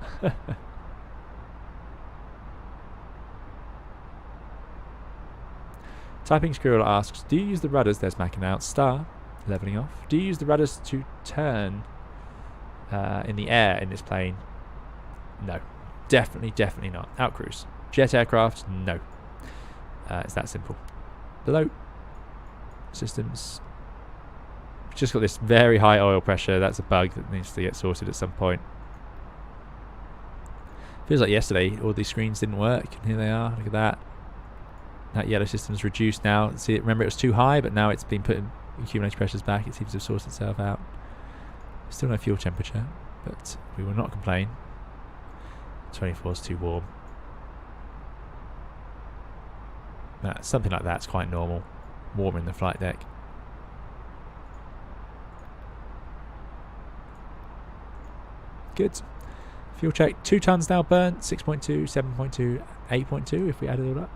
Typing Squirrel asks, do you use the rudders? There's Mac announced. Star, leveling off. Do you use the rudders to turn in the air in this plane? No, definitely not. Outcruise. Jet aircraft? No. It's that simple. Below systems. Just got this very high oil pressure. That's a bug that needs to get sorted at some point. Feels like yesterday all these screens didn't work, and here they are. Look at that. That yellow system's reduced now. See, remember it was too high, but now it's been putting accumulated pressures back. It seems to have sorted itself out. Still no fuel temperature, but we will not complain. 24 is too warm. Something like that's quite normal. Warm in the flight deck. Good. Fuel check. 2 tons now burnt. 6.2, 7.2, 8.2 if we add it all up.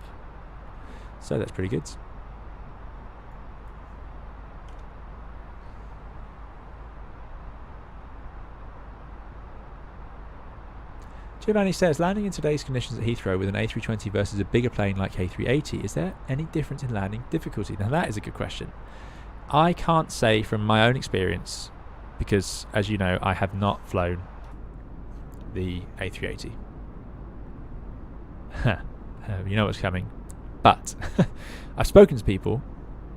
So that's pretty good. Giovanni says, landing in today's conditions at Heathrow with an A320 versus a bigger plane like A380, is there any difference in landing difficulty? Now that is a good question. I can't say from my own experience, because as you know, I have not flown the A380. You know what's coming. But I've spoken to people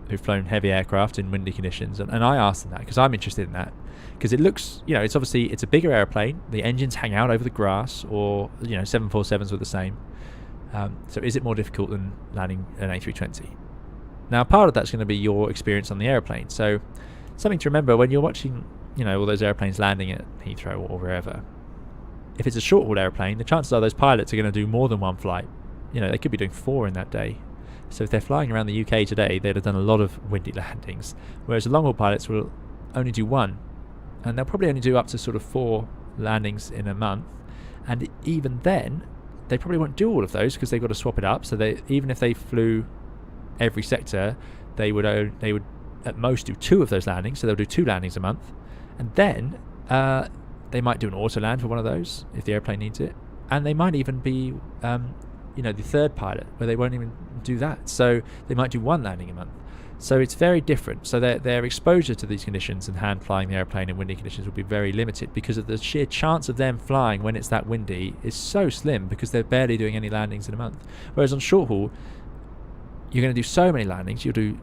who've flown heavy aircraft in windy conditions, and I asked them that because I'm interested in that. Because it looks, you know, it's obviously, it's a bigger airplane. The engines hang out over the grass, or, you know, 747s were the same. So is it more difficult than landing an A320? Now, part of that's going to be your experience on the airplane. So something to remember when you're watching, you know, all those airplanes landing at Heathrow or wherever. If it's a short-haul airplane, the chances are those pilots are going to do more than one flight. You know, they could be doing 4 in that day. So if they're flying around the UK today, they'd have done a lot of windy landings. Whereas the long-haul pilots will only do 1. And they'll probably only do up to sort of 4 landings in a month. And even then, they probably won't do all of those because they've got to swap it up. So they, even if they flew every sector, they would at most do 2 of those landings. So they'll do 2 landings a month. And then they might do an auto land for one of those if the airplane needs it. And they might even be you know, the third pilot where they won't even do that. So they might do one landing a month. So it's very different. So their exposure to these conditions and hand flying the airplane in windy conditions will be very limited, because of the sheer chance of them flying when it's that windy is so slim, because they're barely doing any landings in a month. Whereas on short haul, you're going to do so many landings. You'll do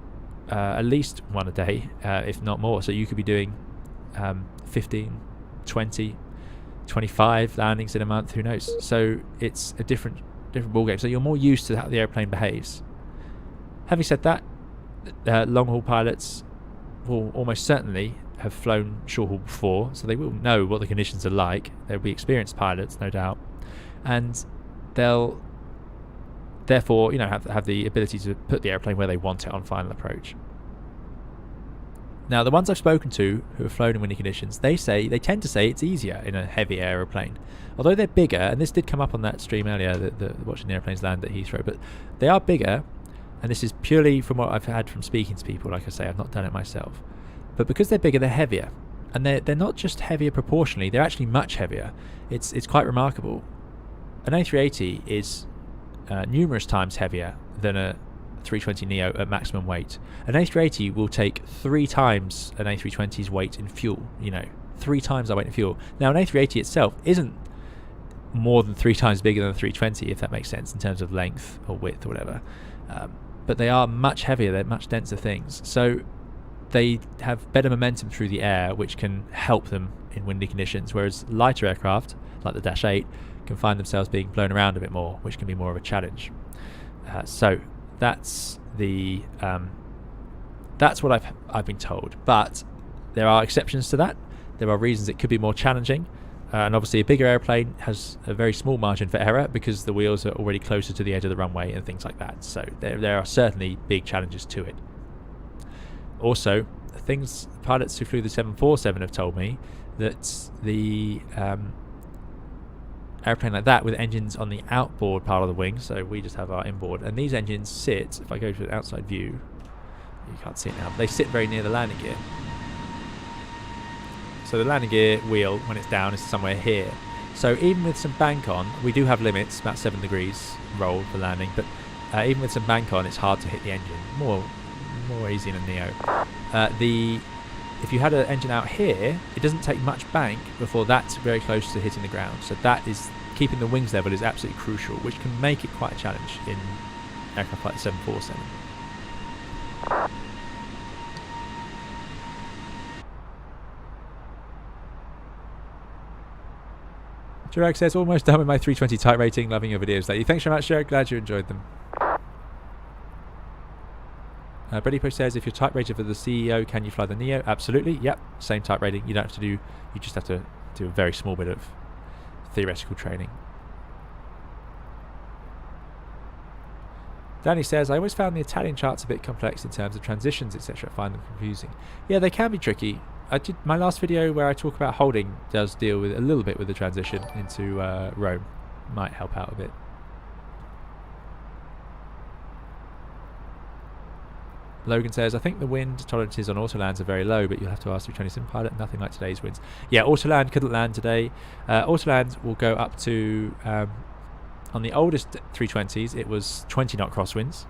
at least one a day, if not more. So you could be doing 15, 20, 25 landings in a month, who knows. So it's a different ball game. So you're more used to how the airplane behaves. Having said that, long haul pilots will almost certainly have flown short haul before, so they will know what the conditions are like. They'll be experienced pilots, no doubt, and they'll therefore, you know, have the ability to put the airplane where they want it on final approach. Now, the ones I've spoken to who have flown in windy conditions, they tend to say it's easier in a heavy aeroplane. Although they're bigger, and this did come up on that stream earlier, the watching the airplanes land at Heathrow, but they are bigger, and this is purely from what I've had from speaking to people. Like I say, I've not done it myself. But because they're bigger, they're heavier. And they're not just heavier proportionally, they're actually much heavier. It's quite remarkable. An A380 is numerous times heavier than a 320 NEO at maximum weight. An A380 will take 3 times an A320's weight in fuel, you know, 3 times that weight in fuel. Now, an A380 itself isn't more than 3 times bigger than a 320, if that makes sense, in terms of length or width or whatever. But they are much heavier, they're much denser things. So they have better momentum through the air, which can help them in windy conditions, whereas lighter aircraft, like the Dash 8, can find themselves being blown around a bit more, which can be more of a challenge. So that's what I've been told. But there are exceptions to that. There are reasons it could be more challenging. And obviously a bigger airplane has a very small margin for error, because the wheels are already closer to the edge of the runway and things like that. So there are certainly big challenges to it. Also, pilots who flew the 747 have told me that the airplane like that with engines on the outboard part of the wing, so we just have our inboard, and these engines sit, if I go to an outside view, you can't see it now, but they sit very near the landing gear. So the landing gear wheel, when it's down, is somewhere here. So even with some bank on, we do have limits, about 7 degrees roll for landing, but even with some bank on, it's hard to hit the engine. More easy in a NEO. If you had an engine out here, it doesn't take much bank before that's very close to hitting the ground. So that is, keeping the wings level is absolutely crucial, which can make it quite a challenge in aircraft like the 747. Chirag says, almost done with my 320 type rating, loving your videos lately. Thanks very much, Chirag, glad you enjoyed them. Brady Post says, if you're type rated for the CEO, can you fly the NEO? Absolutely, yep, same type rating. You don't have to do, you just have to do a very small bit of theoretical training. Danny says, I always found the Italian charts a bit complex in terms of transitions, etc. I find them confusing. Yeah, they can be tricky. My last video where I talk about holding does deal with a little bit with the transition into Rome. Might help out a bit. Logan says, I think the wind tolerances on Autolands are very low, but you'll have to ask the 320 sim pilot, nothing like today's winds. Yeah, Autoland couldn't land today. Autoland will go up to, on the oldest 320s, it was 20 knot crosswinds.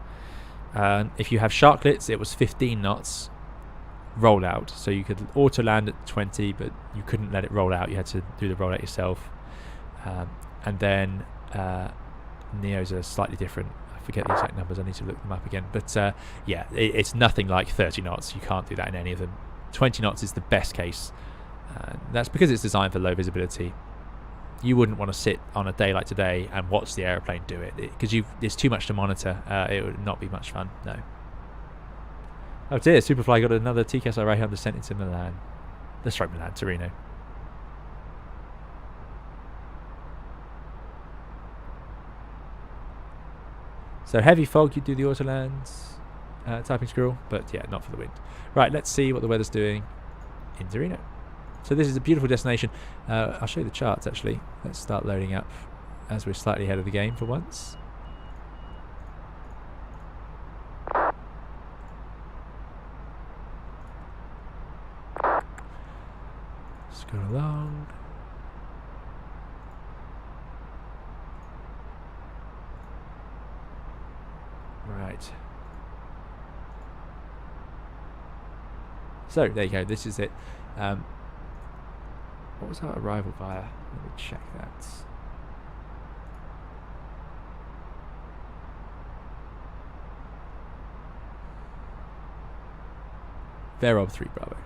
If you have sharklets, it was 15 knots roll out. So you could auto land at 20, but you couldn't let it roll out. You had to do the roll out yourself. And then NEOs are slightly different. I forget the exact numbers, I need to look them up again. But yeah, it's nothing like 30 knots. You can't do that in any of them. 20 knots is the best case. That's because it's designed for low visibility. You wouldn't want to sit on a day like today and watch the aeroplane do it, because there's too much to monitor. It would not be much fun, no. Oh dear, Superfly got another TCAS Array 100 sent into Milan. Let's right, Milan, Torino. So heavy fog, you do the Autolands typing squirrel, but yeah, not for the wind. Right, let's see what the weather's doing in Torino. So this is a beautiful destination. I'll show you the charts actually. Let's start loading up as we're slightly ahead of the game for once. Scroll along. Right. So there you go. This is it. What was our arrival via? Let me check that. Verob 3 Bravo.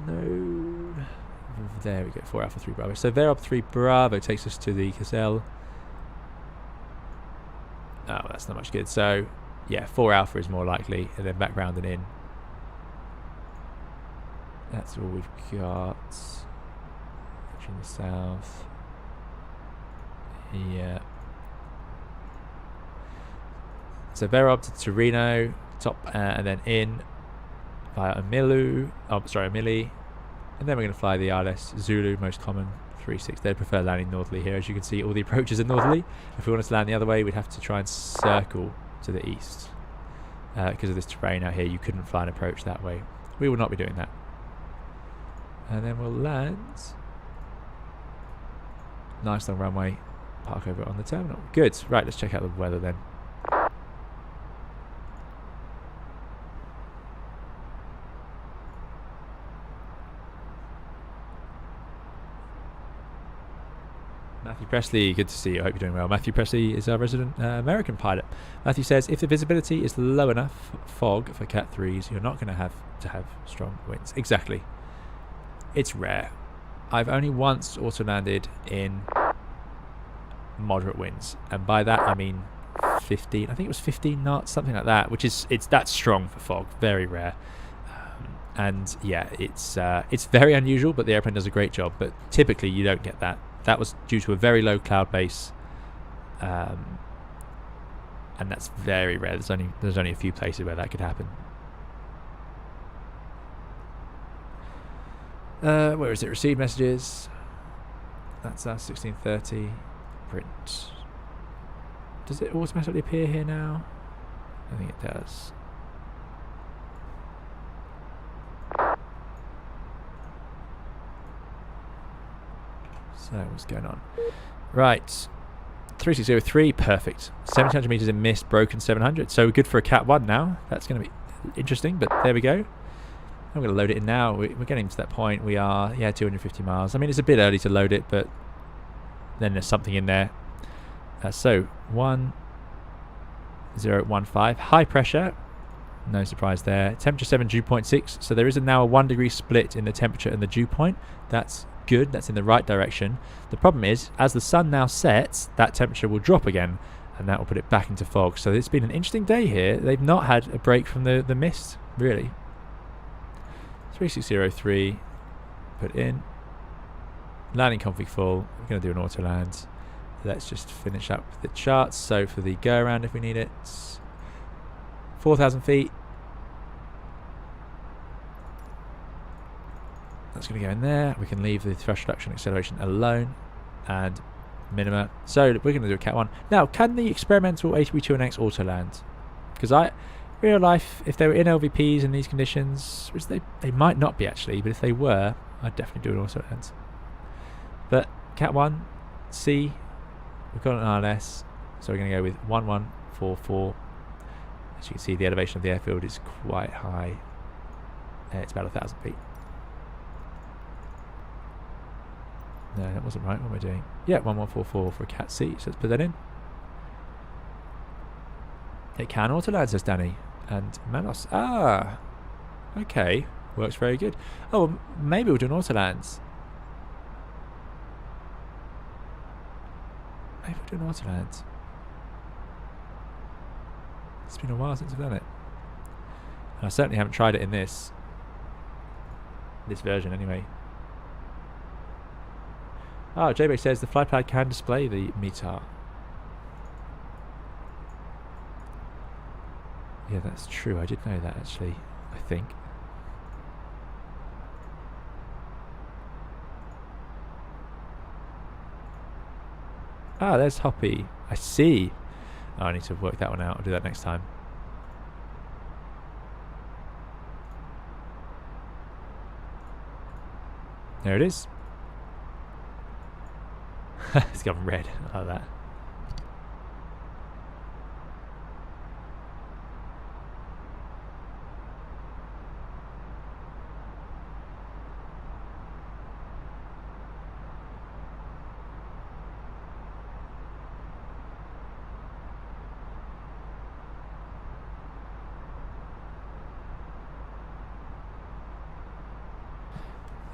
No. There we go. 4 Alpha 3 Bravo. So Verob 3 Bravo takes us to the Gazelle. Oh, that's not much good. So yeah, 4 Alpha is more likely, and then back round and in. That's all we've got. In the south. Yeah. So Verob to Torino, top, and then in via Amilu. Oh, sorry, Amili. And then we're going to fly the RLS Zulu, most common, 36. They prefer landing northerly here. As you can see, all the approaches are northerly. If we wanted to land the other way, we'd have to try and circle to the east. Because of this terrain out here, you couldn't fly an approach that way. We will not be doing that. And then we'll land. Nice long runway. Park over on the terminal. Good. Right, let's check out the weather then. Matthew Presley, good to see you. I hope you're doing well. Matthew Presley is our resident American pilot. Matthew says, if the visibility is low enough fog for Cat 3s, you're not going to have strong winds. Exactly. It's rare. I've only once auto-landed in moderate winds, and by that I mean 15. I think it was 15 knots, something like that, which is that's strong for fog. Very rare. And yeah, it's very unusual, but the airplane does a great job. But typically you don't get that. That was due to a very low cloud base, and that's very rare. There's only a few places where that could happen. Where is it? Received messages. That's us, 1630. Print. Does it automatically appear here now? I think it does. So what's going on? Right. 3603, perfect. 1700 meters in mist, broken 700. So good for a Cat 1 now. That's going to be interesting, but there we go. I'm going to load it in now. We're getting to that point. We are, 250 miles. I mean, it's a bit early to load it, but then there's something in there. So 1015, high pressure. No surprise there. Temperature 7, dew point 6. So there is now a 1 degree split in the temperature and the dew point. That's good. That's in the right direction. The problem is, as the sun now sets, that temperature will drop again, and that will put it back into fog. So it's been an interesting day here. They've not had a break from the mist, really. 3603, put in. Landing config full. We're going to do an auto land. Let's just finish up the charts. So for the go around, if we need it, 4,000 feet. That's going to go in there. We can leave the thrust reduction acceleration alone and minima. So we're going to do a Cat 1. Now, can the experimental A32NX auto land? Because real life, if they were in LVPs in these conditions, which they might not be actually, but if they were, I'd definitely do an auto land. But Cat 1, C, we've got an RLS, so we're going to go with 1144. As you can see, the elevation of the airfield is quite high. It's about 1,000 feet. No, that wasn't right. What am I doing? Yeah, 1144 for a Cat C. So let's put that in. It can auto land, says Danny. And Manos. Ah! Okay. Works very good. Oh, well, maybe we'll do an auto land. Maybe we'll do an auto land. It's been a while since I've done it. And I certainly haven't tried it in this version anyway. Oh, JB says the flypad can display the METAR. Yeah, that's true. I did know that actually, I think. Ah, there's Hoppy. I see. Oh, I need to work that one out. I'll do that next time. There it is. It's gone red. I like that.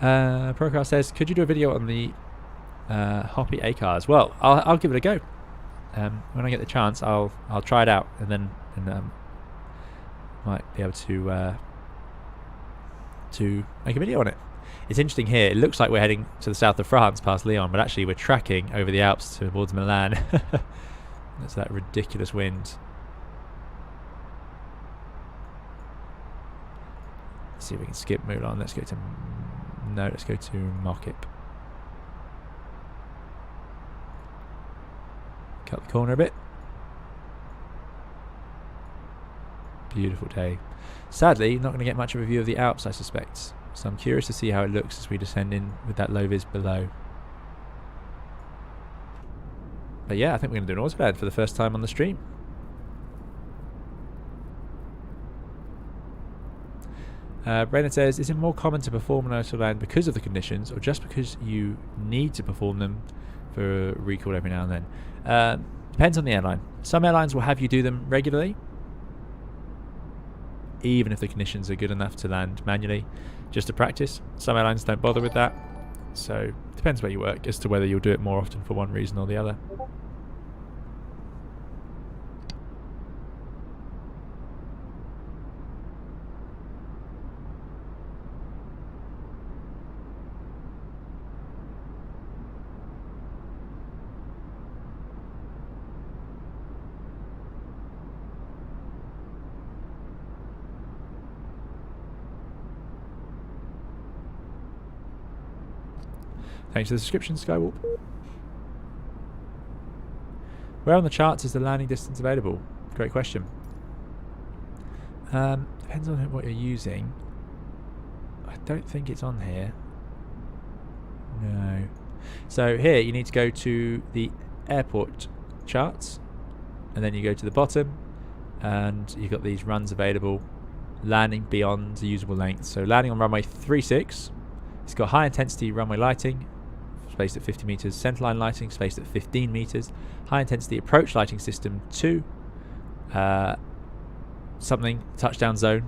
Procar says, could you do a video on the Hoppy A cars? Well, I'll give it a go. When I get the chance, I'll try it out, and then might be able to make a video on it. It's interesting here. It looks like we're heading to the south of France past Lyon, but actually we're tracking over the Alps towards Milan. That's that ridiculous wind. Let's see if we can skip Moulin. Let's go to Mockip. Cut the corner a bit. Beautiful day. Sadly, not going to get much of a view of the Alps, I suspect. So I'm curious to see how it looks as we descend in with that low vis below. But yeah, I think we're going to do an autoland for the first time on the stream. Brennan says, is it more common to perform an autoland because of the conditions, or just because you need to perform them for recall every now and then? Depends on the airline. Some airlines will have you do them regularly, even if the conditions are good enough to land manually, just to practice. Some airlines don't bother with that, so it depends where you work as to whether you'll do it more often for one reason or the other. Thanks for the subscription, Skywarp. Where on the charts is the landing distance available? Great question. Depends on what you're using. I don't think it's on here. No. So here you need to go to the airport charts, and then you go to the bottom, and you've got these runs available. Landing beyond the usable length. So landing on runway 36. It's got high intensity runway lighting, spaced at 50 meters, centerline lighting, spaced at 15 meters, high intensity approach lighting system 2, something, touchdown zone,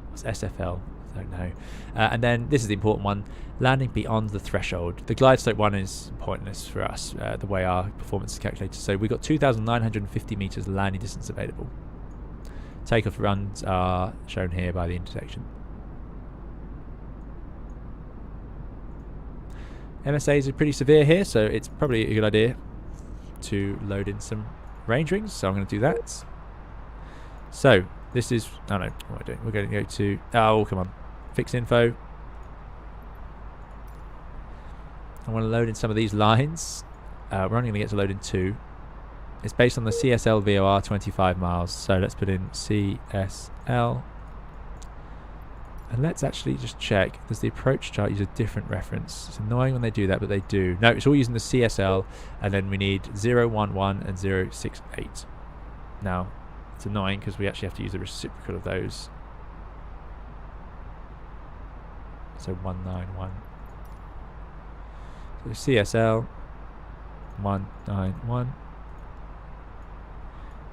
what's SFL, I don't know, and then this is the important one, landing beyond the threshold. The glide slope one is pointless for us, the way our performance is calculated, so we've got 2,950 meters landing distance available. Takeoff runs are shown here by the intersection. MSAs are pretty severe here, so it's probably a good idea to load in some range rings, so I'm going to do that. So this is, oh no, what am I doing? We're going to go to, oh come on, fix info. I want to load in some of these lines. We're only going to get to load in 2. It's based on the CSL VOR 25 miles, so let's put in CSL. And let's actually just check. Does the approach chart use a different reference? It's annoying when they do that, but they do. No, it's all using the CSL, and then we need 011 and 068. Now, it's annoying because we actually have to use the reciprocal of those. So 191. So CSL 191.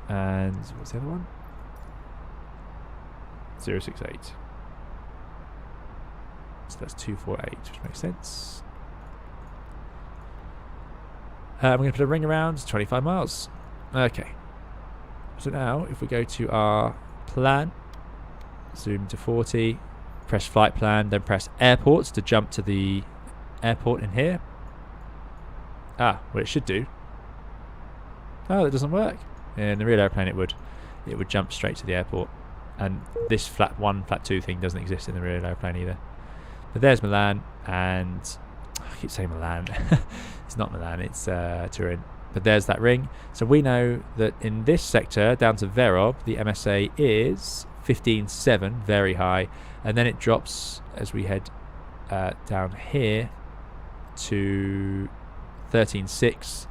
And what's the other one? 068. So that's 248, which makes sense. We're going to put a ring around 25 miles. Okay. So now, if we go to our plan, zoom to 40, press flight plan, then press airports to jump to the airport in here. Ah, well it should do. Oh, that doesn't work. In the real airplane it would. It would jump straight to the airport. And this flat 1, flat 2 thing doesn't exist in the real airplane either. But there's Milan, and I keep saying Milan. It's not Milan, it's Turin. But there's that ring. So we know that in this sector, down to Verob, the MSA is 15.7, very high. And then it drops as we head down here to 13.6.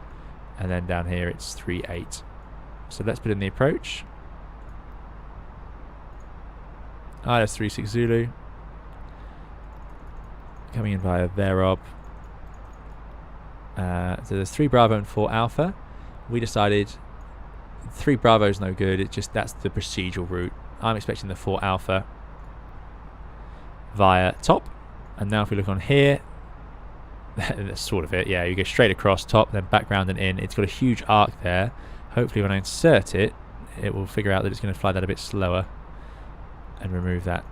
And then down here it's 3.8. So let's put in the approach. That's 36 Zulu. Coming in via Verob. So there's 3 Bravo and 4 Alpha. We decided 3 Bravo is no good. It's just that's the procedural route. I'm expecting the 4 Alpha via top, And now if we look on here, that's sort of it. Yeah, you go straight across, top, then background and in. It's got a huge arc there. Hopefully when I insert it, it will figure out that it's going to fly that a bit slower and remove that.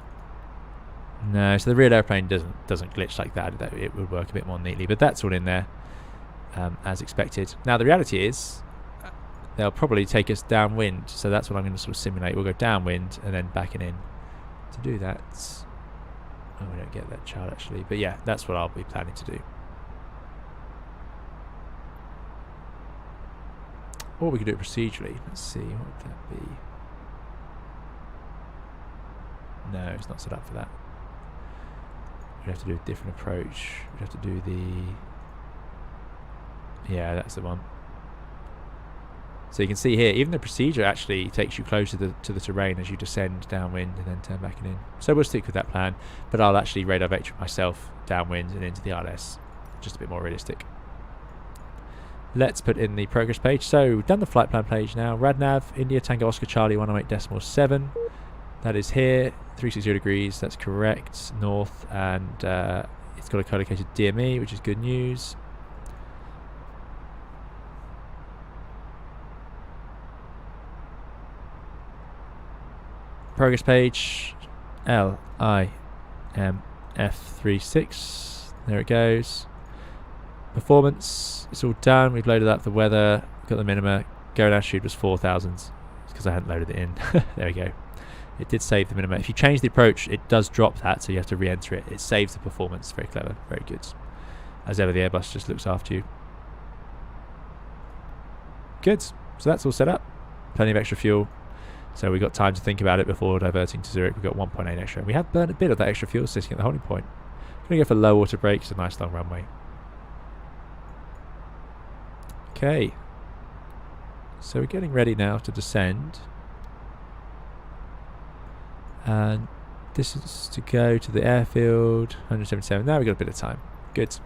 No, so the real airplane doesn't glitch like that. It would work a bit more neatly, but that's all in there as expected. Now the reality is they'll probably take us downwind, so that's what I'm going to sort of simulate. We'll go downwind and then backing in. To do that, oh, we don't get that chart actually, but yeah, that's what I'll be planning to do. Or we could do it procedurally. Let's see, what would that be? No, it's not set up for that. We'd have to do a different approach. We'd have to do the... Yeah, that's the one. So you can see here, even the procedure actually takes you closer to the terrain as you descend downwind and then turn back and in. So we'll stick with that plan, but I'll actually radar vector myself downwind and into the ILS. Just a bit more realistic. Let's put in the progress page. So we've done the flight plan page now. RadNav, India Tango Oscar Charlie 108.7. That is here, 360 degrees, that's correct, north, and it's got a co-located DME, which is good news. Progress page, LIMF36, there it goes. Performance, it's all done, we've loaded up the weather, got the minima, going altitude was 4,000, because I hadn't loaded it in, there we go. It did save the minima. If you change the approach, it does drop that, so you have to re-enter it. It saves the performance, very clever, very good. As ever, the Airbus just looks after you. Good, so that's all set up. Plenty of extra fuel. So we've got time to think about it before diverting to Zurich. We've got 1.8 extra. We have burned a bit of that extra fuel sitting at the holding point. I'm going to go for low water brakes, a nice long runway. Okay. So we're getting ready now to descend. And this is to go to the airfield, 177. Now we've got a bit of time. Good.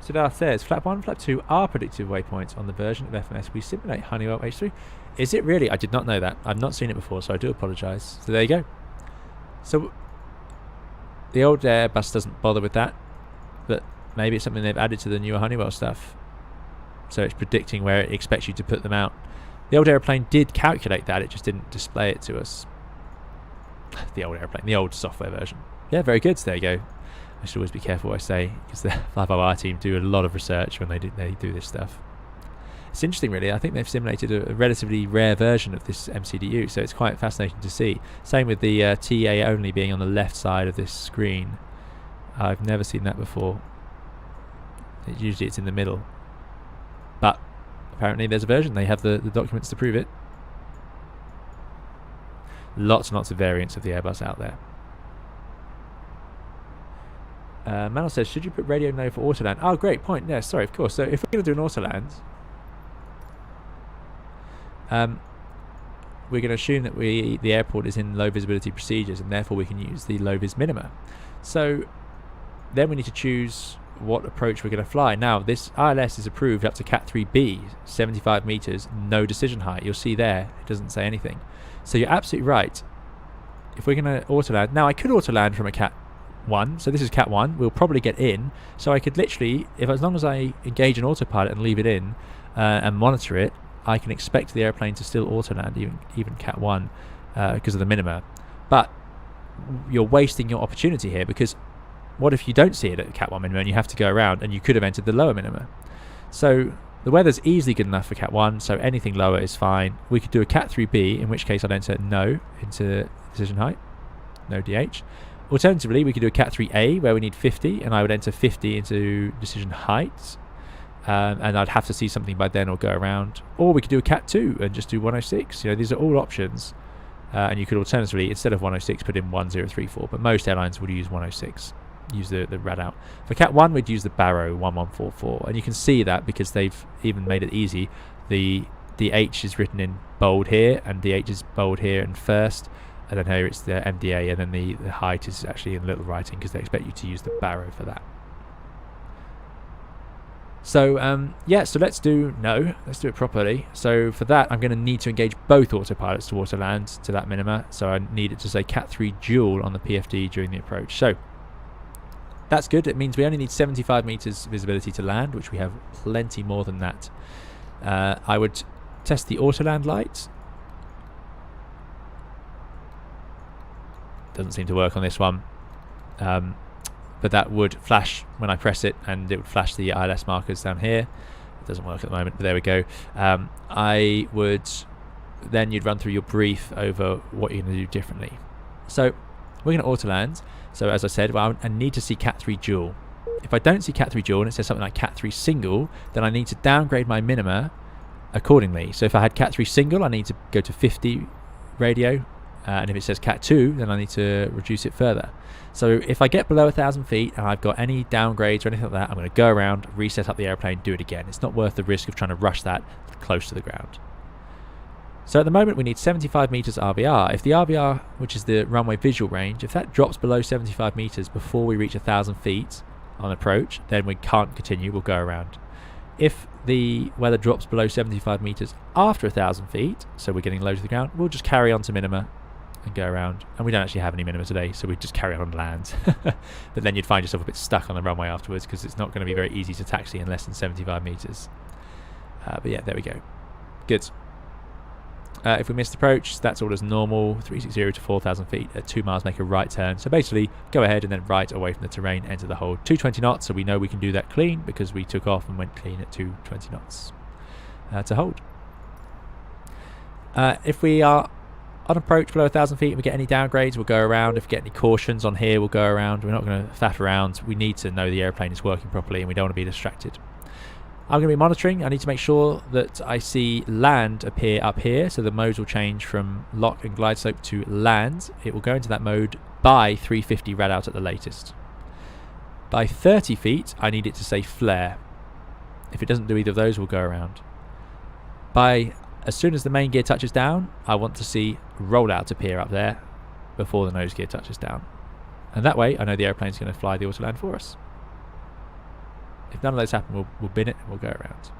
Siddharth says, Flap 1 and Flap 2 are predictive waypoints on the version of FMS we simulate Honeywell H3. Is it really? I did not know that. I've not seen it before, so I do apologise. So there you go. So the old Airbus doesn't bother with that, but maybe it's something they've added to the newer Honeywell stuff. So it's predicting where it expects you to put them out. The old airplane did calculate that, it just didn't display it to us. The old airplane, the old software version. Yeah, very good. So there you go. I should always be careful what I say, because the 55R team do a lot of research when they do this stuff. It's interesting, really. I think they've simulated a relatively rare version of this MCDU, so it's quite fascinating to see. Same with the TA only being on the left side of this screen. I've never seen that before. Usually it's in the middle. But apparently there's a version. They have the documents to prove it. Lots and lots of variants of the Airbus out there. Manel says, should you put radio no for autoland? Oh, great point. Yeah, sorry, of course. So if we're going to do an autoland, we're going to assume that the airport is in low visibility procedures, and therefore we can use the low vis minima. So then we need to choose what approach we're going to fly. Now, this ILS is approved up to Cat 3B, 75 meters, no decision height. You'll see there, it doesn't say anything. So you're absolutely right. If we're going to autoland, now I could autoland from a Cat 1, so this is Cat 1, we'll probably get in, so I could literally, as long as I engage an autopilot and leave it in and monitor it, I can expect the airplane to still autoland, even Cat 1, because of the minima. But you're wasting your opportunity here, because what if you don't see it at Cat 1 minima and you have to go around, and you could have entered the lower minima? So the weather's easily good enough for Cat 1, so anything lower is fine. We could do a Cat 3B, in which case I'd enter no into decision height, no DH. Alternatively, we could do a Cat 3A where we need 50, and I would enter 50 into decision height, and I'd have to see something by then or go around. Or we could do a Cat 2 and just do 106. You know, these are all options, and you could alternatively, instead of 106, put in 1034. But most airlines would use 106, use the rad out. For Cat 1, we'd use the Barrow 1144, and you can see that because they've even made it easy. The H is written in bold here, and the H is bold here and first. And then here it's the MDA, and then the height is actually in little writing because they expect you to use the Barrow for that. So yeah, so let's do it properly. So for that, I'm going to need to engage both autopilots to auto land to that minima. So I need it to say Cat 3 dual on the PFD during the approach. So that's good. It means we only need 75 meters visibility to land, which we have plenty more than that. I would test the auto land light. Doesn't seem to work on this one. But that would flash when I press it, and it would flash the ILS markers down here. It doesn't work at the moment, but there we go. I would then, you'd run through your brief over what you're going to do differently. So we're going to auto land. So as I said, well, I need to see Cat 3 dual. If I don't see Cat 3 dual and it says something like Cat 3 single, then I need to downgrade my minima accordingly. So if I had Cat 3 single, I need to go to 50 radio, and if it says Cat 2, then I need to reduce it further. So if I get below 1,000 feet and I've got any downgrades or anything like that, I'm going to go around, reset up the airplane, do it again. It's not worth the risk of trying to rush that close to the ground. So at the moment we need 75 meters RVR. If the RVR, which is the runway visual range, if that drops below 75 meters before we reach 1,000 feet on approach, then we can't continue, we'll go around. If the weather drops below 75 meters after 1,000 feet, so we're getting low to the ground, we'll just carry on to minima and go around. And we don't actually have any minima today, so we just carry on land. But then you'd find yourself a bit stuck on the runway afterwards, because it's not going to be very easy to taxi in less than 75 meters. But yeah, there we go. Good. If we missed approach, that's all as normal. 360 to 4,000 feet at 2 miles, make a right turn. So basically, go ahead and then right away from the terrain, enter the hold. 220 knots, so we know we can do that clean because we took off and went clean at 220 knots to hold. If we are on approach below 1,000 feet and we get any downgrades, we'll go around. If we get any cautions on here, we'll go around. We're not going to faff around. We need to know the airplane is working properly and we don't want to be distracted. I'm going to be monitoring. I need to make sure that I see land appear up here, so the modes will change from lock and glide slope to land. It will go into that mode by 350 rad out at the latest. By 30 feet, I need it to say flare. If it doesn't do either of those, we'll go around. As soon as the main gear touches down, I want to see rollout appear up there before the nose gear touches down. And that way, I know the airplane's going to fly the auto land for us. If none of those happen, we'll bin it and we'll go around.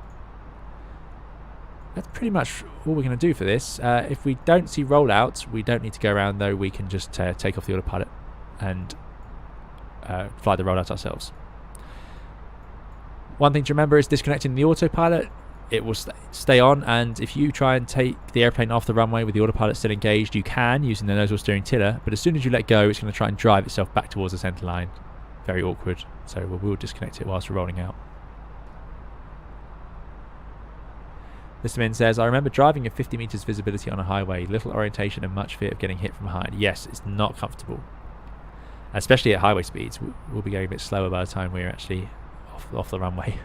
That's pretty much all we're going to do for this. If we don't see rollouts, we don't need to go around though. We can just take off the autopilot and fly the rollout ourselves. One thing to remember is disconnecting the autopilot. It will stay on, and if you try and take the airplane off the runway with the autopilot still engaged, you can using the nose wheel steering tiller, but as soon as you let go, it's going to try and drive itself back towards the centre line. Very awkward, so we'll disconnect it whilst we're rolling out. Mr. Min says, I remember driving at 50 meters visibility on a highway, little orientation and much fear of getting hit from behind. Yes, it's not comfortable. Especially at highway speeds, we'll be going a bit slower by the time we're actually off the runway.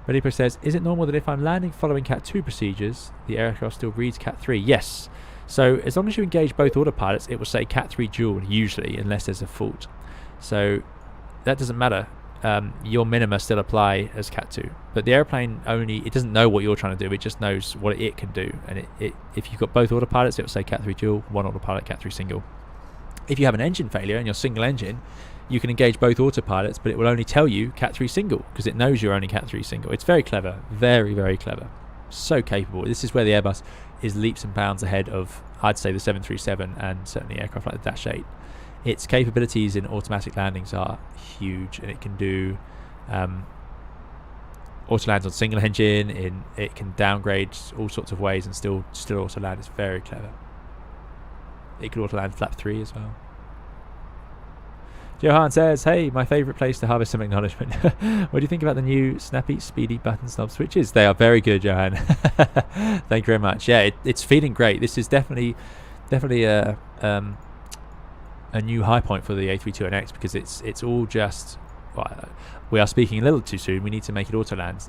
Redipo says, is it normal that if I'm landing following Cat 2 procedures, the aircraft still reads Cat 3? Yes. So as long as you engage both autopilots, it will say Cat 3 dual usually, unless there's a fault. So that doesn't matter. Your minima still apply as Cat 2. But the airplane it doesn't know what you're trying to do, it just knows what it can do. And if you've got both autopilots, it will say Cat 3 dual, one autopilot, Cat 3 single. If you have an engine failure and you're single engine, you can engage both autopilots, but it will only tell you Cat 3 single because it knows you're only Cat 3 single. It's very clever, very, very clever. So capable. This is where the Airbus is leaps and bounds ahead of, I'd say, the 737 and certainly aircraft like the Dash 8. Its capabilities in automatic landings are huge, and it can do auto lands on single engine. It can downgrade all sorts of ways and still auto land. It's very clever. It could auto land flap 3 as well. Johan says, hey, my favourite place to harvest some acknowledgement. What do you think about the new snappy, speedy button knob switches? They are very good, Johan. Thank you very much. Yeah, it's feeling great. This is definitely a new high point for the A32NX because it's all just... Well, we are speaking a little too soon. We need to make it auto land,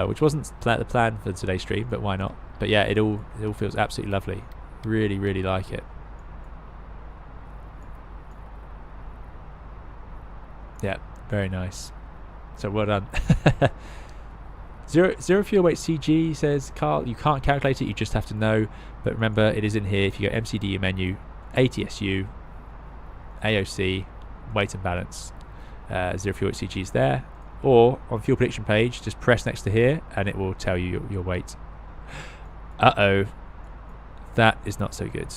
which wasn't the plan for today's stream, but why not? But yeah, it all feels absolutely lovely. Really, really like it. Yeah, very nice. So well done. Zero fuel weight CG says, Carl, you can't calculate it, you just have to know. But remember, it is in here. If you go MCD menu, ATSU, AOC, weight and balance. zero fuel HCG is there. Or on fuel prediction page, just press next to here and it will tell you your weight. Uh-oh. That is not so good.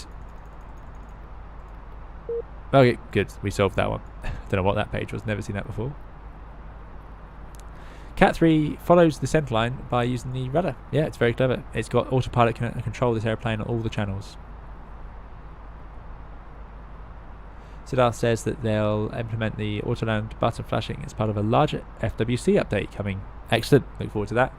Okay, good. We solved that one. Don't know what that page was. Never seen that before. Cat 3 follows the center line by using the rudder. Yeah, it's very clever. It's got autopilot can control this airplane on all the channels. Siddharth says that they'll implement the Autoland button flashing as part of a larger FWC update coming. Excellent. Look forward to that.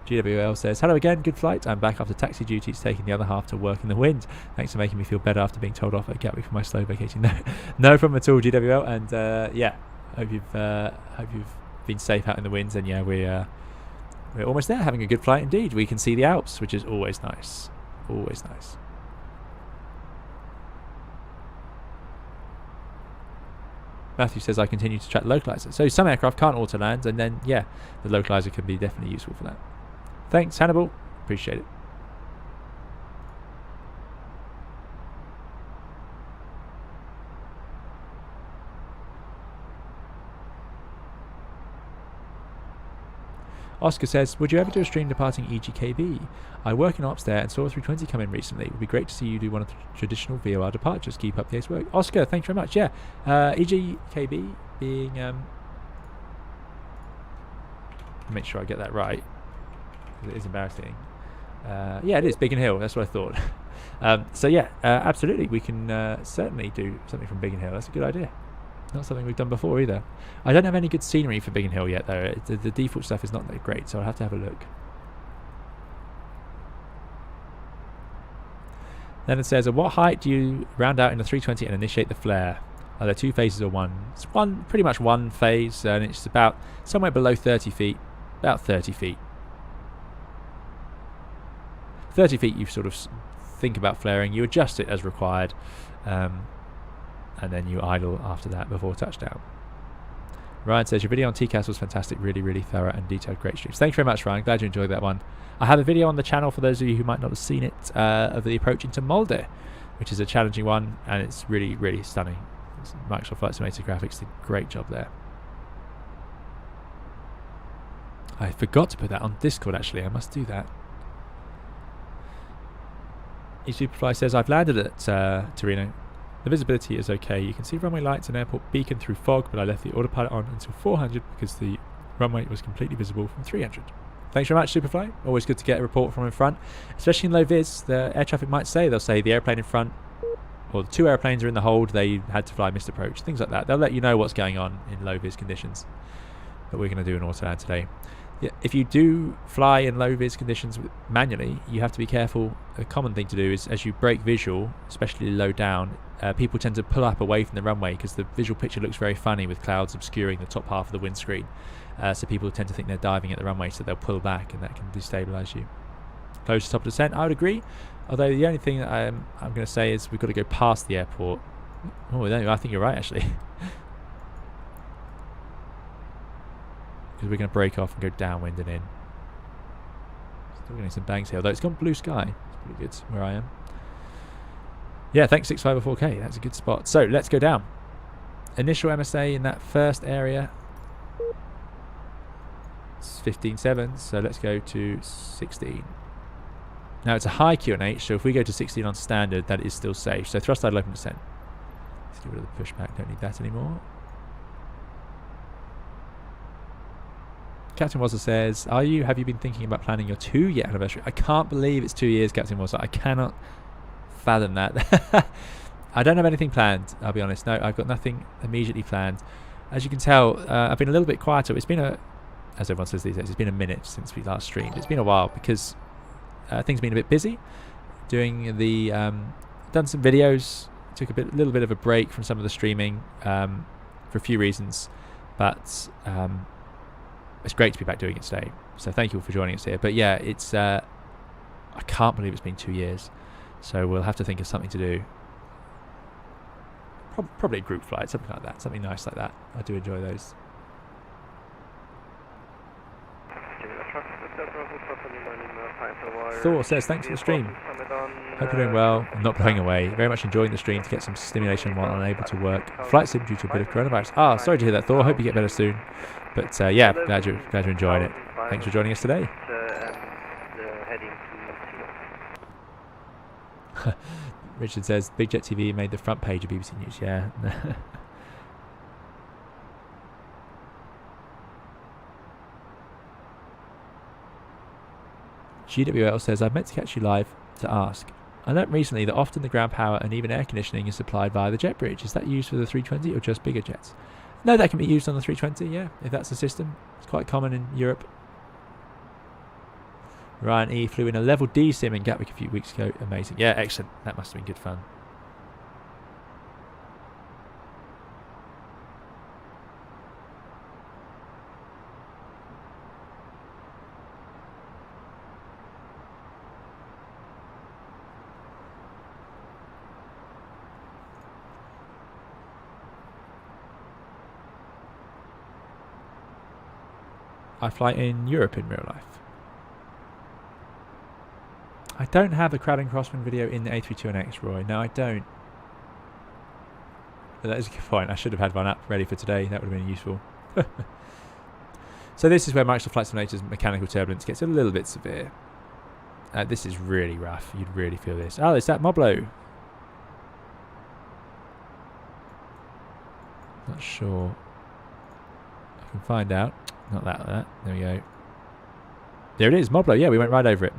GWL says, hello again, good flight. I'm back after taxi duties, taking the other half to work in the wind. Thanks for making me feel better after being told off at Gatwick for my slow vacation. No problem at all, GWL. And yeah, hope you've been safe out in the winds. And yeah, we're almost there, having a good flight indeed. We can see the Alps, which is always nice. Always nice. Matthew says I continue to track the localizer. So some aircraft can't auto land, and then yeah, the localizer can be definitely useful for that. Thanks, Hannibal. Appreciate it. Oscar says, would you ever do a stream departing EGKB? I work in Ops there and saw a 320 come in recently. It would be great to see you do one of the traditional VOR departures. Keep up the ace work. Oscar, thanks very much. Yeah, EGKB being... make sure I get that right. It is embarrassing. Yeah, it is Biggin Hill. That's what I thought. So yeah, absolutely. We can certainly do something from Biggin Hill. That's a good idea. Not something we've done before either. I don't have any good scenery for Biggin Hill yet, though. The default stuff is not that great, so I'll have to have a look. Then it says, at what height do you round out in the 320 and initiate the flare? Are there two phases or one? It's pretty much one phase, and it's about somewhere below 30 feet. About 30 feet. 30 feet you sort of think about flaring, you adjust it as required, and then you idle after that before touchdown. Ryan says, your video on TCAS was fantastic, really thorough and detailed, great streams. Thanks very much, Ryan, glad you enjoyed that one. I have a video on the channel for those of you who might not have seen it, of the approach into Molde, which is a challenging one, and it's really stunning. Microsoft Flight Simulator graphics did a great job there. I forgot to put that on Discord, actually. I must do that. eSuperfly says, I've landed at Turin. The visibility is okay. You can see runway lights and airport beacon through fog, but I left the autopilot on until 400 because the runway was completely visible from 300. Thanks very much, Superfly. Always good to get a report from in front, especially in low vis. The air traffic might say, they'll say the airplane in front, or the two airplanes are in the hold, they had to fly missed approach, things like that. They'll let you know what's going on in low vis conditions. But we're going to do an autoland today. Yeah, if you do fly in low vis conditions manually, you have to be careful. A common thing to do is as you break visual, especially low down, people tend to pull up away from the runway because the visual picture looks very funny with clouds obscuring the top half of the windscreen. So people tend to think they're diving at the runway, so they'll pull back, and that can destabilise you. Close to top of descent, I would agree. Although the only thing that I'm going to say is we've got to go past the airport. Oh, no, I think you're right, actually. Because we're going to break off and go downwind and in. Still getting some banks here, although it's gone blue sky. It's pretty good where I am. Yeah, thanks 6504K. That's a good spot. So let's go down. Initial MSA in that first area. It's 15.7, so let's go to 16. Now it's a high QNH, so if we go to 16 on standard, that is still safe. So thrust idle open descent. Let's get rid of the pushback. Don't need that anymore. Captain Wazza says, have you been thinking about planning your 2-year anniversary? I can't believe it's 2 years, Captain Wazza. I cannot fathom that. I don't have anything planned, I'll be honest. No, I've got nothing immediately planned. As you can tell, I've been a little bit quieter. It's been as everyone says these days, it's been a minute since we last streamed. It's been a while because things have been a bit busy. Doing the done some videos, took a little bit of a break from some of the streaming for a few reasons, but it's great to be back doing it today. So thank you all for joining us here. But yeah, it's I can't believe it's been 2 years. So we'll have to think of something to do. Probably a group flight, something like that, something nice like that. I do enjoy those. Thor says, thanks for the stream. Hope you're doing well. I'm not blowing away. Very much enjoying the stream to get some stimulation while unable to work. Flight sim due to a bit of coronavirus. Ah, sorry to hear that, Thor. Hope you get better soon. But yeah, glad you're enjoying it. Thanks for joining us today. Richard says, Big Jet TV made the front page of BBC News. Yeah. GWL says, I've meant to catch you live to ask. I learnt recently that often the ground power and even air conditioning is supplied via the jet bridge. Is that used for the 320 or just bigger jets? No, that can be used on the 320, yeah, if that's the system. It's quite common in Europe. Ryan E flew in a level D sim in Gatwick a few weeks ago. Amazing. Yeah, excellent. That must have been good fun. I fly in Europe in real life. I don't have the Crowding Crosswind video in the A32NX, Roy. No, I don't. But that is a good point. I should have had one up ready for today. That would have been useful. So this is where Microsoft Flight Simulator's mechanical turbulence gets a little bit severe. This is really rough. You'd really feel this. Oh, it's that Moblo. Not sure. I can find out. Not that. There we go. There it is, Moblo. Yeah, we went right over it.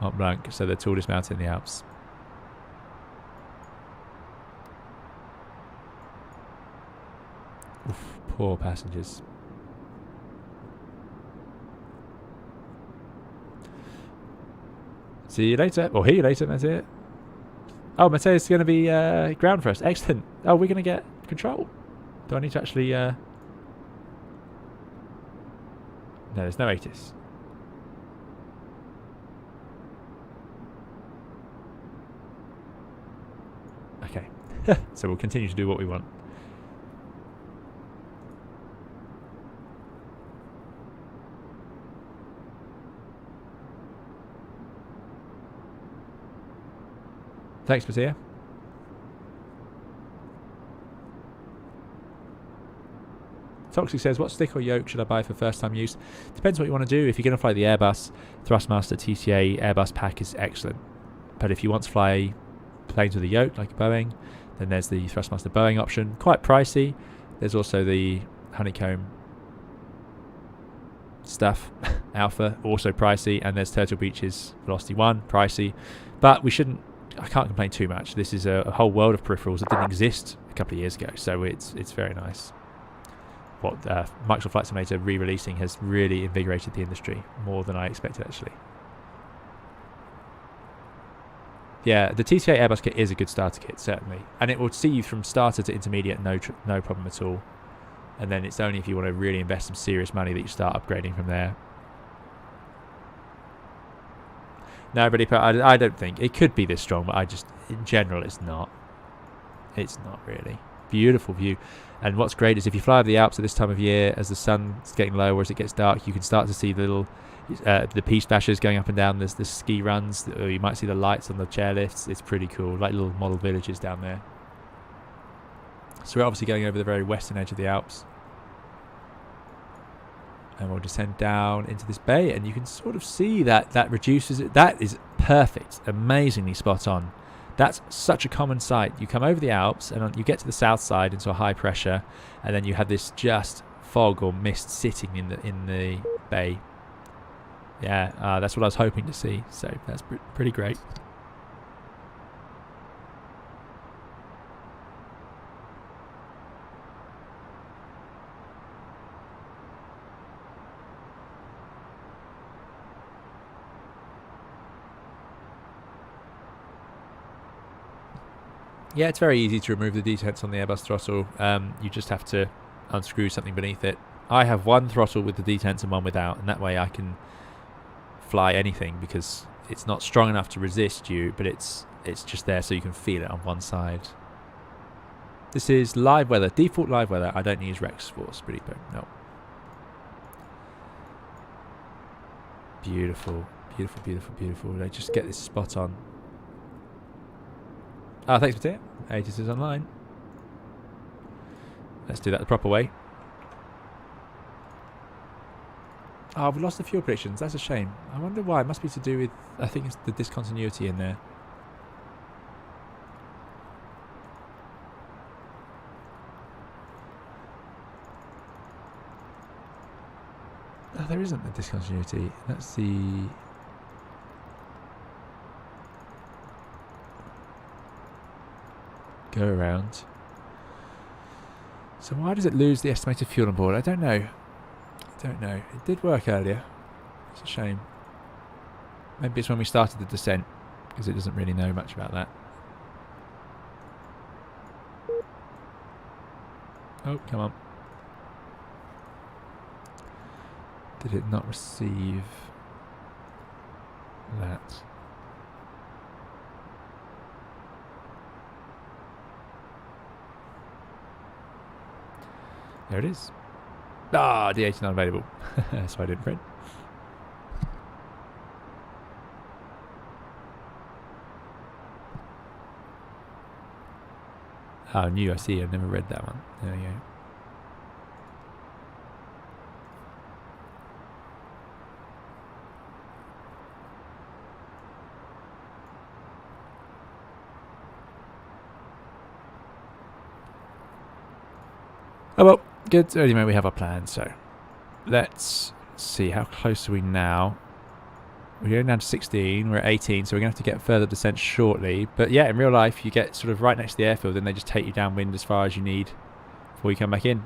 Mont Blanc, so the tallest mountain in the Alps. Oof, poor passengers. See you later. Or hear you later, that's it. Oh, Mateo's going to be ground for us. Excellent. Oh, we're going to get control. Do I need to actually... No, there's no ATIS. Okay. So we'll continue to do what we want. Thanks, Mattia. Toxic says, what stick or yoke should I buy for first time use? Depends what you want to do. If you're going to fly the Airbus, Thrustmaster TCA Airbus pack is excellent. But if you want to fly planes with a yoke like a Boeing, then there's the Thrustmaster Boeing option. Quite pricey. There's also the honeycomb stuff, Alpha, also pricey. And there's Turtle Beach's Velocity 1, pricey. But we shouldn't, I can't complain too much. This is a whole world of peripherals that didn't exist a couple of years ago. So it's very nice. What Microsoft Flight Simulator re-releasing has really invigorated the industry more than I expected, actually. Yeah, the TCA Airbus kit is a good starter kit, certainly, and it will see you from starter to intermediate, no problem at all. And then it's only if you want to really invest some serious money that you start upgrading from there. No, but I don't think it could be this strong, but I just, in general, it's not. It's not really. Beautiful view. And what's great is if you fly over the Alps at this time of year, as the sun's getting low or as it gets dark, you can start to see the little the pea splashes going up and down. There's the ski runs, or you might see the lights on the chairlifts. It's pretty cool, like little model villages down there. So we're obviously going over the very western edge of the Alps. And we'll descend down into this bay, and you can sort of see that reduces it. That is perfect, amazingly spot on. That's such a common sight. You come over the Alps and you get to the south side into a high pressure, and then you have this just fog or mist sitting in the bay. Yeah, that's what I was hoping to see. So that's pretty great. Yeah, it's very easy to remove the detents on the Airbus throttle. You just have to unscrew something beneath it. I have one throttle with the detents and one without, and that way I can fly anything because it's not strong enough to resist you, but it's just there so you can feel it on one side. This is live weather, default live weather. I don't use Rex Force, really, but no. Beautiful, beautiful, beautiful, beautiful. They just get this spot on. Ah, thanks for it. Aegis is online. Let's do that the proper way. Oh, we've lost the fuel predictions. That's a shame. I wonder why. It must be to do with, I think it's the discontinuity in there. Oh, there isn't a discontinuity. That's the... go around. So why does it lose the estimated fuel on board? I don't know. I don't know. It did work earlier. It's a shame. Maybe it's when we started the descent, because it doesn't really know much about that. Oh, come on. Did it not receive that? There it is. Ah, D8 not available. That's why I didn't print. Oh, new, I see. I've never read that one. There we go. Oh well, good. Anyway, we have our plan, so let's see. How close are we now? We're going down to 16, we're at 18, so we're going to have to get further descent shortly. But yeah, in real life, you get sort of right next to the airfield and they just take you downwind as far as you need before you come back in.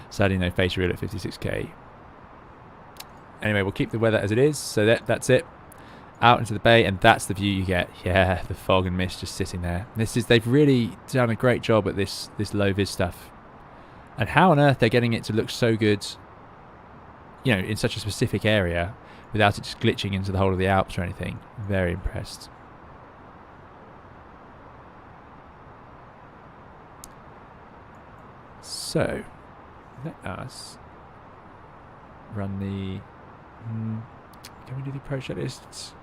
Sadly, no face reel at 56k. Anyway, we'll keep the weather as it is, so that's it. Out into the bay, and that's the view you get. Yeah, the fog and mist just sitting there. They've really done a great job at this low vis stuff. And how on earth they're getting it to look so good, you know, in such a specific area without it just glitching into the whole of the Alps or anything. Very impressed. So, let us run the... can we do the approach checklists?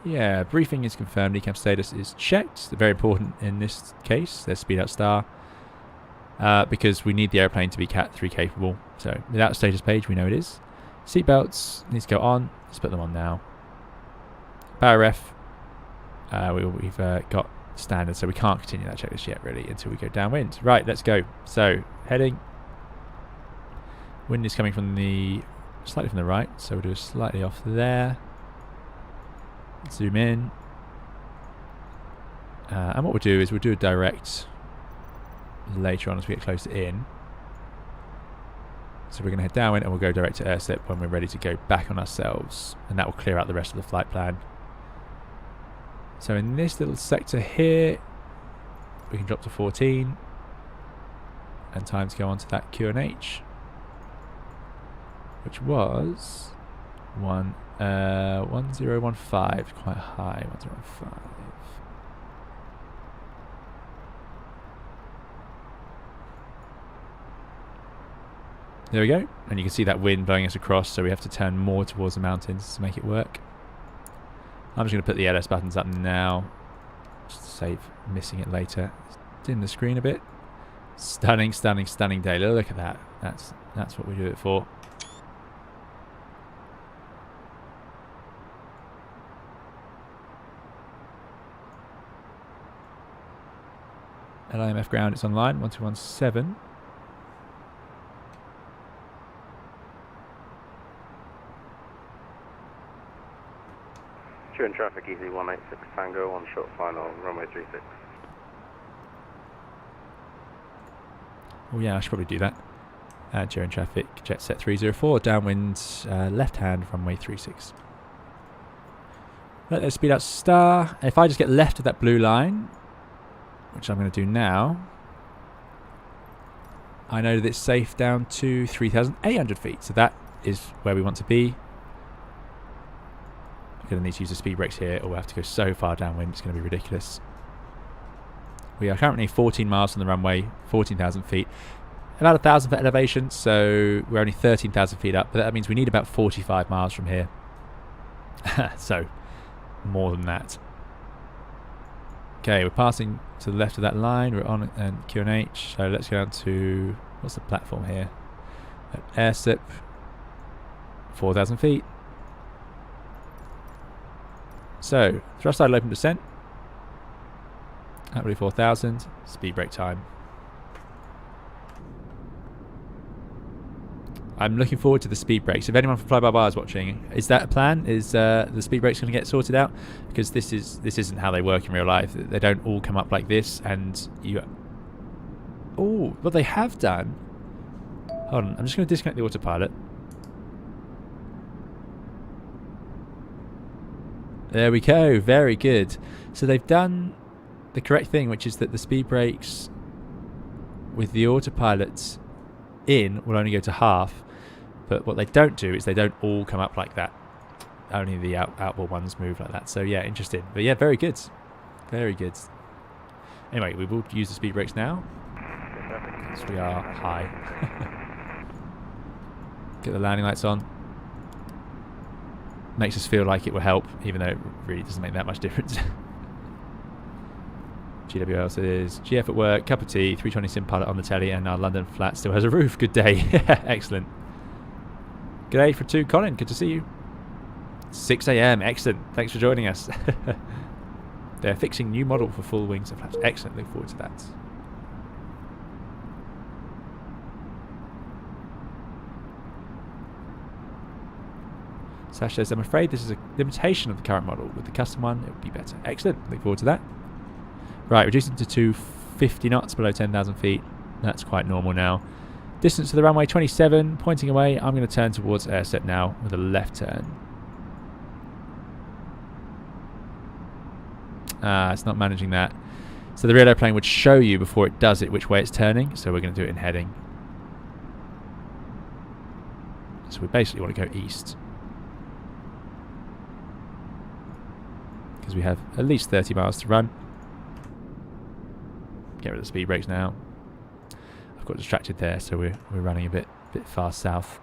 Yeah, briefing is confirmed. Decam status is checked. Very important in this case. There's speed out star. Because we need the airplane to be Cat 3 capable. So without status page, we know it is. Seatbelts needs to go on. Let's put them on now. Power ref. We've got standard, so we can't continue that checklist yet, really, until we go downwind. Right, let's go. So heading. Wind is coming from the slightly from the right, so we'll do a slightly off there. Zoom in. And what we'll do is we'll do a direct later on as we get closer in. So we're going to head downwind and we'll go direct to airslip when we're ready to go back on ourselves, and that will clear out the rest of the flight plan. So in this little sector here we can drop to 14 and time to go on to that QNH, which was 1015, quite high. 1015. There we go, and you can see that wind blowing us across, so we have to turn more towards the mountains to make it work. I'm just going to put the LS buttons up now, just to save missing it later. Dim the screen a bit. Stunning, stunning, stunning day. Look at that. That's what we do it for. LIMF ground, it's online, 1217. Turin traffic, easy 186 Tango on short final, runway 36. Oh yeah, I should probably do that. Turin traffic, jet set 304, downwind, left hand, runway 36. Let's speed out star. If I just get left of that blue line, which I'm going to do now, I know that it's safe down to 3,800 feet. So that is where we want to be. We're going to need to use the speed brakes here, or we'll have to go so far downwind, it's going to be ridiculous. We are currently 14 miles from the runway, 14,000 feet. About 1,000 foot elevation, so we're only 13,000 feet up, but that means we need about 45 miles from here. So, more than that. Okay, we're passing to the left of that line. We're on QNH, so let's go down to, what's the platform here? Airsip, 4,000 feet. So, thrust side open descent. That will be 4,000. Speed brake time. I'm looking forward to the speed brakes. If anyone from Fly-by-Wire is watching, is that a plan? Is the speed brakes going to get sorted out? Because this isn't how they work in real life. They don't all come up like this, and you. Oh, what they have done. Hold on, I'm just going to disconnect the autopilot. There we go. Very good. So they've done the correct thing, which is that the speed brakes with the autopilot in will only go to half. But what they don't do is they don't all come up like that. Only the outboard ones move like that. So yeah, interesting. But yeah, very good. Very good. Anyway, we will use the speed brakes now. Because we are high. Get the landing lights on. Makes us feel like it will help, even though it really doesn't make that much difference. GWL says, GF at work, cup of tea, 320 sim pilot on the telly, and our London flat still has a roof. Good day. Excellent. G'day for 2, Colin. Good to see you. 6 AM. Excellent. Thanks for joining us. They're fixing new model for full wings and flaps. Excellent. Look forward to that. Sash says, I'm afraid this is a limitation of the current model. With the custom one, it would be better. Excellent. Look forward to that. Right, reducing to 250 knots below 10,000 feet. That's quite normal now. Distance to the runway 27, pointing away. I'm going to turn towards Airsep now with a left turn. It's not managing that. So the real airplane would show you before it does it which way it's turning. So we're going to do it in heading. So we basically want to go east. Because we have at least 30 miles to run. Get rid of the speed brakes now. I've got distracted there, so we're running a bit fast south.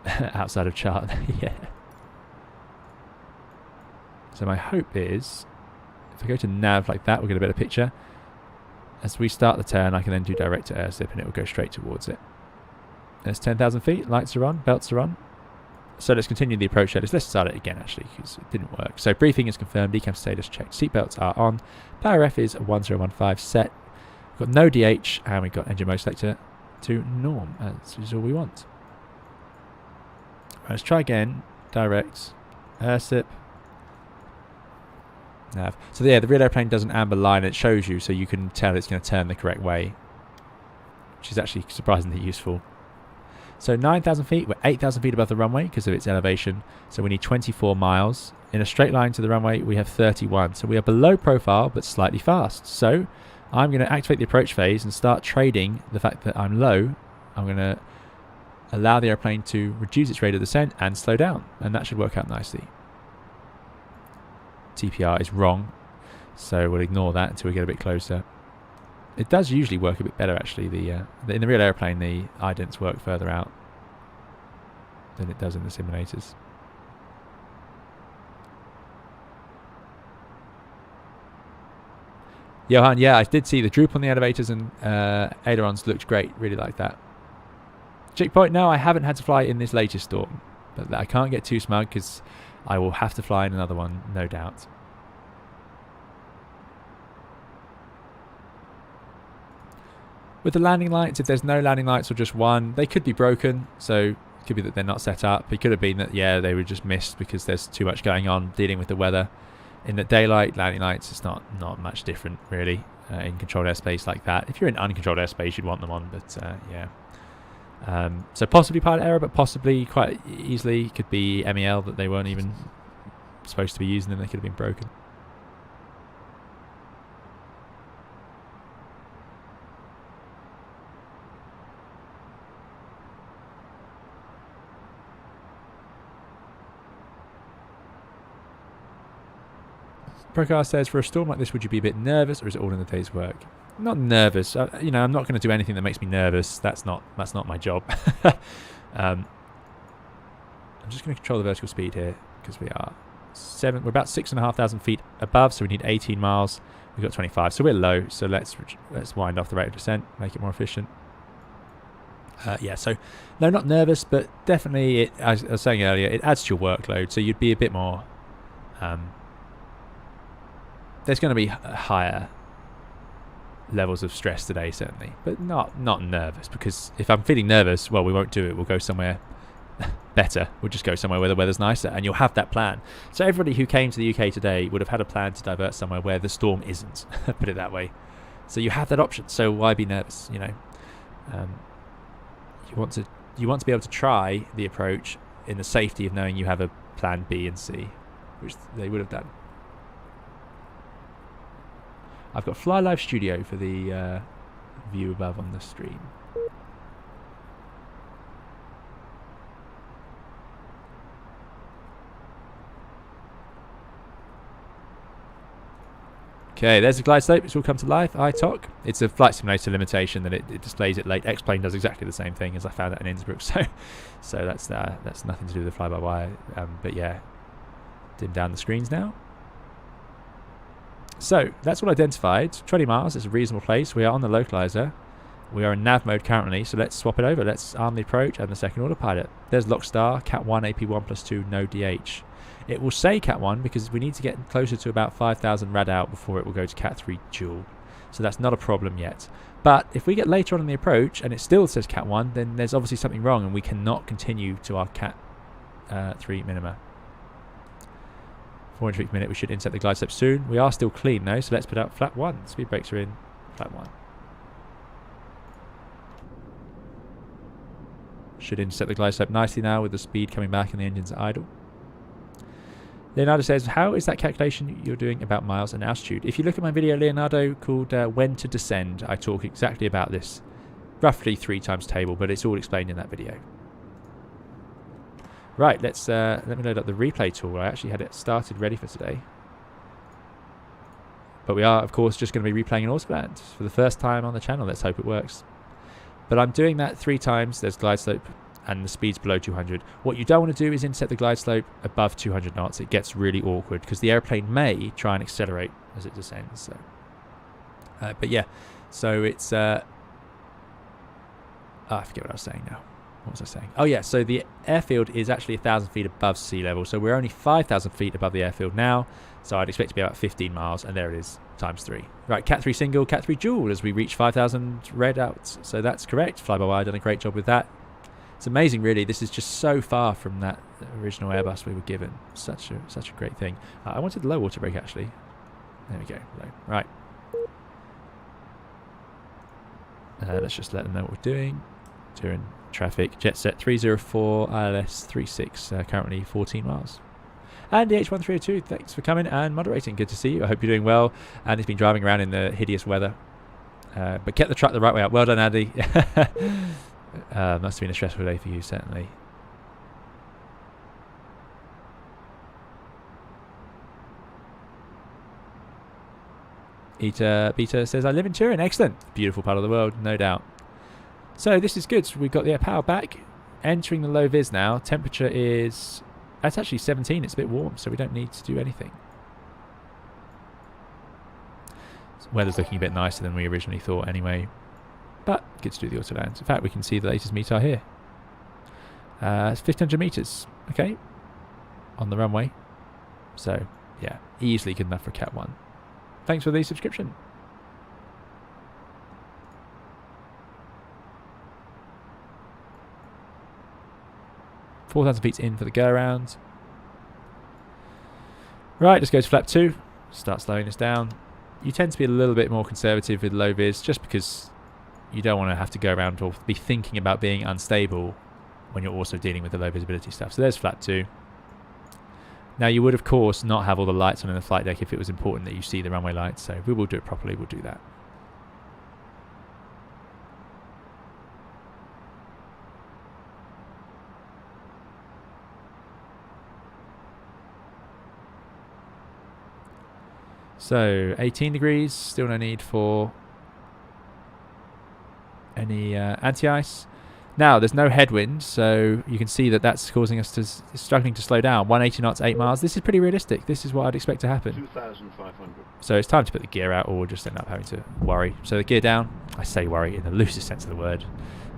Outside of chart. Yeah. So my hope is, if I go to nav like that, we'll get a better picture. As we start the turn, I can then do direct to airsip and it will go straight towards it. There's 10,000 feet, lights are on, belts are on. So let's continue the approach there. Let's start it again actually, because it didn't work. So briefing is confirmed, decam status checked, seatbelts are on, power F is 1015 set. We've got no DH and we've got engine mode selector to norm. That is all we want. Right, let's try again, direct, airsip, nav. So yeah, the real airplane does an amber line, it shows you so you can tell it's going to turn the correct way, which is actually surprisingly useful. So 9,000 feet, we're 8,000 feet above the runway because of its elevation. So we need 24 miles. In a straight line to the runway, we have 31. So we are below profile, but slightly fast. So I'm going to activate the approach phase and start trading the fact that I'm low. I'm going to allow the airplane to reduce its rate of descent and slow down. And that should work out nicely. TPR is wrong. So we'll ignore that until we get a bit closer. It does usually work a bit better actually. In the real airplane, the idents work further out than it does in the simulators. Johan, yeah, I did see the droop on the elevators and ailerons looked great. Really like that. Checkpoint, no, I haven't had to fly in this latest storm. But I can't get too smug because I will have to fly in another one, no doubt. With the landing lights, if there's no landing lights or just one, they could be broken. So it could be that they're not set up. It could have been that, yeah, they were just missed because there's too much going on dealing with the weather. In the daylight, landing lights, it's not much different, really, in controlled airspace like that. If you're in uncontrolled airspace, you'd want them on, but yeah. So possibly pilot error, but possibly quite easily could be MEL that they weren't even supposed to be using them. They could have been broken. Procast says, for a storm like this, would you be a bit nervous, or is it all in the day's work? Not nervous. You know, I'm not going to do anything that makes me nervous. That's not my job. I'm just going to control the vertical speed here because we're about 6,500 feet above, so we need 18 miles. We've got 25, so we're low. So let's wind off the rate of descent, make it more efficient. Yeah, so no, not nervous, but definitely, as I was saying earlier, it adds to your workload. So you'd be a bit more. There's going to be higher levels of stress today, certainly, but not nervous, because if I'm feeling nervous, well, we won't do it. We'll go somewhere better. We'll just go somewhere where the weather's nicer, and you'll have that plan. So everybody who came to the UK today would have had a plan to divert somewhere where the storm isn't. Put it that way. So you have that option. So why be nervous? You know, you want to be able to try the approach in the safety of knowing you have a plan B and C, which they would have done. I've got Fly Live Studio for the view above on the stream. Okay, there's the glide slope. It's all come to life. ITOC. It's a flight simulator limitation that it displays it late. X-Plane does exactly the same thing, as I found out in Innsbruck. So that's nothing to do with the fly-by-wire. But yeah, dim down the screens now. So that's all identified. 20 miles is a reasonable place. We are on the localizer. We are in nav mode currently, so let's swap it over. Let's arm the approach and the second order pilot. There's Lockstar, Cat 1, AP1+2, no DH. It will say Cat 1 because we need to get closer to about 5,000 rad out before it will go to Cat 3 dual. So that's not a problem yet. But if we get later on in the approach and it still says Cat 1, then there's obviously something wrong and we cannot continue to our Cat 3 minima. 400 feet per minute, we should inset the glide slope soon. We are still clean though, so let's put out flat 1. Speed brakes are in, flat 1. Should inset the glide slope nicely now with the speed coming back and the engines are idle. Leonardo says, how is that calculation you're doing about miles and altitude? If you look at my video, Leonardo, called When to Descend, I talk exactly about this. Roughly 3 times table, but it's all explained in that video. Right, let me load up the replay tool. I actually had it started ready for today. But we are, of course, just going to be replaying an autoband for the first time on the channel. Let's hope it works. But I'm doing that 3 times. There's glide slope and the speed's below 200. What you don't want to do is inset the glide slope above 200 knots. It gets really awkward because the airplane may try and accelerate as it descends. So, but yeah, so it's... I forget what I was saying now. What was I saying? Oh yeah, so the airfield is actually 1,000 feet above sea level. So we're only 5,000 feet above the airfield now. So I'd expect to be about 15 miles, and there it is, times 3. Right, Cat 3 single, Cat 3 dual as we reach 5,000 red out. So that's correct. Fly-by-wire done a great job with that. It's amazing, really. This is just so far from that original Airbus we were given. Such a great thing. I wanted the low water brake, actually. There we go. Low. Right. Let's just let them know what we're doing. Turin traffic. Jet set 304, ILS 36, currently 14 miles. And DH1302, thanks for coming and moderating. Good to see you. I hope you're doing well. And he's been driving around in the hideous weather. But kept the truck the right way up. Well done, Andy. Must have been a stressful day for you, certainly. Beta says, I live in Turin. Excellent. Beautiful part of the world, no doubt. So this is good. So we've got the air power back. Entering the low vis now. Temperature is... That's actually 17. It's a bit warm, so we don't need to do anything. Weather's looking a bit nicer than we originally thought anyway. But good to do the autoland. In fact, we can see the latest METAR here. It's 1,500 meters. Okay. On the runway. So, yeah. Easily good enough for Cat 1. Thanks for the subscription. $4,000 feet in for the go around. Right, let's go to flap 2. Start slowing this down. You tend to be a little bit more conservative with low vis just because you don't want to have to go around or be thinking about being unstable when you're also dealing with the low visibility stuff. So there's flap 2. Now you would of course not have all the lights on in the flight deck if it was important that you see the runway lights, so if we will do it properly, we'll do that. So 18 degrees, still no need for any anti-ice. Now there's no headwind, so you can see that that's causing us to struggling to slow down. 180 knots, 8 miles. This is pretty realistic. This is what I'd expect to happen. 2,500. So it's time to put the gear out, or we'll just end up having to worry. So the gear down. I say worry in the loosest sense of the word.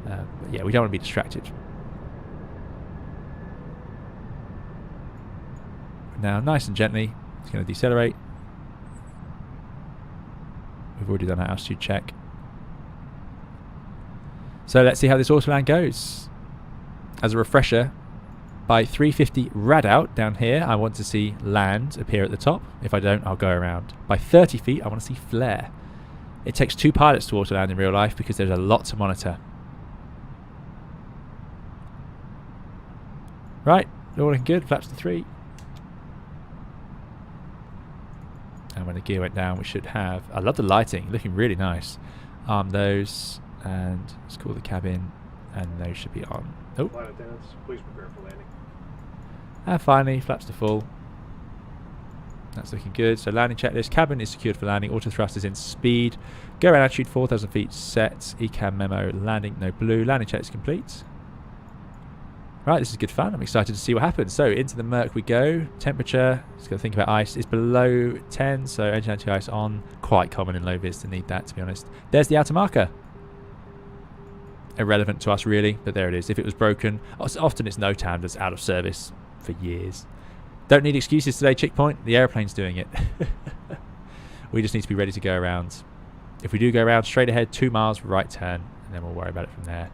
But yeah, we don't want to be distracted. Now, nice and gently, it's going to decelerate. We've already done our altitude check. So let's see how this autoland goes. As a refresher, by 350 rad out down here, I want to see land appear at the top. If I don't, I'll go around. By 30 feet, I want to see flare. It takes 2 pilots to autoland in real life because there's a lot to monitor. Right, all looking good. Flaps to 3. And when the gear went down, we should have... I love the lighting, looking really nice. Arm those, and let's call the cabin, and those should be on. Oh. Flight attendants, please prepare for landing. And finally, flaps to full. That's looking good. So landing checklist, cabin is secured for landing, auto thrust is in speed. Go around altitude 4,000 feet set, ECAM memo, landing, no blue. Landing checklist complete. Right, this is good fun. I'm excited to see what happens. So into the Merc we go. Temperature, just got to think about ice, is below 10, so engine anti-ice on. Quite common in low vis to need that, to be honest. There's the outer marker. Irrelevant to us really, but there it is. If it was broken, often it's NOTAM that's out of service for years. Don't need excuses today, Chick Point. The airplane's doing it. We just need to be ready to go around. If we do go around, straight ahead, 2 miles, right turn, and then we'll worry about it from there.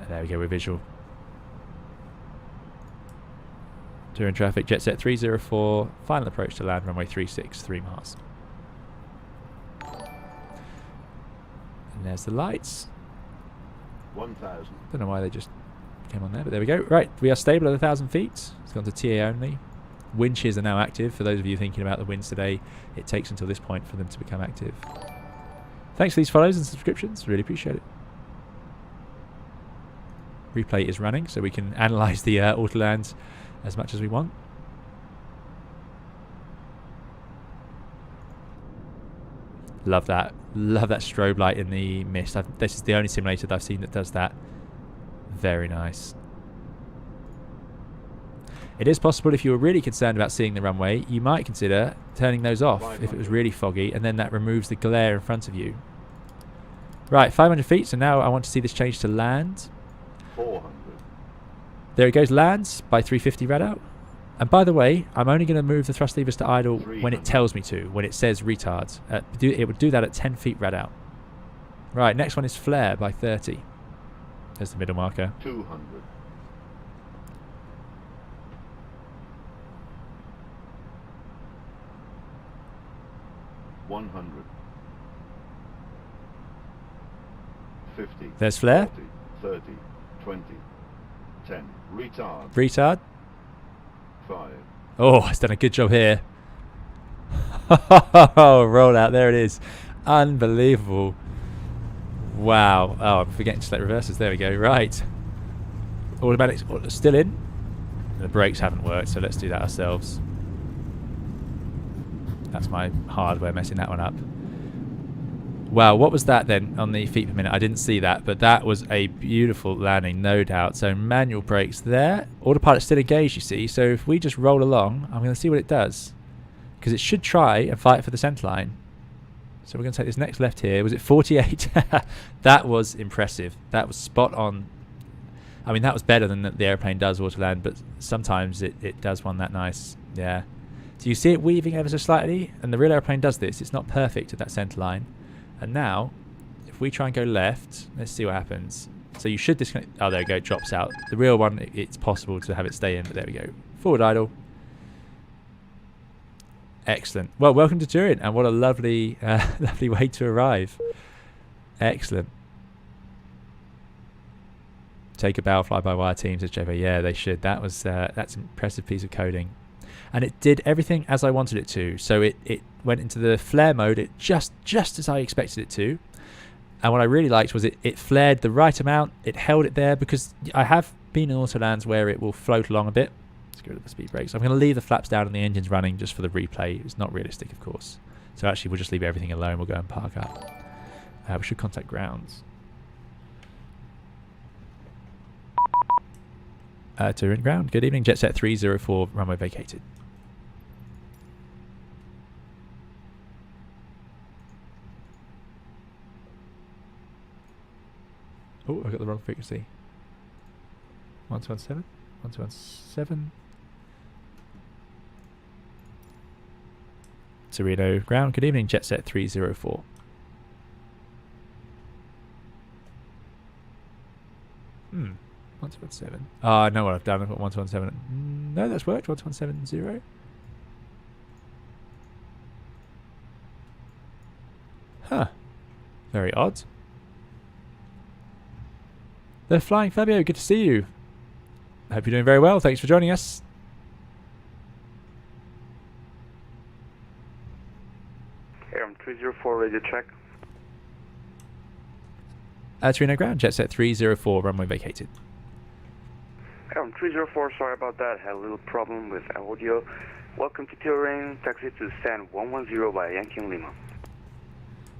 And there we go, we're visual. Turin traffic, jet set 304, final approach to land, runway 36, 3 miles. And there's the lights. 1,000. Don't know why they just came on there, but there we go. Right, we are stable at 1,000 feet. It's gone to TA only. Wind shears are now active. For those of you thinking about the winds today, it takes until this point for them to become active. Thanks for these follows and subscriptions. Really appreciate it. Replay is running, so we can analyse the autoland as much as we want. Love that. Love that strobe light in the mist. This is the only simulator that I've seen that does that. Very nice. It is possible, if you were really concerned about seeing the runway, you might consider turning those off if it was really foggy, and then that removes the glare in front of you. Right, 500 feet, so now I want to see this change to land. 400. There it goes, lands by 350 rad out. And by the way, I'm only going to move the thrust levers to idle when it tells me to, when it says retards. It would do that at 10 feet rad out. Right, next one is flare by 30. There's the middle marker. 200. 100. 50. There's flare. 40, 30, 20, 10. Retard. Retard. 5. Oh, it's done a good job here. Roll out. There it is. Unbelievable. Wow. Oh, I'm forgetting to select reversers. There we go. Right. Automatics still in. The brakes haven't worked, so let's do that ourselves. That's my hardware messing that one up. Wow, what was that then on the feet per minute? I didn't see that, but that was a beautiful landing, no doubt. So manual brakes there. Autopilot's still engaged, you see. So if we just roll along, I'm going to see what it does. Because it should try and fight for the centre line. So we're going to take this next left here. Was it 48? That was impressive. That was spot on. I mean, that was better than the airplane does autoland, but sometimes it does one that nice. Yeah. So you see it weaving ever so slightly, and the real airplane does this. It's not perfect at that centre line. And now, if we try and go left, let's see what happens. So you should disconnect. Oh, there we go. It drops out. The real one, it's possible to have it stay in, but there we go. Forward idle. Excellent. Well, welcome to Turin, and what a lovely, lovely way to arrive. Excellent. Take a bow, fly-by-wire team, says JV. Yeah, they should. That was that's an impressive piece of coding. And it did everything as I wanted it to. So it went into the flare mode it just as I expected it to. And what I really liked was it flared the right amount. It held it there, because I have been in autolands where it will float along a bit. Let's get rid of the speed brakes. I'm going to leave the flaps down and the engines running just for the replay. It's not realistic, of course. So actually, we'll just leave everything alone. We'll go and park up. We should contact grounds. Turin ground. Good evening. Jetset 304, runway vacated. Oh, I got the wrong frequency. 1217? 1217. Torino ground. Good evening. Jetset 304. Hmm. 1217. I know what I've done. I've got 1217. No, that's worked. 1270. Huh. Very odd. They're flying, Fabio. Good to see you. I hope you're doing very well. Thanks for joining us. Airline 304, radio check. Torino ground. Jetset 304, runway vacated. Airline 304, sorry about that. Had a little problem with audio. Welcome to Turin. Taxi to stand 110 by Yankee Lima.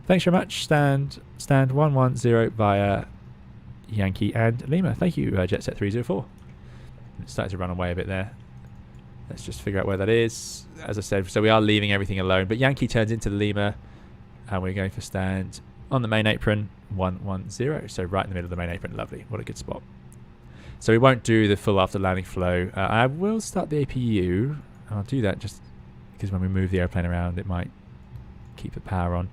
Thanks very much. Stand 110 via Yankee and Lima. Thank you, Jetset 304. It started to run away a bit there. Let's just figure out where that is. As I said, so we are leaving everything alone. But Yankee turns into Lima, and we're going for stand on the main apron 110. So right in the middle of the main apron. Lovely. What a good spot. So we won't do the full after landing flow. I will start the APU. I'll do that just because when we move the airplane around, it might keep the power on.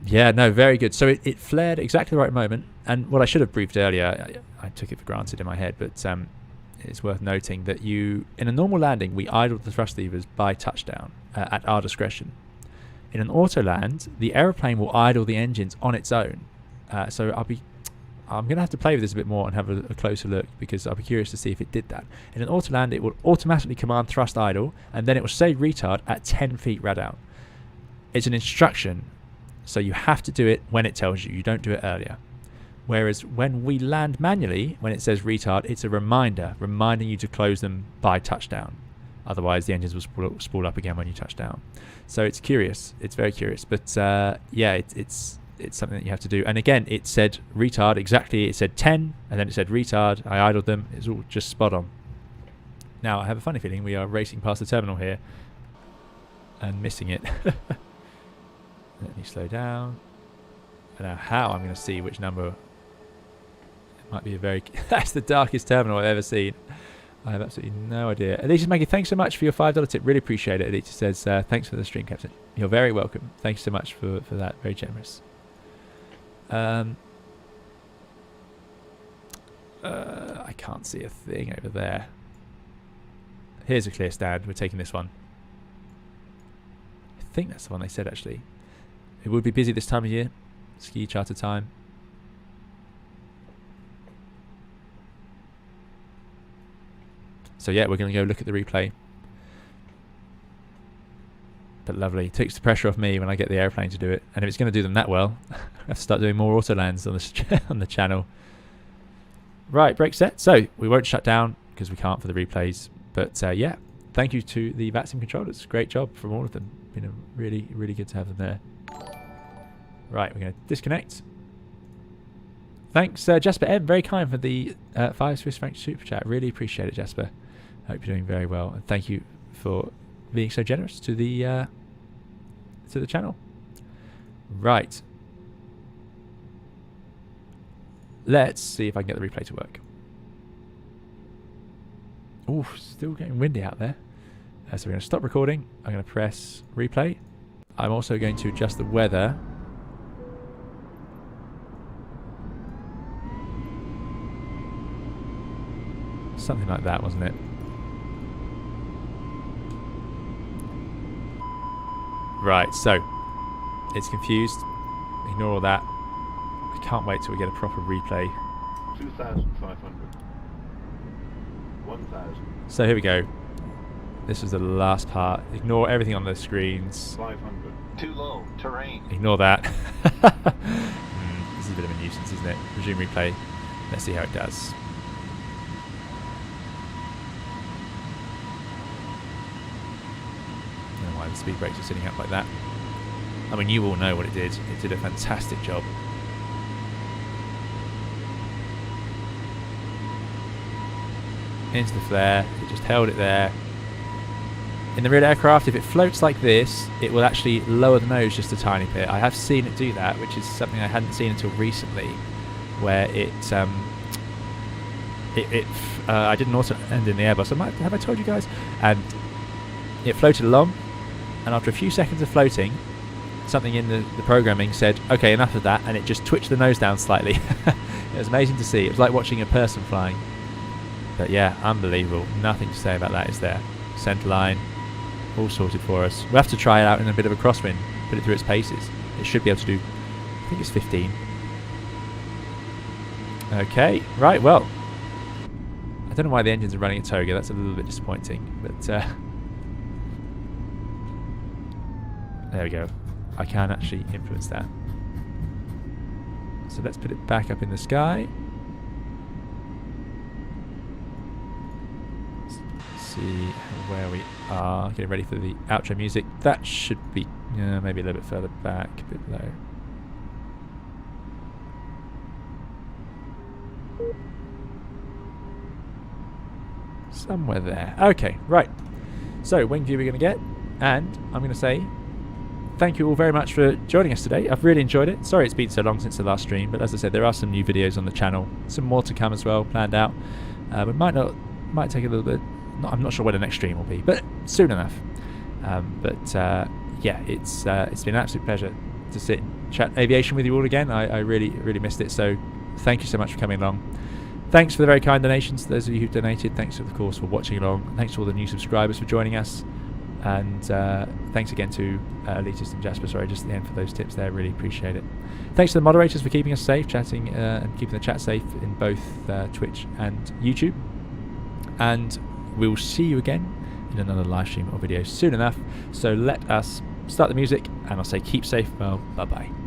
Yeah, no, very good. So it flared exactly the right moment. And what I should have briefed earlier, I took it for granted in my head, but it's worth noting that in a normal landing, we idled the thrust levers by touchdown at our discretion. In an auto land, the aeroplane will idle the engines on its own. So I'm going to have to play with this a bit more and have a closer look, because I'll be curious to see if it did that. In an auto land, it will automatically command thrust idle, and then it will say retard at 10 feet rad out. It's an instruction, so you have to do it when it tells you. You don't do it earlier. Whereas when we land manually, when it says retard, it's a reminder, reminding you to close them by touchdown. Otherwise, the engines will spool up again when you touch down. So it's curious. It's very curious. But yeah, it's something that you have to do. And again, it said retard exactly. It said 10, and then it said retard. I idled them. It's all just spot on. Now, I have a funny feeling we are racing past the terminal here and missing it. Let me slow down. I don't know how I'm going to see which number. It might be a very... That's the darkest terminal I've ever seen. I have absolutely no idea. Alicia Maggie, thanks so much for your $5 tip. Really appreciate it. Alicia says, thanks for the stream, Captain. You're very welcome. Thanks so much for that. Very generous. I can't see a thing over there. Here's a clear stand. We're taking this one. I think that's the one they said, actually. It would be busy this time of year. Ski charter time. So yeah, we're going to go look at the replay. But lovely. It takes the pressure off me when I get the airplane to do it. And if it's going to do them that well, I have to start doing more auto lands on the channel. Right, brake set. So we won't shut down because we can't for the replays. But yeah, thank you to the VATSIM controllers. Great job from all of them. Been really, really good to have them there. Right, we're going to disconnect. Thanks, Jasper M. Very kind for the 5 Swiss franc super chat. Really appreciate it, Jasper. Hope you're doing very well. And thank you for being so generous to the channel. Right. Let's see if I can get the replay to work. Oh, still getting windy out there. So we're going to stop recording. I'm going to press replay. I'm also going to adjust the weather. Something like that, wasn't it? Right, so it's confused. Ignore all that. I can't wait till we get a proper replay. 2,500. 1,000. So here we go. This is the last part. Ignore everything on the screens. 500. Too low. Terrain. Ignore that. This is a bit of a nuisance, isn't it? Resume replay. Let's see how it does. the speed brakes are sitting up like that. I mean, you all know what it did. It did a fantastic job. Into the flare, it just held it there. In the real aircraft, if it floats like this, it will actually lower the nose just a tiny bit. I have seen it do that, which is something I hadn't seen until recently, where I did an auto end in the Airbus. Have I told you guys? And it floated along, and after a few seconds of floating, something in the programming said, okay, enough of that, and it just twitched the nose down slightly. It was amazing to see. It was like watching a person flying. But yeah, unbelievable. Nothing to say about that, is there? Centre line, all sorted for us. We'll have to try it out in a bit of a crosswind, put it through its paces. It should be able to do, I think it's 15. Okay, right, well, I don't know why the engines are running at Toga. That's a little bit disappointing, but there we go. I can actually influence that. So let's put it back up in the sky. Let's see where we are. Getting ready for the outro music. That should be maybe a little bit further back, a bit low. Somewhere there. Okay, right. So, wing view we're going to get, and I'm going to say thank you all very much for joining us today. I've really enjoyed it. Sorry it's been so long since the last stream, but as I said, there are some new videos on the channel. Some more to come as well, planned out. We might take a little bit. I'm not sure when the next stream will be, but soon enough. Yeah, it's been an absolute pleasure to sit and chat aviation with you all again. I really missed it. So, thank you so much for coming along. Thanks for the very kind donations, those of you who've donated. Thanks, of course, for watching along. Thanks to all the new subscribers for joining us. And thanks again to Elitist and Jasper, sorry, just at the end for those tips there. Really appreciate it. Thanks to the moderators for keeping us safe, chatting and keeping the chat safe in both Twitch and YouTube. And we'll see you again in another live stream or video soon enough. So let us start the music, and I'll say keep safe. Well, bye-bye.